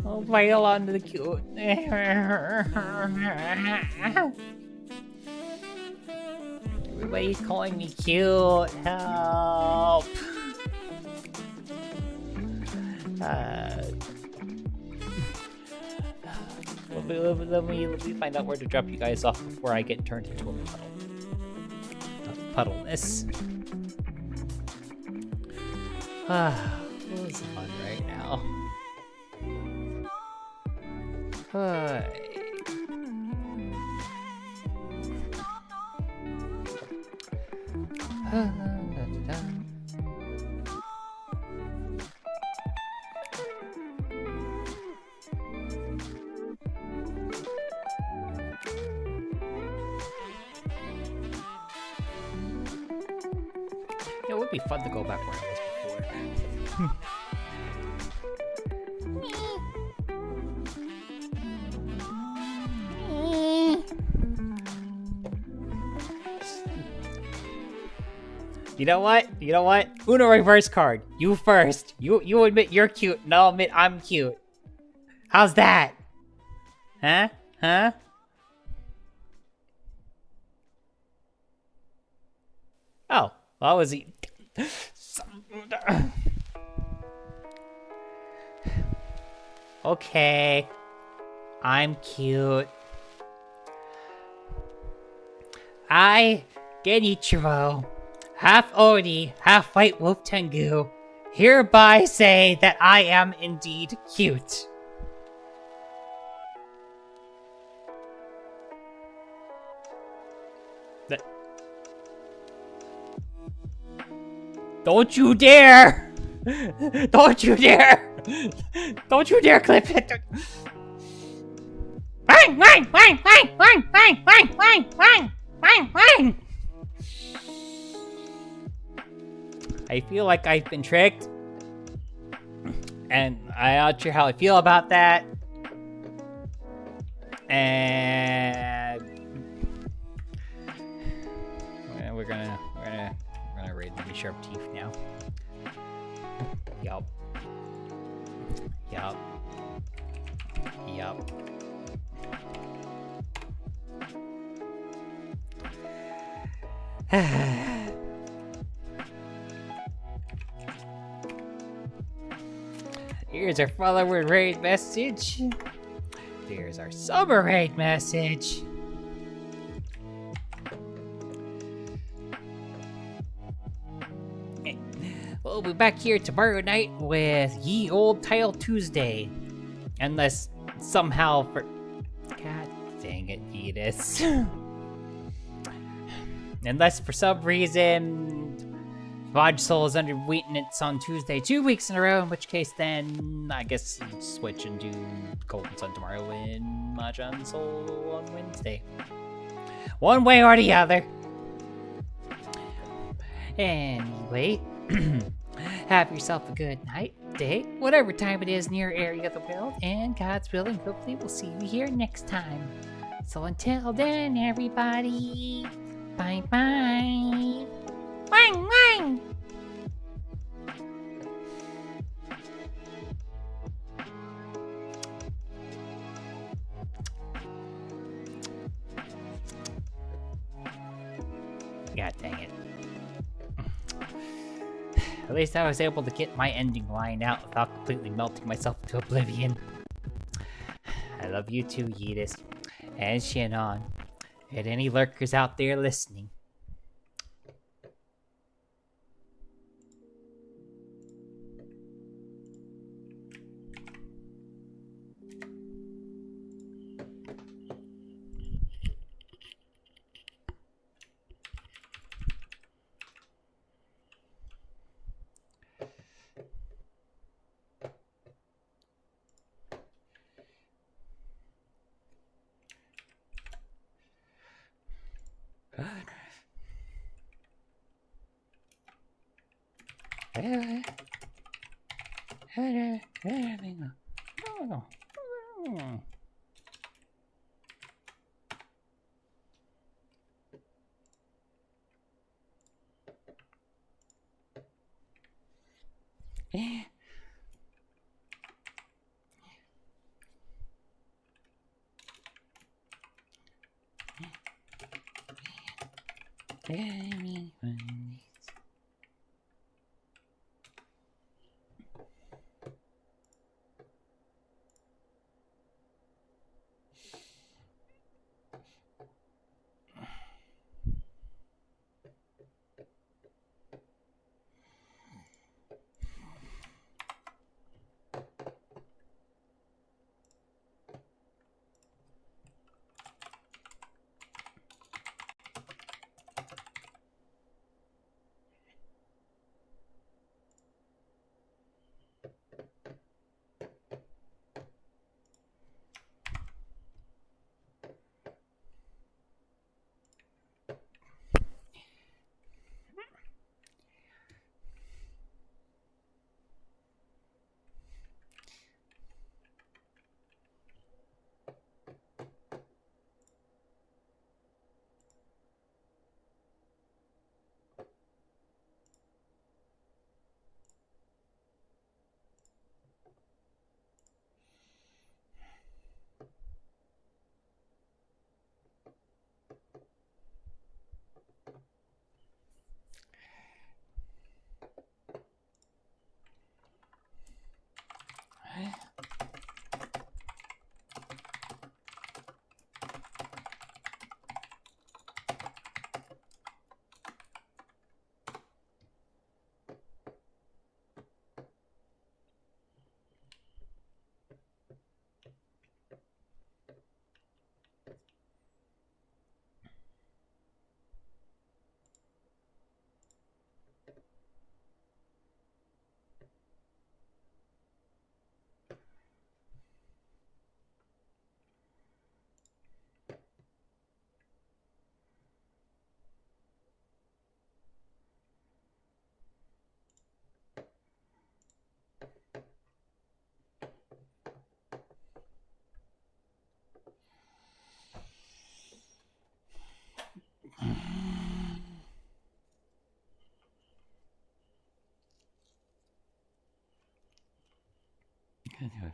I'll wail onto the cute. Everybody's calling me cute. Help. Let me find out where to drop you guys off before I get turned into a puddle. Puddleness. What's fun right now? Hi. It would be fun to go back where I was before. You know what? Uno reverse card. You first. You admit you're cute, and I'll admit I'm cute. How's that? Huh? Oh, well, was he? Okay. I'm cute. I, Genichiro, half Oni, half White Wolf Tengu, hereby say that I am indeed cute. Don't you dare! Don't you dare! Don't you dare clip it! Wang! Wang! Wang! Wang! Wang! Wang! Wang! Wang! Wang! Wang! Wang! I feel like I've been tricked. And I'm not sure how I feel about that. And we're gonna raid the sharp teeth now. Yup. Here's our follower raid message. Here's our summer raid message. We'll be back here tomorrow night with Ye Old Tile Tuesday. Unless somehow for... God dang it, Edith. Unless for some reason Vaj Soul is under maintenance on Tuesday 2 weeks in a row, in which case then I guess switch and do Golden Sun tomorrow and Mahjong Soul on Wednesday. One way or the other. Anyway, have yourself a good night, day, whatever time it is in your area of the world, and God's willing, hopefully we'll see you here next time. So until then, everybody, bye-bye. Wang, wang! God dang it. At least I was able to get my ending line out without completely melting myself into oblivion. I love you too, Yeetus. And Shinon. And any lurkers out there listening. Anyway,